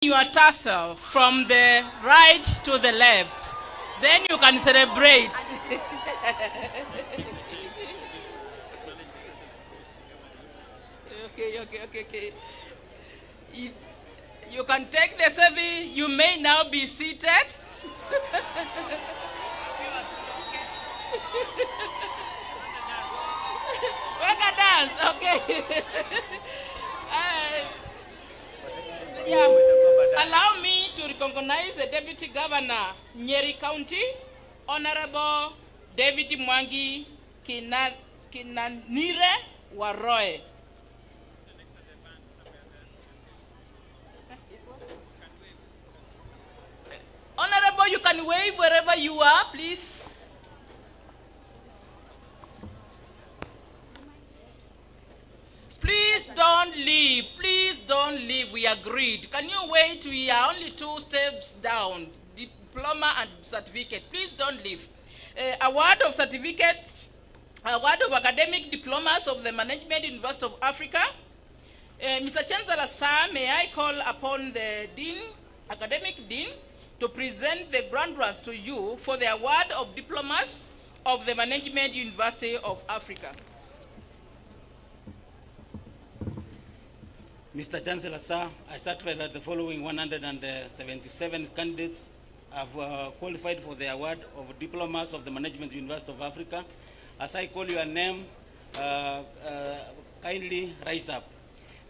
Your tassel from the right to the left. Then you can celebrate. Okay. You can take the selfie. You may now be seated. Work a dance, okay. Allow me to recognize the Deputy Governor, Nyeri County, Honorable David Mwangi Kinanire Waroe. Honorable, you can wave wherever you are, please. Please don't leave. Please don't leave. We agreed. Can you wait? We are only 2 steps down. Diploma and certificate. Please don't leave. Award of certificates, award of academic diplomas of the Management University of Africa. Mr. Chancellor, sir, may I call upon the Dean, Academic Dean, to present the graduates to you for the award of diplomas of the Management University of Africa. Mr. Chancellor, sir, I certify that the following 177 candidates have qualified for the award of diplomas of the Management University of Africa. As I call your name, kindly rise up.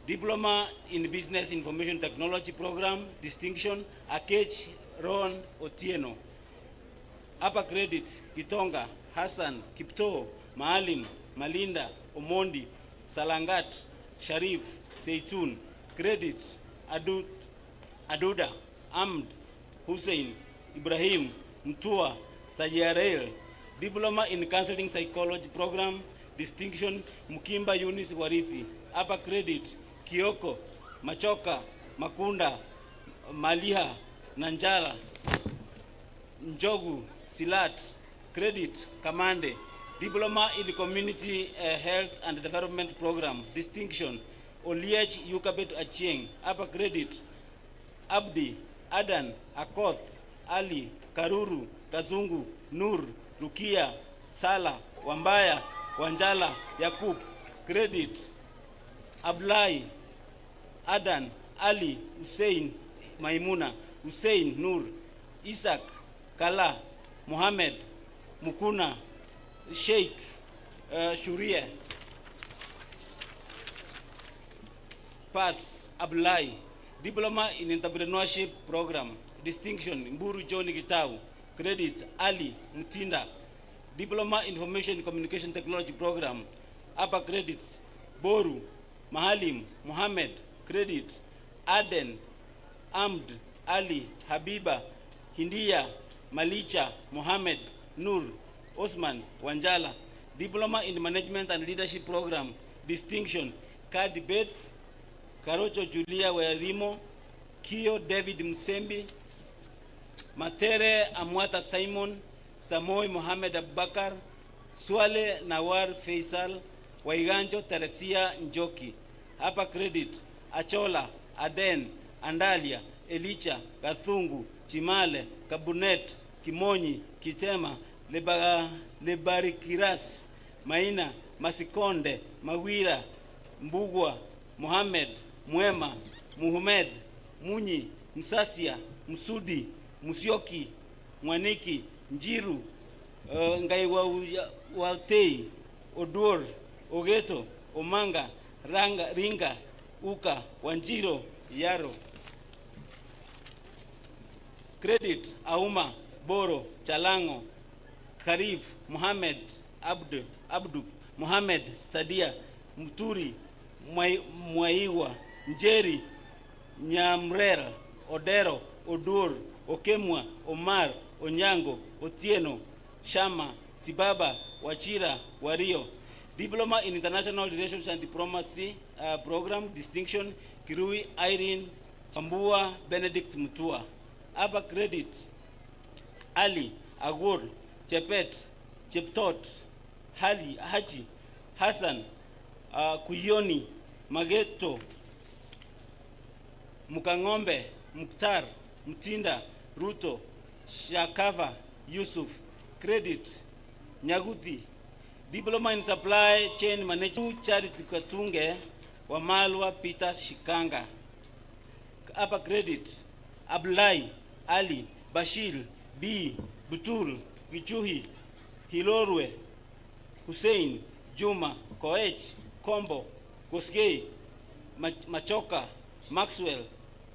Diploma in Business Information Technology Program, Distinction, Akech Ron Otieno. Upper credit, Gitonga, Hassan, Kipto, Maalim, Malinda, Omondi, Salangat, Sharif, Seitun. Credits, Aduda, Amd, Hussein, Ibrahim, Mtua, Sajiarel. Diploma in Counseling Psychology Program, Distinction, Mukimba Yunis Warithi. Upper credit, Kioko, Machoka, Makunda, Maliha, Nanjala, Njogu, Silat. Credit, Kamande. Diploma in Community Health and Development Program, Distinction, Oliech Yukabet Achieng. Upper credit, Abdi, Adan, Akoth, Ali, Karuru, Kazungu, Nur, Rukia, Sala, Wambaya, Wanjala, Yakub. Credit, Ablai, Adan, Ali, Hussein, Maimuna, Hussein, Nur, Isaac, Kala, Muhammad, Mukuna, Sheikh, Shuria. Pass, Ablai. Diploma in Entrepreneurship Program, Distinction, Mburu John Gitau. Credit, Ali, Mutinda. Diploma Information Communication Technology Program. Upper credits, Boru, Mahalim, Muhammad. Credit, Aden, Amd, Ali, Habiba, Hindia, Malicha, Mohammed, Nur, Osman, Wanjala. Diploma in Management and Leadership Program, Distinction, Kadi Beth, Karocho Julia Werimo, Kio David Musembi, Matere Amwata Simon, Samoy Mohamed Abubakar, Swale Nawar Faisal, Waiganjo Teresia Njoki. Hapa credit, Achola, Aden, Andalia, Elicha, Gathungu, Chimale, Kabunet, Kimonyi, Kitema, Lebarikiras, Maina, Masikonde, Mawira, Mbugwa, Mohamed, Mwema, Muhammad, Munyi, Msasia, Msudi, Musyoki, Mwaniki, Njiru, Ngaiwa Waltei, Odur, Ogeto, Omanga, Ringa, Uka, Wanjiro, Yaro. Credit, Auma, Boro, Chalango, Karif, Mohamed, Abdu, Mohamed, Sadia, Muturi, Mwaiwa, Njeri, Nyamrera, Odero, Odur, Okemwa, Omar, Onyango, Otieno, Shama, Tibaba, Wachira, Wario. Diploma in International Relations and Diplomacy Program, Distinction, Kirui, Irene, Ambua, Benedict Mutua. Upper credit, Ali, Agur, Chepet, Cheptot, Haji, Hassan, Kuyoni, Mageto, Mukangombe, Mukhtar, Mutinda, Ruto, Shakava, Yusuf. Credit, Nyaguthi. Diploma in Supply Chain Management, Charity Katunge, Wamalwa Peter Shikanga. Upper credit, Ablai, Ali, Bashir, B, Butul, Gichuhi, Hilorwe, Hussein, Juma, Koech, Kombo, Kosgei, Machoka, Maxwell,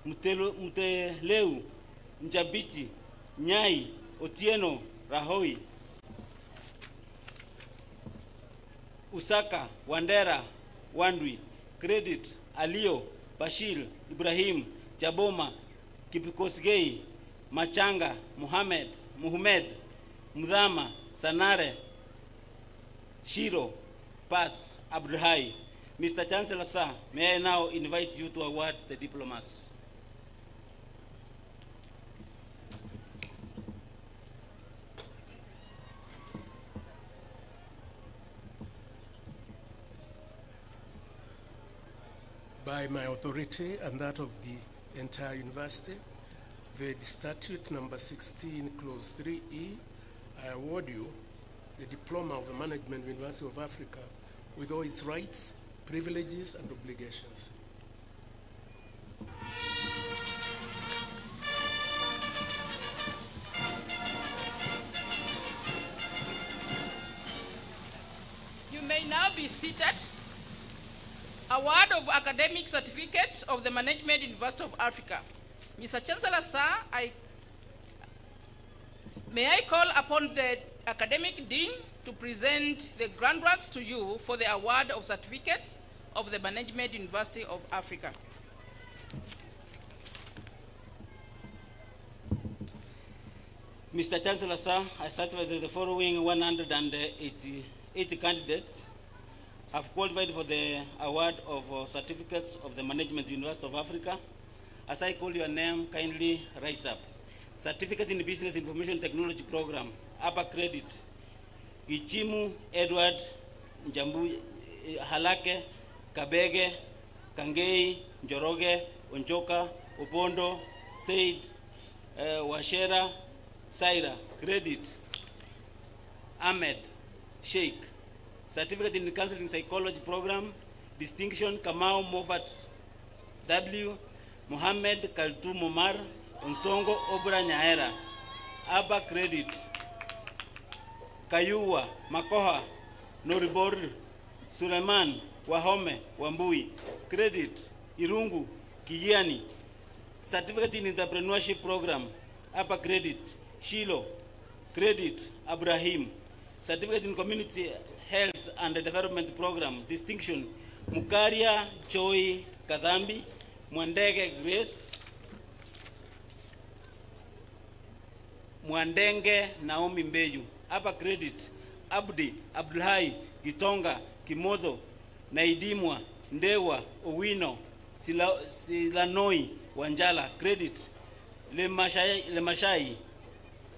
Muteleu, Njabiti, Nyai, Otieno, Rahoi, Usaka, Wandera, Wandwi. Credit, Alio, Bashir, Ibrahim, Jaboma, Kipikosgei, Machanga, Muhammad, Mudhama, Sanare, Shiro, Pass, Abduhai. Mr. Chancellor, sir, may I now invite you to award the diplomas. By my authority and that of the entire university, the statute number 16, clause 3E, I award you the Diploma of the Management University of Africa with all its rights, privileges, and obligations. You may now be seated. Award of Academic Certificate of the Management University of Africa. Mr. Chancellor, sir, may I call upon the Academic Dean to present the graduates to you for the award of certificates of the Management University of Africa. Mr. Chancellor, sir, I certify that the following 180 candidates have qualified for the award of certificates of the Management University of Africa. As I call your name, kindly rise up. Certificate in Business Information Technology Program, upper credit, Ichimu Edward, Njambu Halake, Kabege, Kangei, Njoroge, Onchoka, Opondo, Said, Washera, Saira. Credit, Ahmed, Sheikh. Certificate in Counseling Psychology Program, Distinction, Kamau Mofat W, Mohammed Kaltum Omar, Onsongo Obra Nyaera. Aba Credit, Kayuwa, Makoha, Noribor, Suleiman, Wahome, Wambui. Credit, Irungu, Kijiani. Certificate in Entrepreneurship Program, Upper Credit, Shilo. Credit, Abrahim. Certificate in Community Health and Development Program, Distinction, Mukaria Joy Kadhambi, Mwandege Grace. Mwandenge Naomi Mbeyu. Hapa credit Abdi Abdulhai Gitonga Kimodho Naidimwa Ndewa Owino Silanoi Wanjala. Credit Lemashai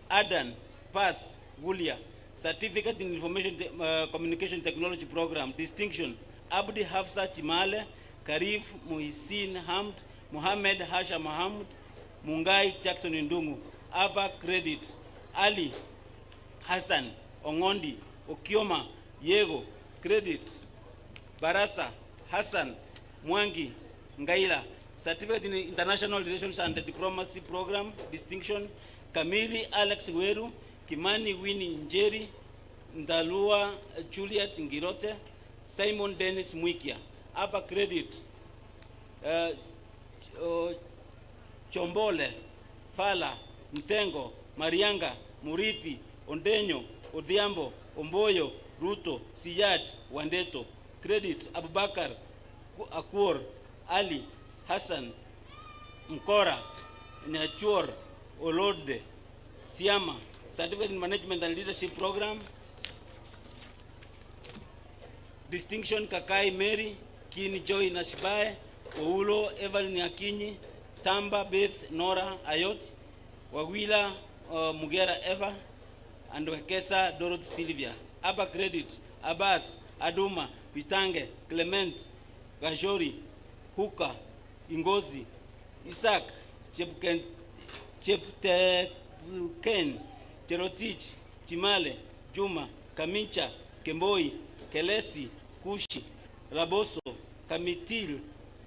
Adan Pass Gulia. Certificate in Information Communication Technology Program. Distinction Abdi Hafsa Chimale Karif Muhisin Hamd Muhammad Hasha Mahamud Mungai Jackson Ndungu. Hapa credit Ali Hassan Ongondi Okioma Yego. Credit Barasa Hassan Mwangi Ngaila. Certificate in International Relations and Diplomacy Program. Distinction Kamili Alex Weru Kimani Winnie Njeri Ndalua Juliet Ngirote Simon Dennis Mwikia. Hapa credit Chombole Fala Mtengo Marianga Murithi Ondenyo Odhiambo Omboyo Ruto Siyad Wandeto. Credit Abubakar Akur Ali Hassan Mkora Nyachor Olode Siama. Certificate in Management and Leadership Program. Distinction Kakai Mary Kini Joy Nashibae Oulo Evelyn Akinyi Tamba Beth Nora Ayot Wawila Mugera Eva and Wekesa Dorothy Sylvia. Aba credit Abbas Aduma Pitange Clement Gajori Huka Ingozi Isaac Chepteken Cherotich Chimale Juma Kamincha Kemboi Kelesi Kushi Raboso Kamitil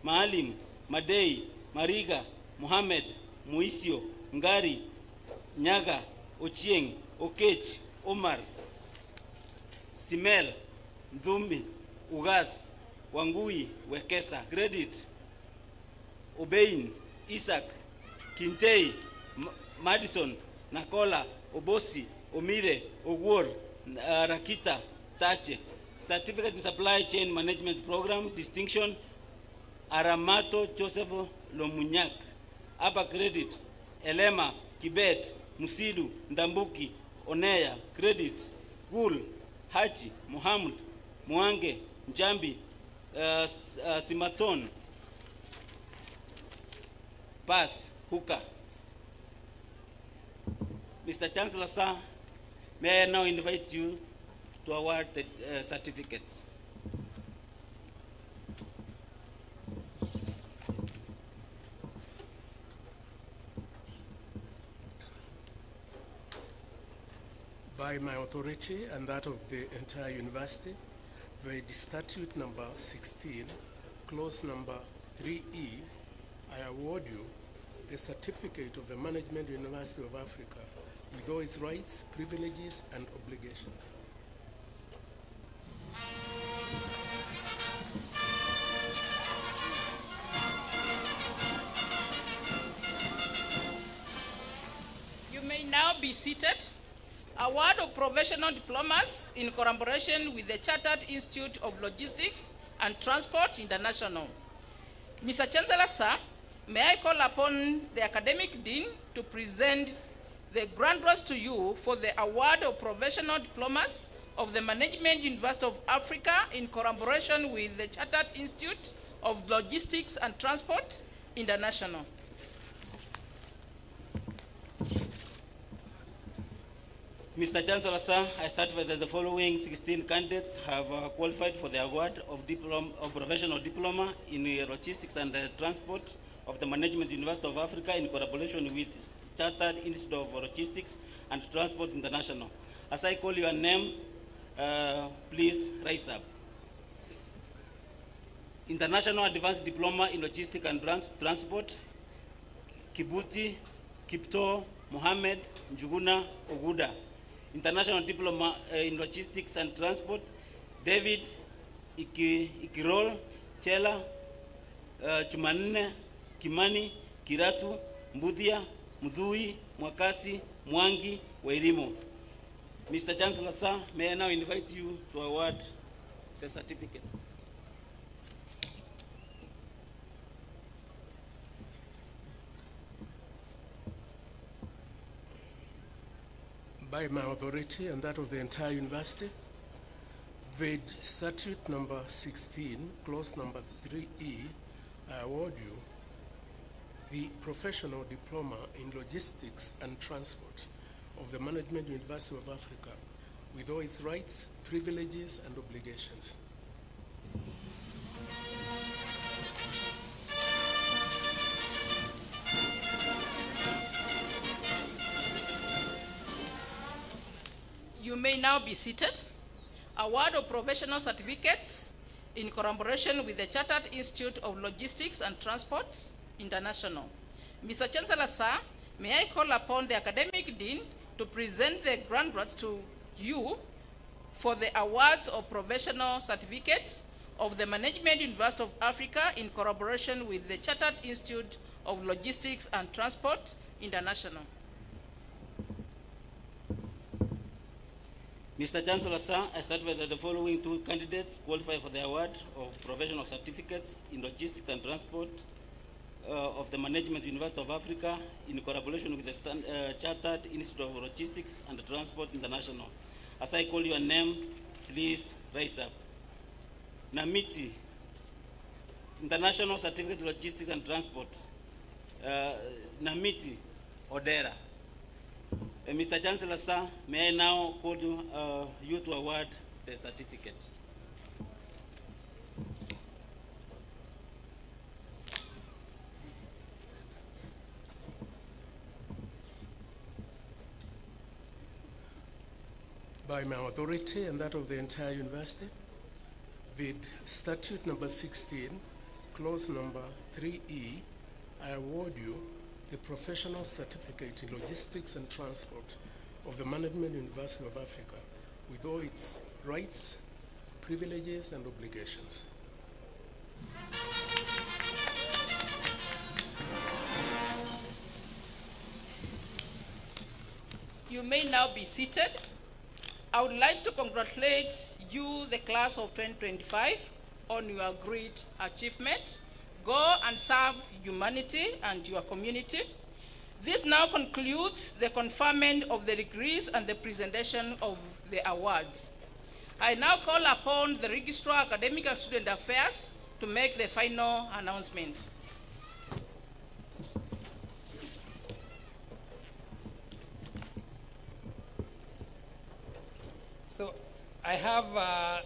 Maalim Madei Mariga Muhammad Muisio Ngari Nyaga Ochieng Okech Omar Simel Ndhumbi Ugas Wangui Wekesa. Credit Obein Isaac Kintei Madison Nakola Obosi Omire Ogwor Rakita Tache. Certificate in Supply Chain Management Program. Distinction Aramato Joseph Lomunyak. Hapa credit Elema Kibet Musidu Ndambuki Oneya. Credit Gul Haji Muhammad Mwange Njambi Simaton Pass Huka. Mr. Chancellor, sir, may I now invite you to award the certificates. By my authority and that of the entire university, by the statute number 16, clause number 3E, I award you the certificate of the Management University of Africa with all its rights, privileges, and obligations. You may now be seated. Award of Professional Diplomas in collaboration with the Chartered Institute of Logistics and Transport International. Mr. Chancellor, sir, may I call upon the Academic Dean to present the graduates to you for the Award of Professional Diplomas of the Management University of Africa in collaboration with the Chartered Institute of Logistics and Transport International. Mr. Chancellor, sir, I certify that the following 16 candidates have qualified for the award of Professional Diploma in Logistics and Transport of the Management University of Africa in collaboration with Chartered Institute of Logistics and Transport International. As I call your name, please rise up. International Advanced Diploma in Logistics and Transport, Kibuti Kipto Mohammed Njuguna Oguda. International Diploma in Logistics and Transport, David Ikirol Chela Chumanne Kimani Kiratu Mbudhia Mudhui Mwakasi Mwangi Wairimo. Mr. Chancellor, sir, may I now invite you to award the certificates. By my authority and that of the entire university, with statute number 16, clause number 3E, I award you the professional diploma in logistics and transport of the Management University of Africa, with all its rights, privileges, and obligations. You may now be seated. Award of professional certificates in collaboration with the Chartered Institute of Logistics and Transport International. Mr. Chancellor, sir, may I call upon the Academic Dean to present the graduates to you for the awards of professional certificates of the Management University of Africa in collaboration with the Chartered Institute of Logistics and Transport International. Mr. Chancellor, sir, I certify that the following two candidates qualify for the award of professional certificates in logistics and transport of the Management University of Africa in collaboration with the Chartered Institute of Logistics and Transport International. As I call your name, please rise up. Namiti, International Certificate of Logistics and Transport. Namiti Odera. Mr. Chancellor, sir, may I now call you to award the certificate. By my authority and that of the entire university, with statute number 16, clause number 3E, I award you the professional certificate in logistics and transport of the Management University of Africa, with all its rights, privileges, and obligations. You may now be seated. I would like to congratulate you, the class of 2025, on your great achievement. Go and serve humanity and your community. This now concludes the conferment of the degrees and the presentation of the awards. I now call upon the Registrar of Academic and Student Affairs to make the final announcement. So I have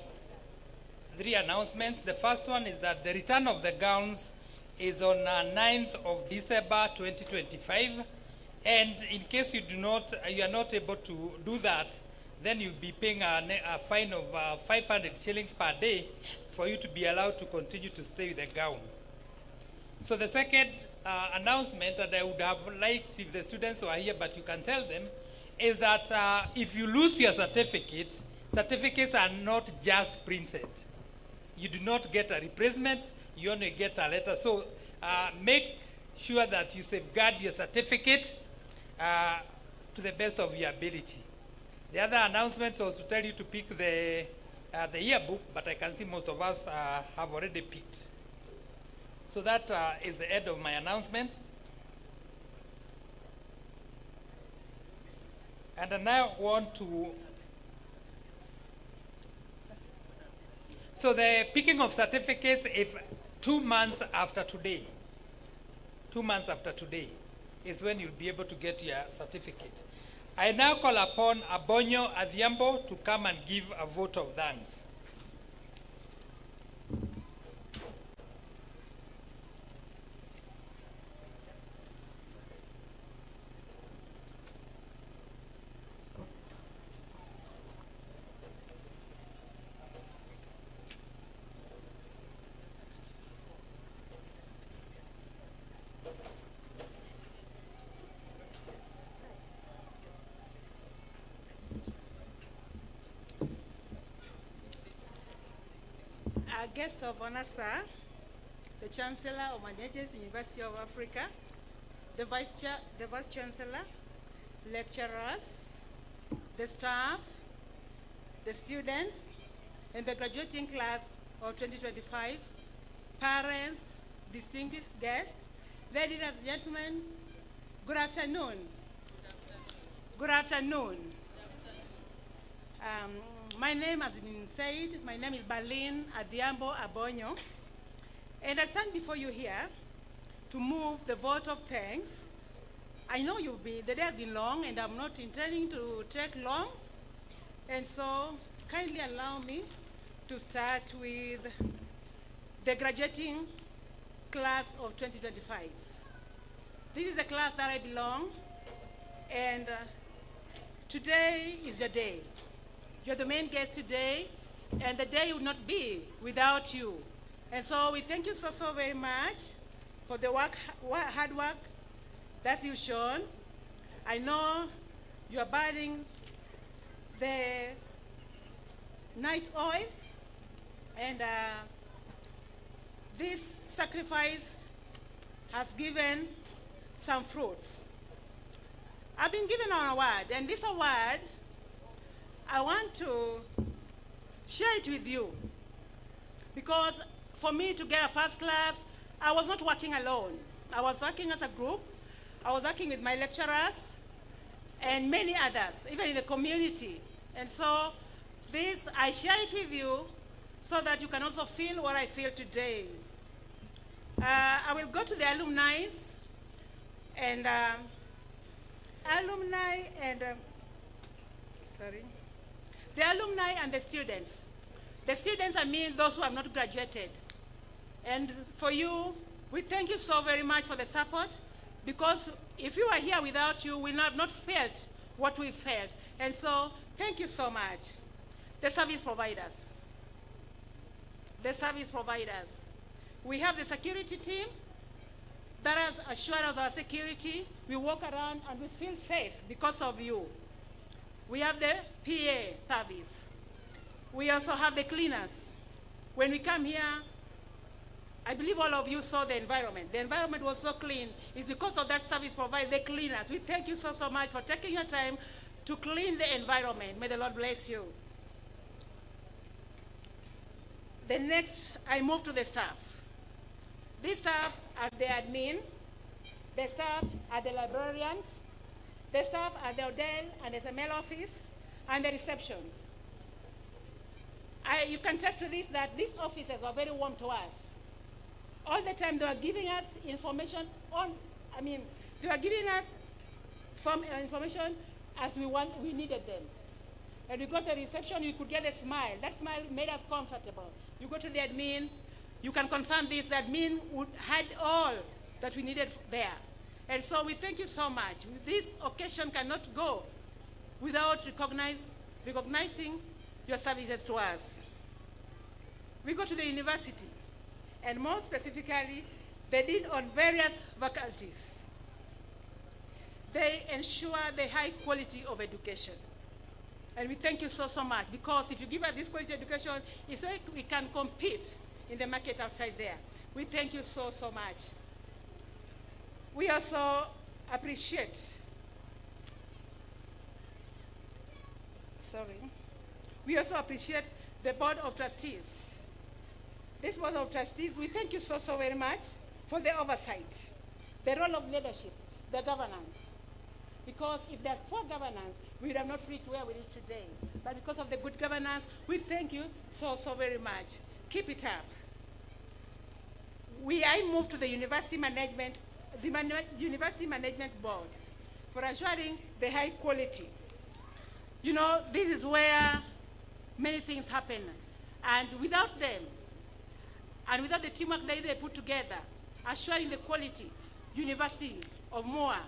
three announcements. The first one is that the return of the gowns is on 9th of December 2025. And in case you are not able to do that, then you'll be paying a fine of 500 shillings per day for you to be allowed to continue to stay with the gown. So the second announcement that I would have liked if the students were here, but you can tell them, is that if you lose your certificates are not just printed. You do not get a replacement, you only get a letter. So make sure that you safeguard your certificate to the best of your ability. The other announcement was to tell you to pick the yearbook, but I can see most of us have already picked. So that is the end of my announcement. And I now want to... So the picking of certificates, if 2 months after today, 2 months after today is when you'll be able to get your certificate. I now call upon Abonyo Adhiambo to come and give a vote of thanks. Our guest of honor, sir, the Chancellor of Management University of Africa, the Vice Chancellor, lecturers, the staff, the students, and the graduating class of 2025, parents, distinguished guests, ladies and gentlemen, good afternoon. Good afternoon. My name has been said. My name is Balin Adhiambo Abonyo. And I stand before you here to move the vote of thanks. I know the day has been long, and I'm not intending to take long. And so kindly allow me to start with the graduating class of 2025. This is the class that I belong, and today is your day. You're the main guest today, and the day would not be without you. And so we thank you so very much for the hard work that you've shown. I know you are burning the night oil, and this sacrifice has given some fruits. I've been given an award, and this award, I want to share it with you, because for me to get a first class, I was not working alone. I was working as a group. I was working with my lecturers and many others, even in the community. And so this, I share it with you so that you can also feel what I feel today. I will go to the alumni and the alumni and the students. The students, I mean those who have not graduated. And for you, we thank you so very much for the support, because if you are here without you, we would have not felt what we felt. And so thank you so much. The service providers. The service providers. We have the security team that has assured us our security. We walk around and we feel safe because of you. We have the PA service. We also have the cleaners. When we come here, I believe all of you saw the environment. The environment was so clean. It's because of that service provided, the cleaners. We thank you so much for taking your time to clean the environment. May the Lord bless you. The next, I move to the staff. These staff are the admin, the staff are the librarians, the staff are the Odell and SML office, and the reception. You can test to this that these officers are very warm to us. All the time they are giving us information they are giving us some information as we needed them. And we got the reception, you could get a smile. That smile made us comfortable. You go to the admin, you can confirm this, the admin had all that we needed there. And so we thank you so much. This occasion cannot go without recognizing your services to us. We go to the university, and more specifically, they did on various faculties. They ensure the high quality of education. And we thank you so much, because if you give us this quality education, it's so we can compete in the market outside there. We thank you so much. We also appreciate, we also appreciate the Board of Trustees. This Board of Trustees, we thank you so very much for the oversight, the role of leadership, the governance. Because if there's poor governance, we would have not reached where we reach today. But because of the good governance, we thank you so very much. Keep it up. I move to the University Management Board for ensuring the high quality. You know, this is where many things happen. And without them, and without the teamwork that they put together, assuring the quality, University of Mua,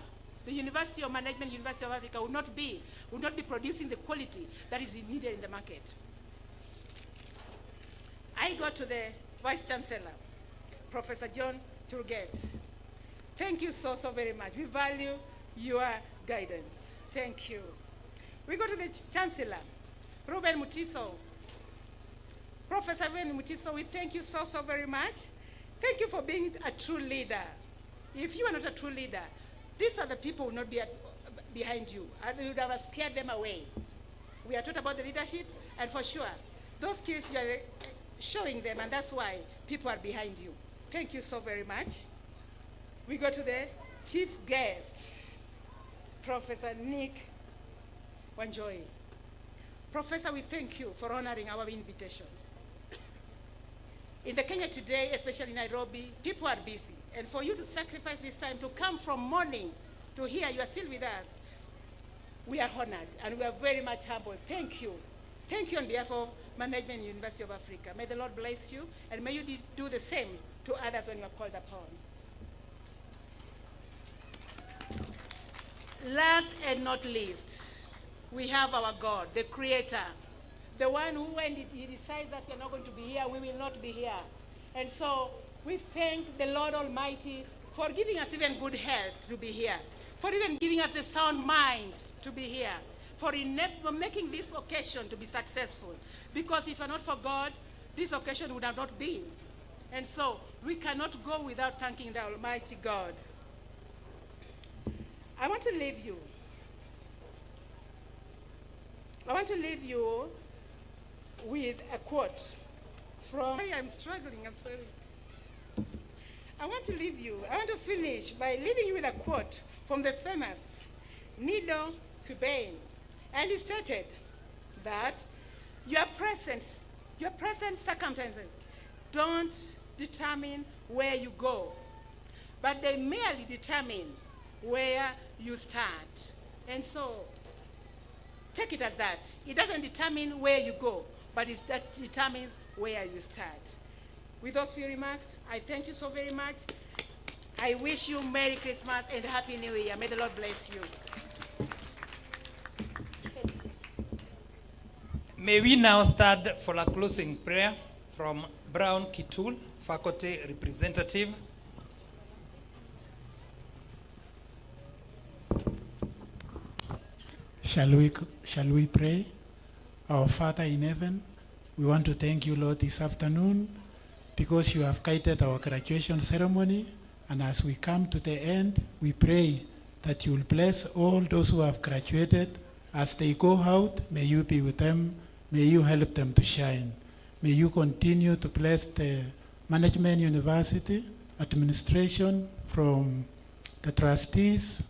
the University of Management, University of Africa would not be producing the quality that is needed in the market. I go to the Vice Chancellor, Professor John Turget. Thank you so very much. We value your guidance. Thank you. We go to the Chancellor, Ruben Mutiso. Professor Ruben Mutiso, we thank you so very much. Thank you for being a true leader. If you are not a true leader, these are the people who will not be behind you. And you would have scared them away. We are taught about the leadership, and for sure, those skills you are showing them, and that's why people are behind you. Thank you so very much. We go to the chief guest, Professor Nick Wanjoy. Professor, we thank you for honoring our invitation. In the Kenya today, especially Nairobi, people are busy. And for you to sacrifice this time to come from morning to here, you are still with us. We are honored and we are very much humbled. Thank you. Thank you on behalf of Management University of Africa. May the Lord bless you and may you do the same to others when you are called upon. Last and not least, we have our God, the Creator, the one who, when he decides that we are not going to be here, we will not be here. And so we thank the Lord Almighty for giving us even good health to be here, for even giving us the sound mind to be here, for making this occasion to be successful. Because if it were not for God, this occasion would have not been. And so we cannot go without thanking the Almighty God. I want to leave you with a quote from, I'm struggling, I'm sorry. I want to finish by leaving you with a quote from the famous Nido Qubein. And he stated that your present circumstances don't determine where you go, but they merely determine where you start. And so take it as that. It doesn't determine where you go, but that determines where you start. With those few remarks, I thank you so very much. I wish you Merry Christmas and Happy New Year. May the Lord bless you. May we now start for a closing prayer from Brown Kitul, faculty representative. Shall we pray? Our Father in heaven, we want to thank you, Lord, this afternoon because you have guided our graduation ceremony. And as we come to the end, we pray that you will bless all those who have graduated. As they go out, may you be with them. May you help them to shine. May you continue to bless the Management University administration, from the trustees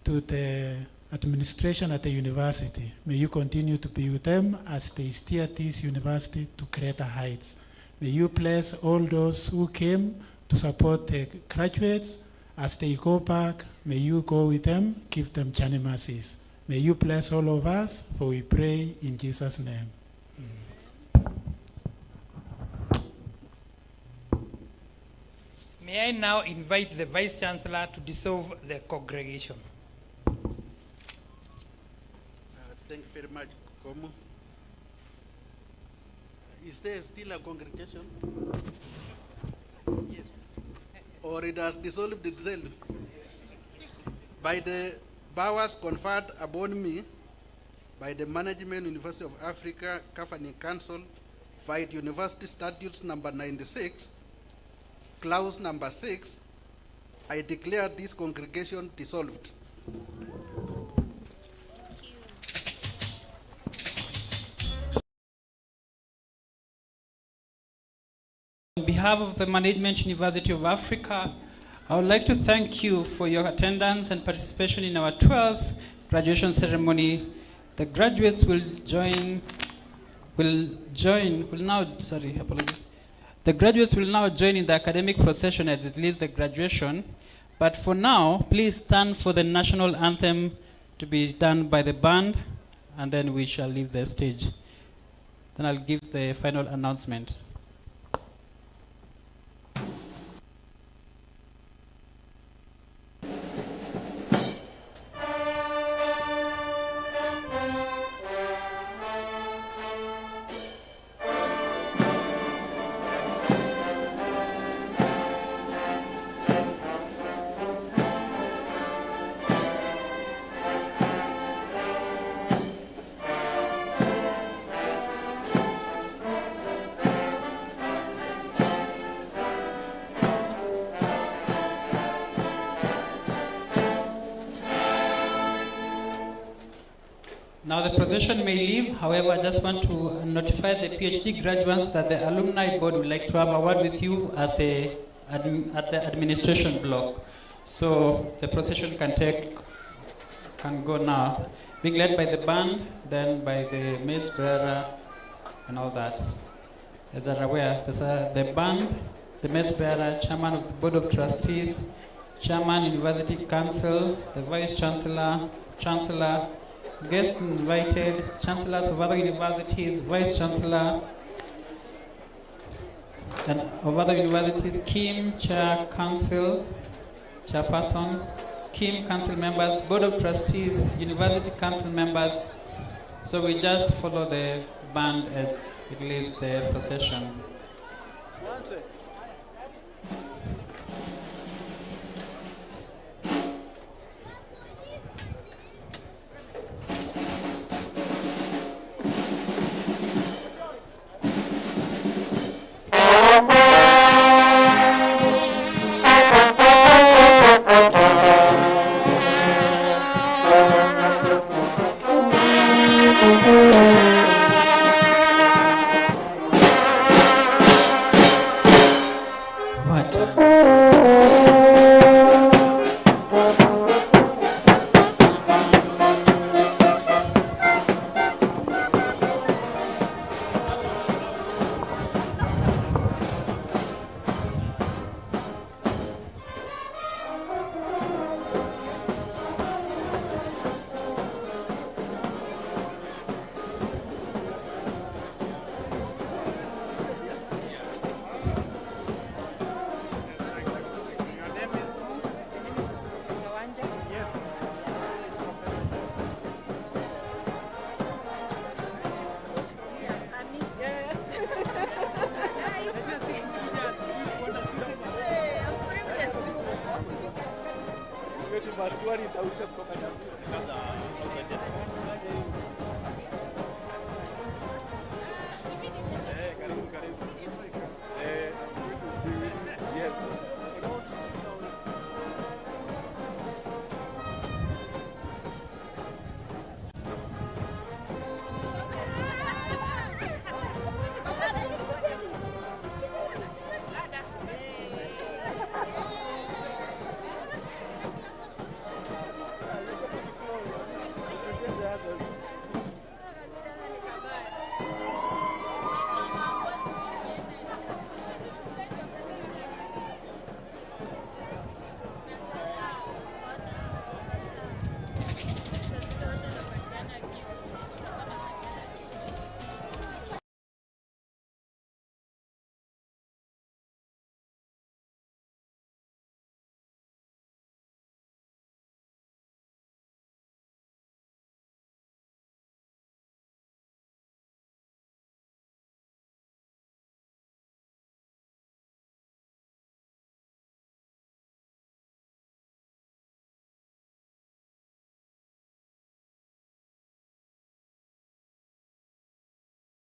to the administration at the university. May you continue to be with them as they steer this university to greater heights. May you bless all those who came to support the graduates. As they go back, may you go with them, give them journey mercies. May you bless all of us, for we pray in Jesus' name. May I now invite the Vice Chancellor to dissolve the congregation. Thank you very much, Komo. Is there still a congregation? Yes. Or it has dissolved itself? By the powers conferred upon me by the Management University of Africa Governing Council, via University Statutes number 96, clause number 6, I declare this congregation dissolved. On behalf of the Management University of Africa, I would like to thank you for your attendance and participation in our 12th graduation ceremony. The graduates will The graduates will now join in the academic procession as it leaves the graduation. But for now, please stand for the national anthem to be done by the band, and then we shall leave the stage. Then I'll give the final announcement. Now the procession may leave. However, I just want to notify the PhD graduates that the alumni board would like to have a word with you at the administration block. So the procession can go now. being led by the band, then by the mace bearer, and all that. As you're aware, there's the band, the mace bearer, chairman of the board of trustees, chairman, university council, the vice chancellor, chancellor, guests invited, chancellors of other universities, vice chancellor, and of other universities, Kim, chair, council, chairperson, Kim, council members, board of trustees, university council members. So we just follow the band as it leaves the procession. Maswali nitauliza kutoka Nairobi.